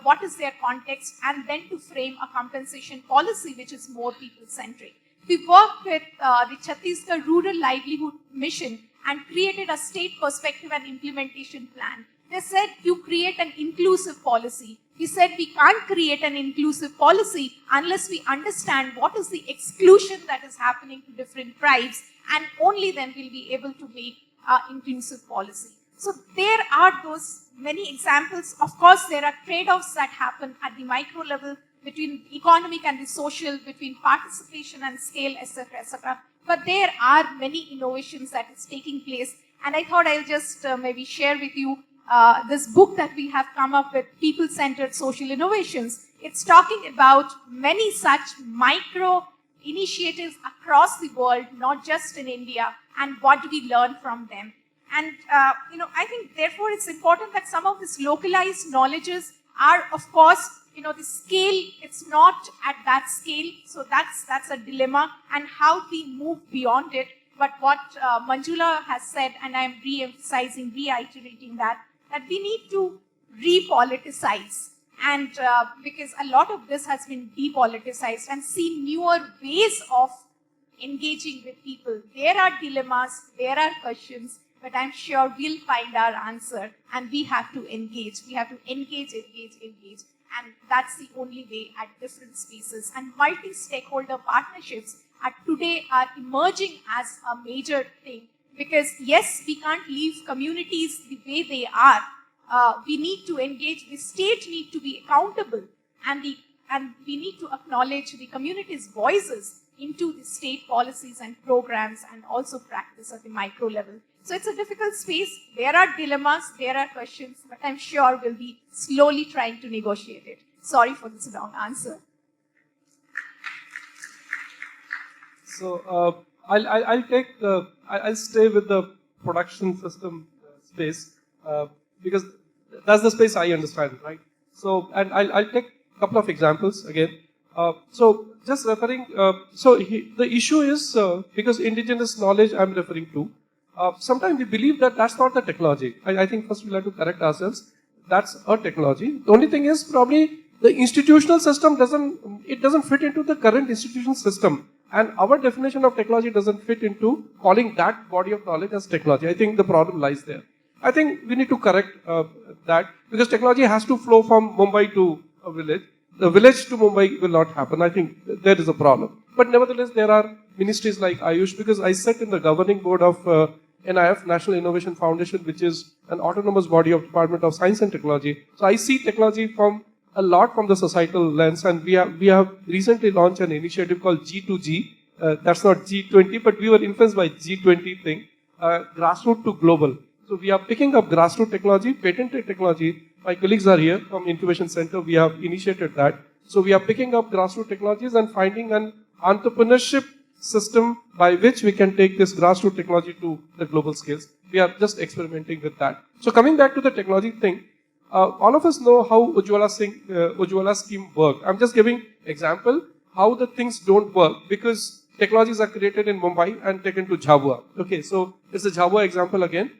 what is their context, and then to frame a compensation policy which is more people-centric. We worked with the Chhattisgarh Rural Livelihood Mission and created a state perspective and implementation plan. They said, you create an inclusive policy. We said, we can't create an inclusive policy unless we understand what is the exclusion that is happening to different tribes, and only then will we be able to make inclusive policy. So there are those many examples. Of course, there are trade-offs that happen at the micro level between economic and the social, between participation and scale, etc., etc. But there are many innovations that is taking place. And I thought I'll just maybe share with you this book that we have come up with, People-Centered Social Innovations. It's talking about many such micro initiatives across the world, not just in India, and what do we learn from them. And, I think, therefore, it's important that some of these localized knowledges are, of course, the scale, it's not at that scale. So that's a dilemma, and how we move beyond it. But what Manjula has said, and I'm re-emphasizing, reiterating that we need to repoliticize. And because a lot of this has been depoliticized, and see newer ways of engaging with people. There are dilemmas, there are questions, but I'm sure we'll find our answer, and we have to engage. We have to engage. And that's the only way at different spaces. And multi-stakeholder partnerships today are emerging as a major thing, because yes, we can't leave communities the way they are. We need to engage. The state needs to be accountable, and we need to acknowledge the community's voices into the state policies and programs, and also practice at the micro level. So it's a difficult space. There are dilemmas, there are questions, but I'm sure we'll be slowly trying to negotiate it. Sorry for this long answer. So I'll stay with the production system space because that's the space I understand, right? So, and I'll take a couple of examples again. So just referring, the issue is because indigenous knowledge I'm referring to. Sometimes we believe that that's not the technology. I think first we'll have to correct ourselves. That's a technology. The only thing is probably the institutional system doesn't fit into the current institutional system. And our definition of technology doesn't fit into calling that body of knowledge as technology. I think the problem lies there. I think we need to correct that, because technology has to flow from Mumbai to a village. The village to Mumbai will not happen. I think there is a problem. But nevertheless, there are ministries like Ayush, because I sit in the governing board of NIF, National Innovation Foundation, which is an autonomous body of Department of Science and Technology. So I see technology from a lot from the societal lens, and we have recently launched an initiative called G2G. That's not G20, but we were influenced by G20 thing, grassroots to global. So we are picking up grassroots technology, patented technology. My colleagues are here from Incubation Center. We have initiated that. So we are picking up grassroots technologies and finding an entrepreneurship system by which we can take this grassroots technology to the global scales. We are just experimenting with that. So coming back to the technology thing, all of us know how Ujjwala scheme work. I'm just giving example how the things don't work, because technologies are created in Mumbai and taken to Jhabua. Okay, so it's a Jhabua example again.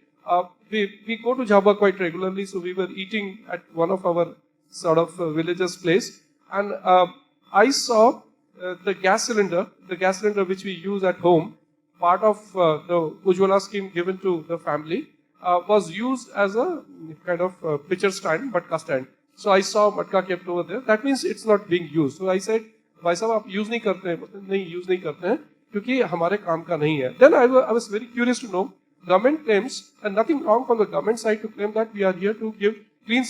We go to Jhabua quite regularly, so we were eating at one of our sort of villagers' place, and I saw the gas cylinder which we use at home, part of the Ujjwala scheme given to the family, was used as a kind of pitcher stand, matka stand. So I saw matka kept over there. That means it's not being used. So I said, भाई साहब आप use नहीं करते हैं, नहीं use नहीं करते हैं क्योंकि हमारे काम का नहीं है. Then I was very curious to know. Government claims, and nothing wrong from the government side to claim that we are here to give clean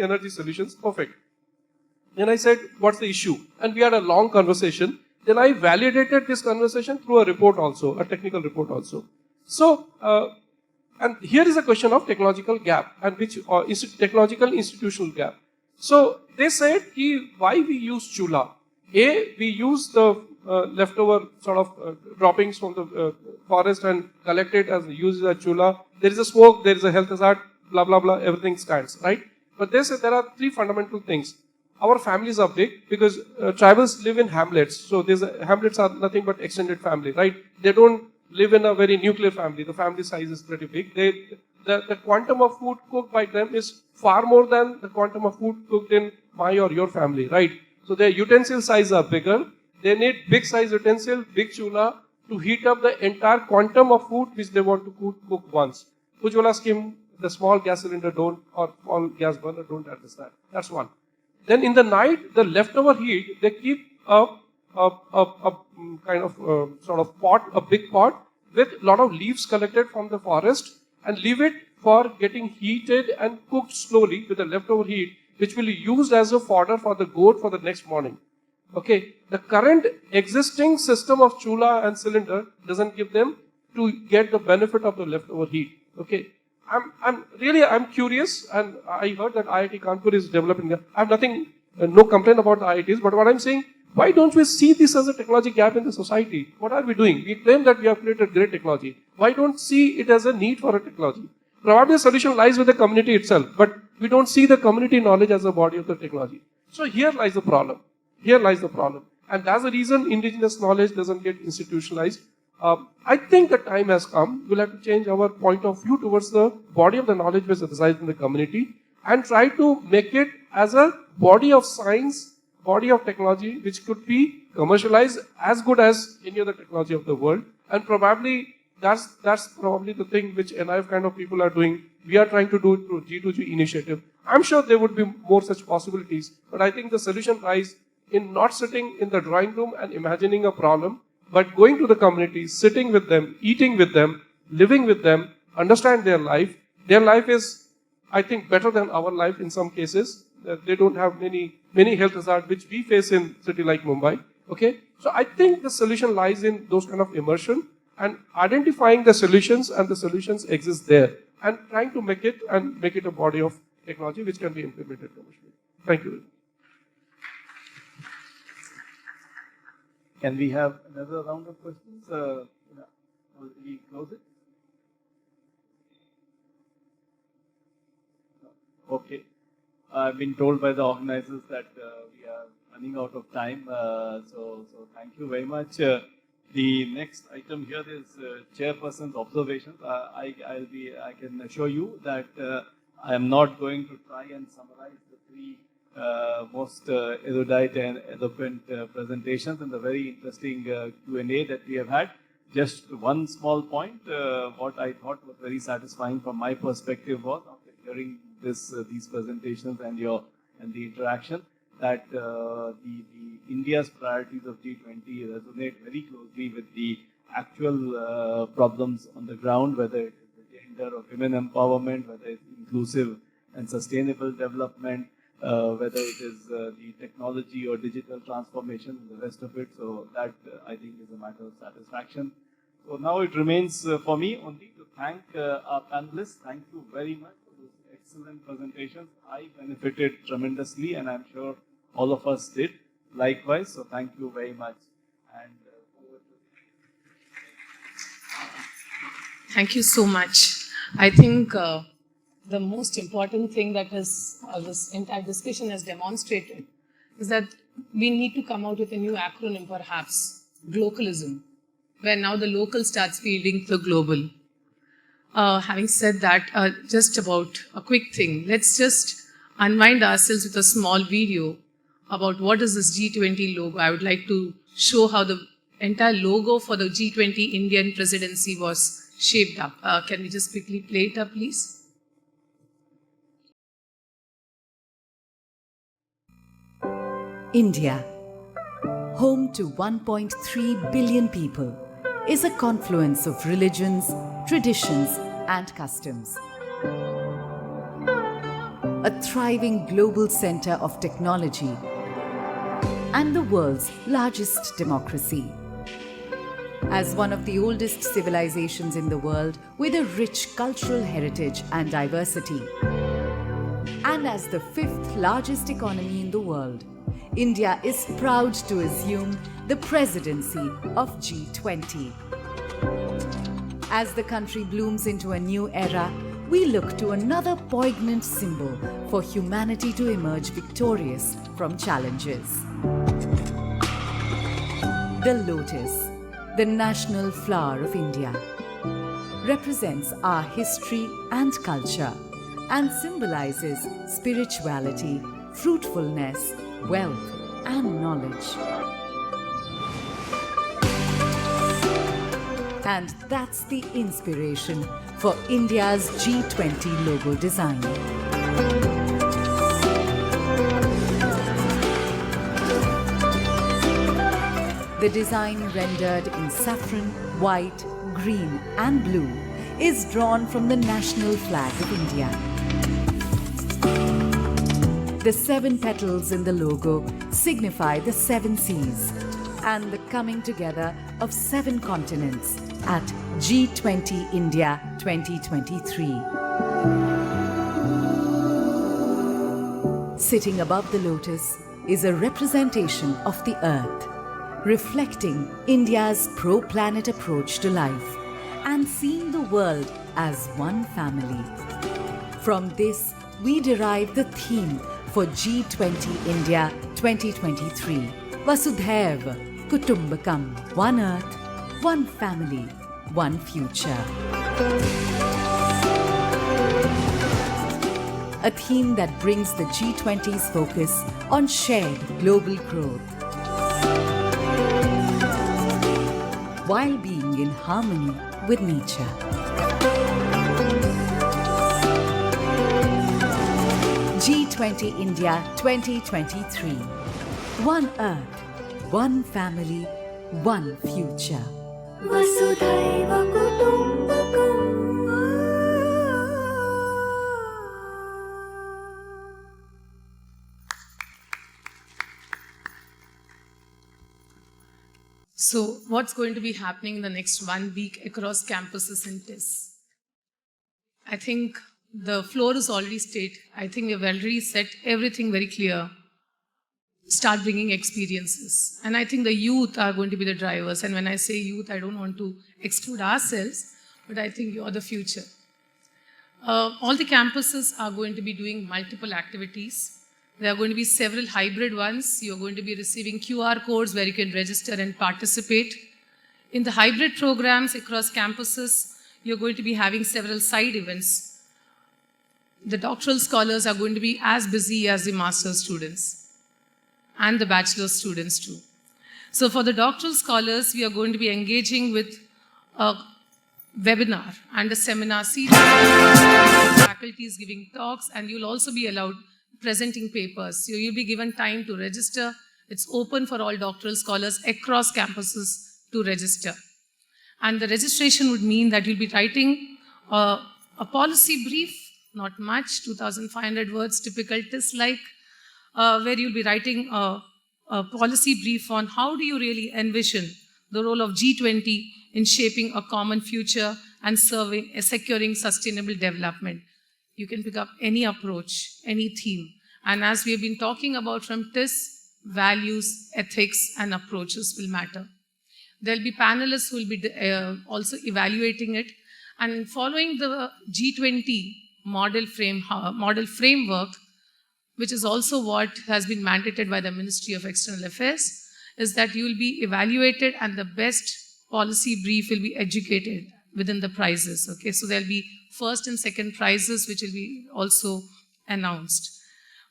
energy solutions. Perfect. Then I said, what's the issue? And we had a long conversation. Then I validated this conversation through a report also, a technical report also. So, and here is a question of technological gap, and which technological institutional gap. So they said, why we use chula? We use the leftover sort of droppings from the forest and collect it as used as a chula. There is a smoke, there is a health hazard, blah, blah, blah, everything stands, right? But they said there are three fundamental things. Our families are big because tribals live in hamlets. So hamlets are nothing but extended family, right? They don't live in a very nuclear family. The family size is pretty big. The quantum of food cooked by them is far more than the quantum of food cooked in my or your family, right? So their utensil size are bigger. They need big size utensil, big chula to heat up the entire quantum of food which they want to cook once. Ujjwala scheme, the small gas cylinder don't, or small gas burner don't understand. That's one. Then in the night, the leftover heat, they keep a kind of sort of pot, a big pot with a lot of leaves collected from the forest, and leave it for getting heated and cooked slowly with the leftover heat, which will be used as a fodder for the goat for the next morning. Okay, the current existing system of chula and cylinder doesn't give them to get the benefit of the leftover heat. Okay, I'm curious, and I heard that IIT Kanpur is developing. I have no complaint about the IITs, but what I'm saying, why don't we see this as a technology gap in the society? What are we doing? We claim that we have created great technology. Why don't see it as a need for a technology? Probably the solution lies with the community itself, but we don't see the community knowledge as a body of the technology. So here lies the problem. Here lies the problem. And that's the reason indigenous knowledge doesn't get institutionalized. I think the time has come. We'll have to change our point of view towards the body of the knowledge which resides in the community and try to make it as a body of science, body of technology, which could be commercialized as good as any other technology of the world. And probably that's probably the thing which NIF kind of people are doing. We are trying to do it through G2G initiative. I'm sure there would be more such possibilities, but I think the solution lies in not sitting in the drawing room and imagining a problem, but going to the community, sitting with them, eating with them, living with them, understand their life. Their life is, I think, better than our life in some cases. They don't have many health hazards which we face in a city like Mumbai. Okay, so I think the solution lies in those kind of immersion and identifying the solutions, and the solutions exist there, and trying to make it a body of technology which can be implemented commercially. Thank you. Can we have another round of questions? Will we close it? Okay. I've been told by the organizers that we are running out of time. So thank you very much. The next item here is chairperson's observations. I can assure you that I am not going to try and summarize the three most erudite and eloquent presentations and the very interesting Q&A that we have had. Just one small point, what I thought was very satisfying from my perspective was, after hearing these presentations and the interaction, that the India's priorities of G20 resonate very closely with the actual problems on the ground, whether it is the gender or women empowerment, whether it's inclusive and sustainable development, whether it is the technology or digital transformation and the rest of it. So that I think is a matter of satisfaction. So now it remains for me only to thank our panelists. Thank you very much for this excellent presentations. I benefited tremendously, and I'm sure all of us did likewise. So thank you very much. And Thank you so much. I think the most important thing that this entire discussion has demonstrated is that we need to come out with a new acronym, perhaps, globalism, where now the local starts feeding the global. Having said that, just about a quick thing, let's just unwind ourselves with a small video about what is this G20 logo. I would like to show how the entire logo for the G20 Indian presidency was shaped up. Can we just quickly play it up, please? India, home to 1.3 billion people, is a confluence of religions, traditions, and customs. A thriving global center of technology and the world's largest democracy. As one of the oldest civilizations in the world with a rich cultural heritage and diversity, and as the 5th largest economy in the world, India is proud to assume the presidency of G20. As the country blooms into a new era, we look to another poignant symbol for humanity to emerge victorious from challenges. The lotus, the national flower of India, represents our history and culture and symbolizes spirituality, fruitfulness, wealth, and knowledge. And that's the inspiration for India's G20 logo design. The design, rendered in saffron, white, green, and blue, is drawn from the national flag of India. The 7 petals in the logo signify the 7 seas and the coming together of 7 continents at G20 India 2023. Sitting above the lotus is a representation of the earth, reflecting India's pro-planet approach to life and seeing the world as one family. From this, we derive the theme for G20 India 2023, Vasudhaiva Kutumbakam, one earth, one family, one future. A theme that brings the G20's focus on shared global growth, while being in harmony with nature. G20 India 2023. One earth, one family, one future. Vasudhaiva Kutumbakam. So, what's going to be happening in the next 1 week across campuses in TISS? I think the floor is already set. I think we've already set everything very clear. Start bringing experiences. And I think the youth are going to be the drivers. And when I say youth, I don't want to exclude ourselves, but I think you're the future. All the campuses are going to be doing multiple activities. There are going to be several hybrid ones. You're going to be receiving QR codes where you can register and participate. In the hybrid programs across campuses, you're going to be having several side events. the doctoral scholars are going to be as busy as the master's students and the bachelor students too. So for the doctoral scholars, we are going to be engaging with a webinar and a seminar series. Faculties giving talks, and you'll also be allowed presenting papers. So you'll be given time to register. It's open for all doctoral scholars across campuses to register. And the registration would mean that you'll be writing a policy brief, not much, 2,500 words, typical TISS-like, where you'll be writing a policy brief on how do you really envision the role of G20 in shaping a common future and securing sustainable development. You can pick up any approach, any theme. And as we have been talking about from TISS, values, ethics, and approaches will matter. There'll be panelists who will be also evaluating it. And following the G20 model framework, which is also what has been mandated by the Ministry of External Affairs, is that you will be evaluated and the best policy brief will be educated within the prizes. Okay, so there'll be first and second prizes which will be also announced.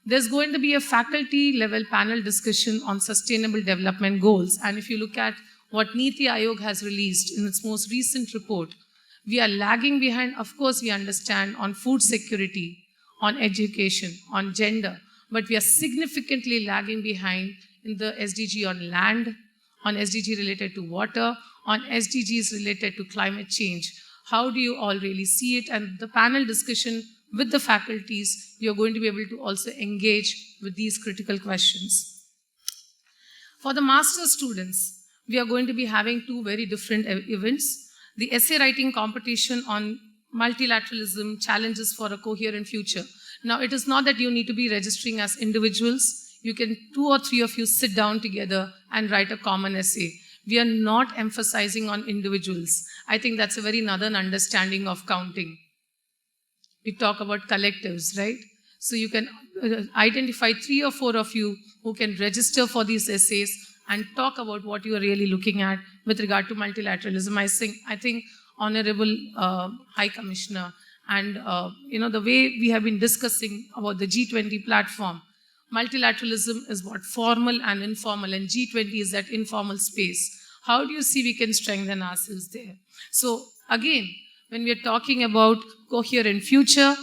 There's going to be a faculty level panel discussion on sustainable development goals. And if you look at what Niti Aayog has released in its most recent report, we are lagging behind. Of course, we understand on food security, on education, on gender, but we are significantly lagging behind in the SDG on land, on SDG related to water, on SDGs related to climate change. How do you all really see it? And the panel discussion with the faculties, you're going to be able to also engage with these critical questions. For the master's students, we are going to be having two very different events. The essay writing competition on multilateralism, challenges for a coherent future. Now, it is not that you need to be registering as individuals. You can, 2 or 3 of you sit down together and write a common essay. We are not emphasizing on individuals. I think that's a very northern understanding of counting. We talk about collectives, right? So you can identify 3 or 4 of you who can register for these essays and talk about what you are really looking at with regard to multilateralism. I think Honorable High Commissioner and the way we have been discussing about the G20 platform, multilateralism is what formal and informal, and G20 is that informal space. How do you see we can strengthen ourselves there? So again, when we are talking about coherent future,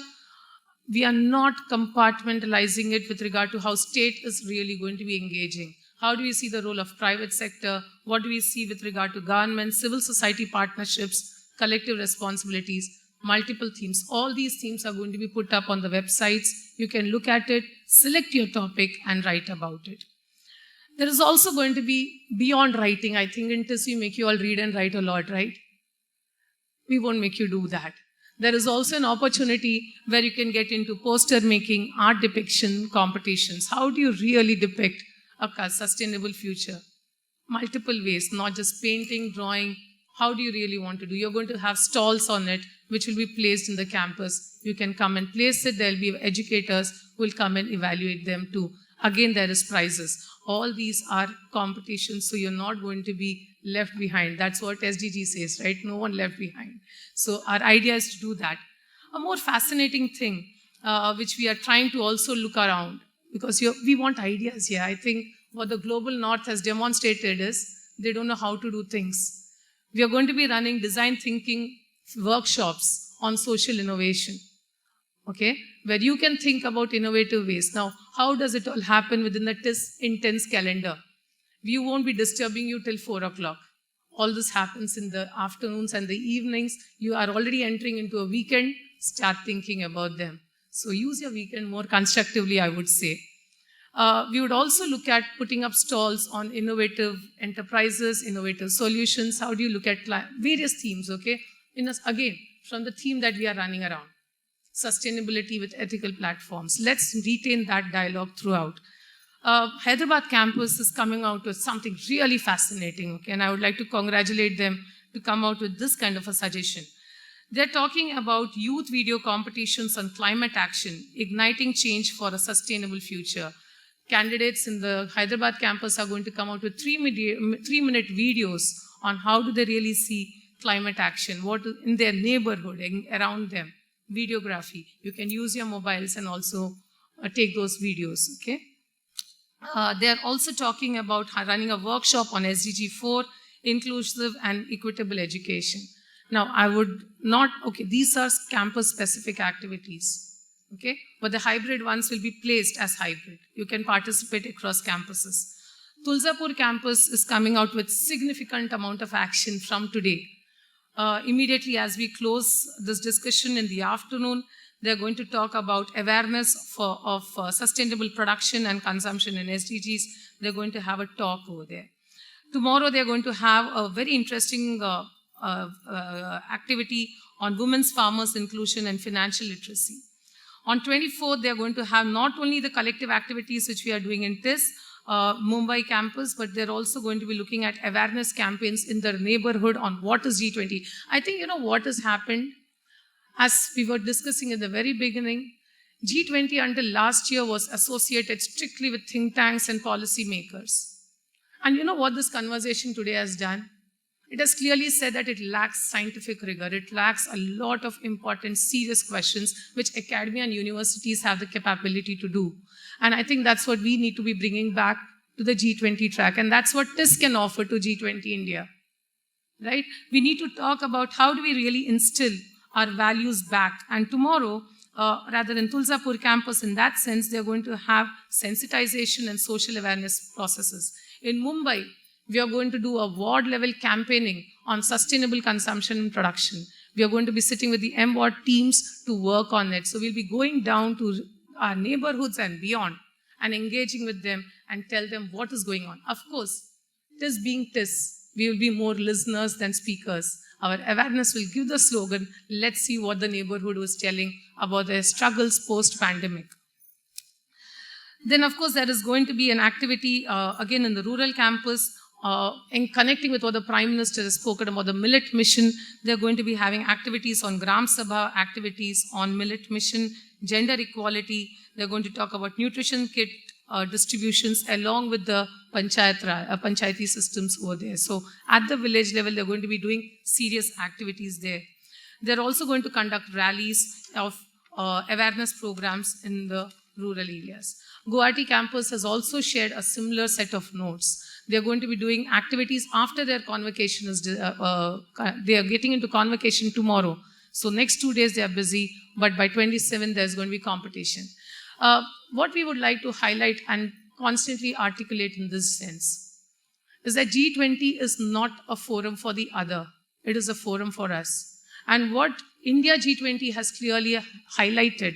we are not compartmentalizing it with regard to how state is really going to be engaging. How do we see the role of private sector? What do we see with regard to government, civil society partnerships, collective responsibilities, multiple themes? All these themes are going to be put up on the websites. You can look at it, select your topic, and write about it. There is also going to be beyond writing. I think in TISS we make you all read and write a lot, right? We won't make you do that. There is also an opportunity where you can get into poster making, art depiction competitions. How do you really depict a sustainable future? Multiple ways, not just painting, drawing. How do you really want to do? You're going to have stalls on it, which will be placed in the campus. You can come and place it. There'll be educators who will come and evaluate them too. Again, there is prizes. All these are competitions, so you're not going to be left behind. That's what SDG says, right? No one left behind. So our idea is to do that. A more fascinating thing, which we are trying to also look around, because we want ideas here. I think what the Global North has demonstrated is they don't know how to do things. We are going to be running design thinking workshops on social innovation, okay, where you can think about innovative ways. Now, how does it all happen within the TISS intense calendar? We won't be disturbing you till 4 o'clock. All this happens in the afternoons and the evenings. You are already entering into a weekend. Start thinking about them. So use your weekend more constructively, I would say. We would also look at putting up stalls on innovative enterprises, innovative solutions. How do you look at various themes, okay? Again, from the theme that we are running around. Sustainability with ethical platforms. Let's retain that dialogue throughout. Hyderabad campus is coming out with something really fascinating, okay? And I would like to congratulate them to come out with this kind of a suggestion. They're talking about youth video competitions on climate action, igniting change for a sustainable future. Candidates in the Hyderabad campus are going to come out with 3-minute videos on how do they really see climate action, what in their neighborhood, around them. videography. You can use your mobiles and also take those videos, okay? They are also talking about running a workshop on SDG 4, inclusive and equitable education. Now, I would not, okay, these are campus-specific activities, okay? But the hybrid ones will be placed as hybrid. You can participate across campuses. Tulsapur campus is coming out with significant amount of action from today. Immediately as we close this discussion in the afternoon, they're going to talk about awareness of sustainable production and consumption in SDGs. They're going to have a talk over there. Tomorrow, they're going to have a very interesting activity on women's farmers' inclusion and financial literacy. On 24th, they're going to have not only the collective activities which we are doing in TISS, Mumbai campus, but they're also going to be looking at awareness campaigns in their neighborhood on what is G20. I think, you know, what has happened, as we were discussing in the very beginning, G20 until last year was associated strictly with think tanks and policy makers. And you know what this conversation today has done? It has clearly said that it lacks scientific rigor. It lacks a lot of important, serious questions which academia and universities have the capability to do. And I think that's what we need to be bringing back to the G20 track. And that's what TISS can offer to G20 India, right? We need to talk about how do we really instill our values back. And tomorrow, rather than Tulsapur campus, in that sense, they're going to have sensitization and social awareness processes. In Mumbai, we are going to do a ward-level campaigning on sustainable consumption and production. We are going to be sitting with the M-Ward teams to work on it. So we'll be going down to our neighborhoods and beyond and engaging with them and tell them what is going on. Of course, TISS being TISS, we will be more listeners than speakers. Our awareness will give the slogan, let's see what the neighborhood was telling about their struggles post-pandemic. Then, of course, there is going to be an activity, again, in the rural campus, in connecting with what the Prime Minister has spoken about, the Millet Mission. They're going to be having activities on Gram Sabha, activities on Millet Mission, gender equality. They're going to talk about nutrition kit distributions along with the panchayati systems over there. So at the village level, they're going to be doing serious activities there. They're also going to conduct rallies of awareness programs in the rural areas. Guwahati campus has also shared a similar set of notes. They're going to be doing activities after their convocation is, they are getting into convocation tomorrow. So next 2 days they are busy, but by 27 there's going to be competition. What we would like to highlight and constantly articulate in this sense is that G20 is not a forum for the other. It is a forum for us. And what India G20 has clearly highlighted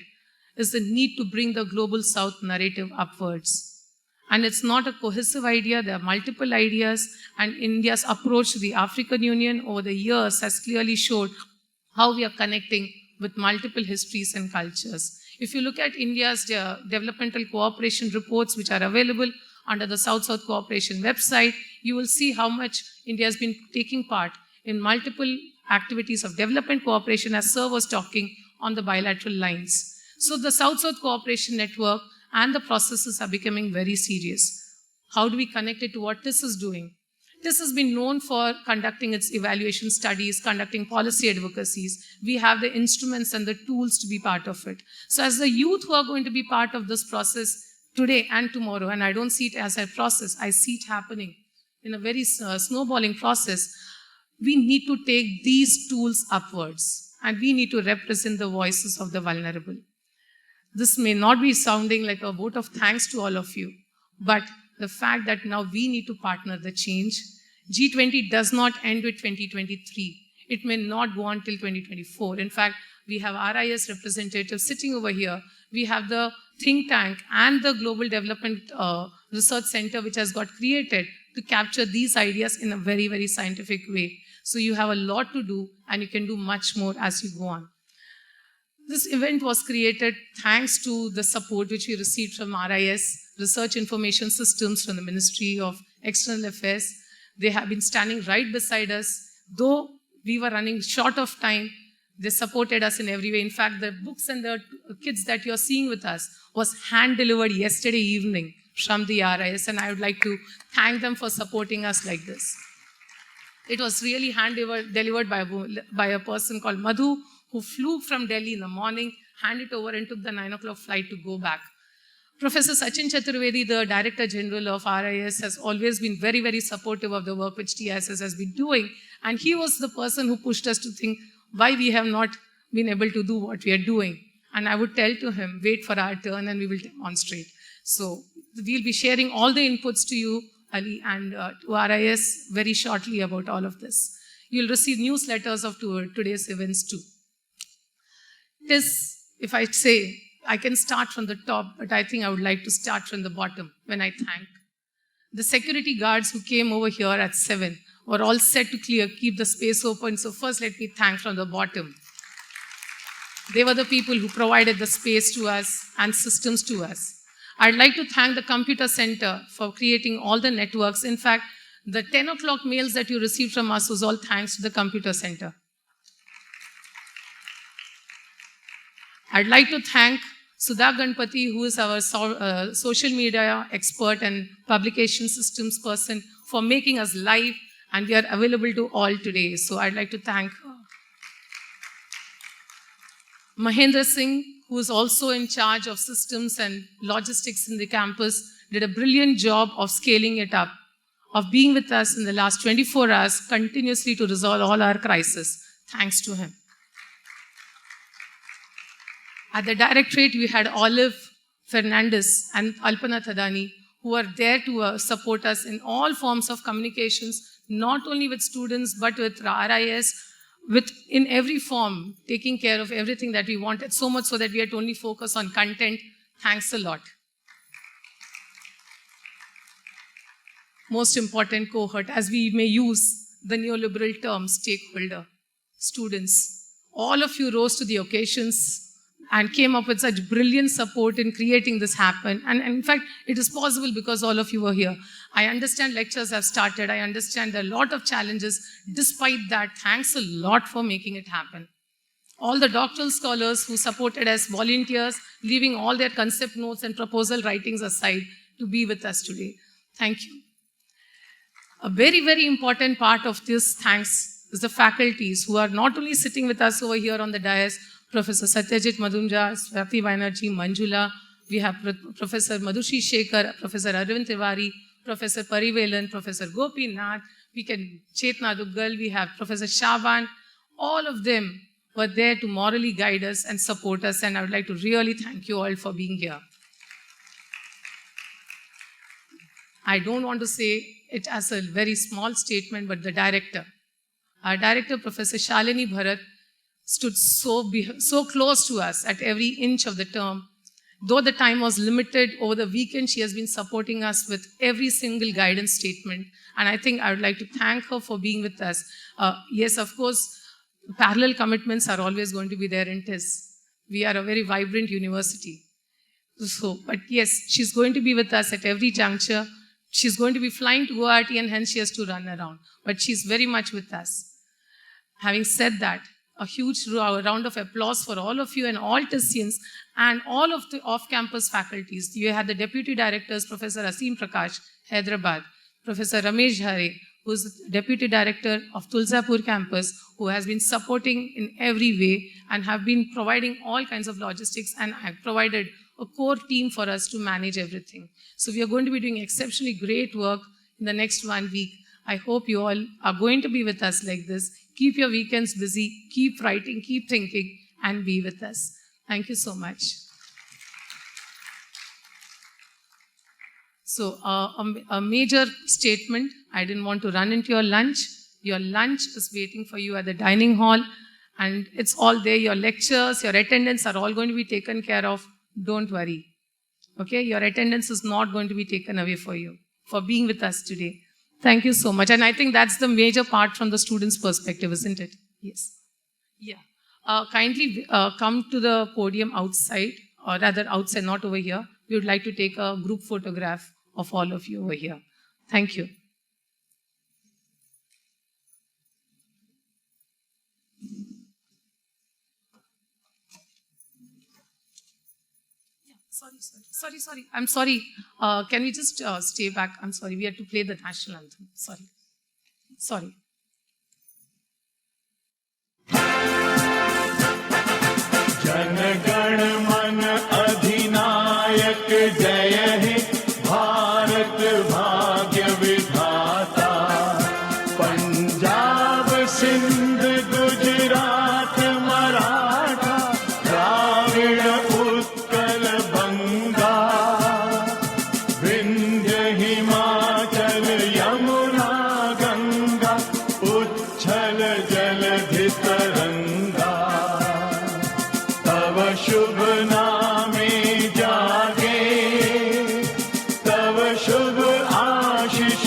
is the need to bring the global south narrative upwards. And it's not a cohesive idea, there are multiple ideas, and India's approach to the African Union over the years has clearly showed how we are connecting with multiple histories and cultures. If you look at India's developmental cooperation reports, which are available under the South-South Cooperation website, you will see how much India has been taking part in multiple activities of development cooperation, as Sir was talking, on the bilateral lines. So the South-South Cooperation Network and the processes are becoming very serious. How do we connect it to what TISS is doing? TISS has been known for conducting its evaluation studies, conducting policy advocacies. We have the instruments and the tools to be part of it. So as the youth who are going to be part of this process today and tomorrow, and I don't see it as a process, I see it happening in a very snowballing process, we need to take these tools upwards and we need to represent the voices of the vulnerable. This may not be sounding like a vote of thanks to all of you, but the fact that now we need to partner the change. G20 does not end with 2023. It may not go until 2024. In fact, we have RIS representatives sitting over here. We have the think tank and the Global Development Research Center, which has got created to capture these ideas in a very, very scientific way. So you have a lot to do, and you can do much more as you go on. This event was created thanks to the support which we received from RIS, Research Information Systems from the Ministry of External Affairs. They have been standing right beside us. Though we were running short of time, they supported us in every way. In fact, the books and the kits that you're seeing with us was hand-delivered yesterday evening from the RIS, and I would like to thank them for supporting us like this. It was really hand-delivered by a person called Madhu, who flew from Delhi in the morning, handed it over and took the 9 o'clock flight to go back. Professor Sachin Chaturvedi, the Director General of RIS, has always been very, very supportive of the work which TISS has been doing. And he was the person who pushed us to think why we have not been able to do what we are doing. And I would tell to him, wait for our turn and we will demonstrate. So we'll be sharing all the inputs to you, Ali, and to RIS very shortly about all of this. You'll receive newsletters of today's events too. TISS, if I say, I can start from the top, but I think I would like to start from the bottom when I thank. The security guards who came over here at 7 were all set to keep the space open. So first let me thank from the bottom. They were the people who provided the space to us and systems to us. I'd like to thank the Computer Center for creating all the networks. In fact, the 10 o'clock mails that you received from us was all thanks to the Computer Center. I'd like to thank Sudha Ganpati, who is our social media expert and publication systems person, for making us live, and we are available to all today. So I'd like to thank her. Mahendra Singh, who is also in charge of systems and logistics in the campus, did a brilliant job of scaling it up, of being with us in the last 24 hours continuously to resolve all our crises. Thanks to him. At the directorate, we had Olive Fernandez and Alpana Thadani, who are there to support us in all forms of communications, not only with students, but with RIS, in every form, taking care of everything that we wanted, so much so that we had to only focus on content. Thanks a lot. Most important cohort, as we may use the neoliberal term, stakeholder, students. All of you rose to the occasions and came up with such brilliant support in creating this happen. And in fact, it is possible because all of you were here. I understand lectures have started. I understand there are a lot of challenges. Despite that, thanks a lot for making it happen. All the doctoral scholars who supported as volunteers, leaving all their concept notes and proposal writings aside to be with us today. Thank you. A very, very important part of this thanks is the faculties who are not only sitting with us over here on the dais, Professor Satyajit Madunja, Swati Banerjee, Manjula. We have Professor Madhushi Shekhar, Professor Arvind Tiwari, Professor Parivelan, Professor Gopi Nath. We can Chetna Duggal. We have Professor Shaban. All of them were there to morally guide us and support us. And I would like to really thank you all for being here. I don't want to say it as a very small statement, but the director, our director, Professor Shalini Bharat, stood so close to us at every inch of the term. Though the time was limited, over the weekend she has been supporting us with every single guidance statement. And I think I would like to thank her for being with us. Yes, of course, parallel commitments are always going to be there in TISS. We are a very vibrant university. But yes, she's going to be with us at every juncture. She's going to be flying to Guwahati and hence she has to run around. But she's very much with us. Having said that, a huge round of applause for all of you and all TISSians and all of the off-campus faculties. You had the deputy directors, Professor Asim Prakash, Hyderabad, Professor Ramesh Hare, who is the deputy director of Tulsapur campus, who has been supporting in every way and have been providing all kinds of logistics and have provided a core team for us to manage everything. So we are going to be doing exceptionally great work in the next 1 week. I hope you all are going to be with us like this. Keep your weekends busy, keep writing, keep thinking, and be with us. Thank you so much. So a major statement, I didn't want to run into your lunch. Your lunch is waiting for you at the dining hall, and it's all there. Your lectures, your attendance are all going to be taken care of. Don't worry. Okay, your attendance is not going to be taken away for you, for being with us today. Thank you so much. And I think that's the major part from the students' perspective, isn't it? Yes. Yeah. Kindly come to the podium outside, or rather outside, not over here. We would like to take a group photograph of all of you over here. Thank you. Sorry. I'm sorry. Can we just stay back? I'm sorry. We had to play the national anthem. Sorry. Jana Gana मन अधिनायक जय हे भारत भाग्य विधाता। पंजाब सिंध गुजरात मराठा द्राविड़ उत्कल बंगा, विंध्य हिमाचल यमुना गंगा उच्छल जलधि तरंगा। तव शुभ नामे जागे, तव शुभ आशीष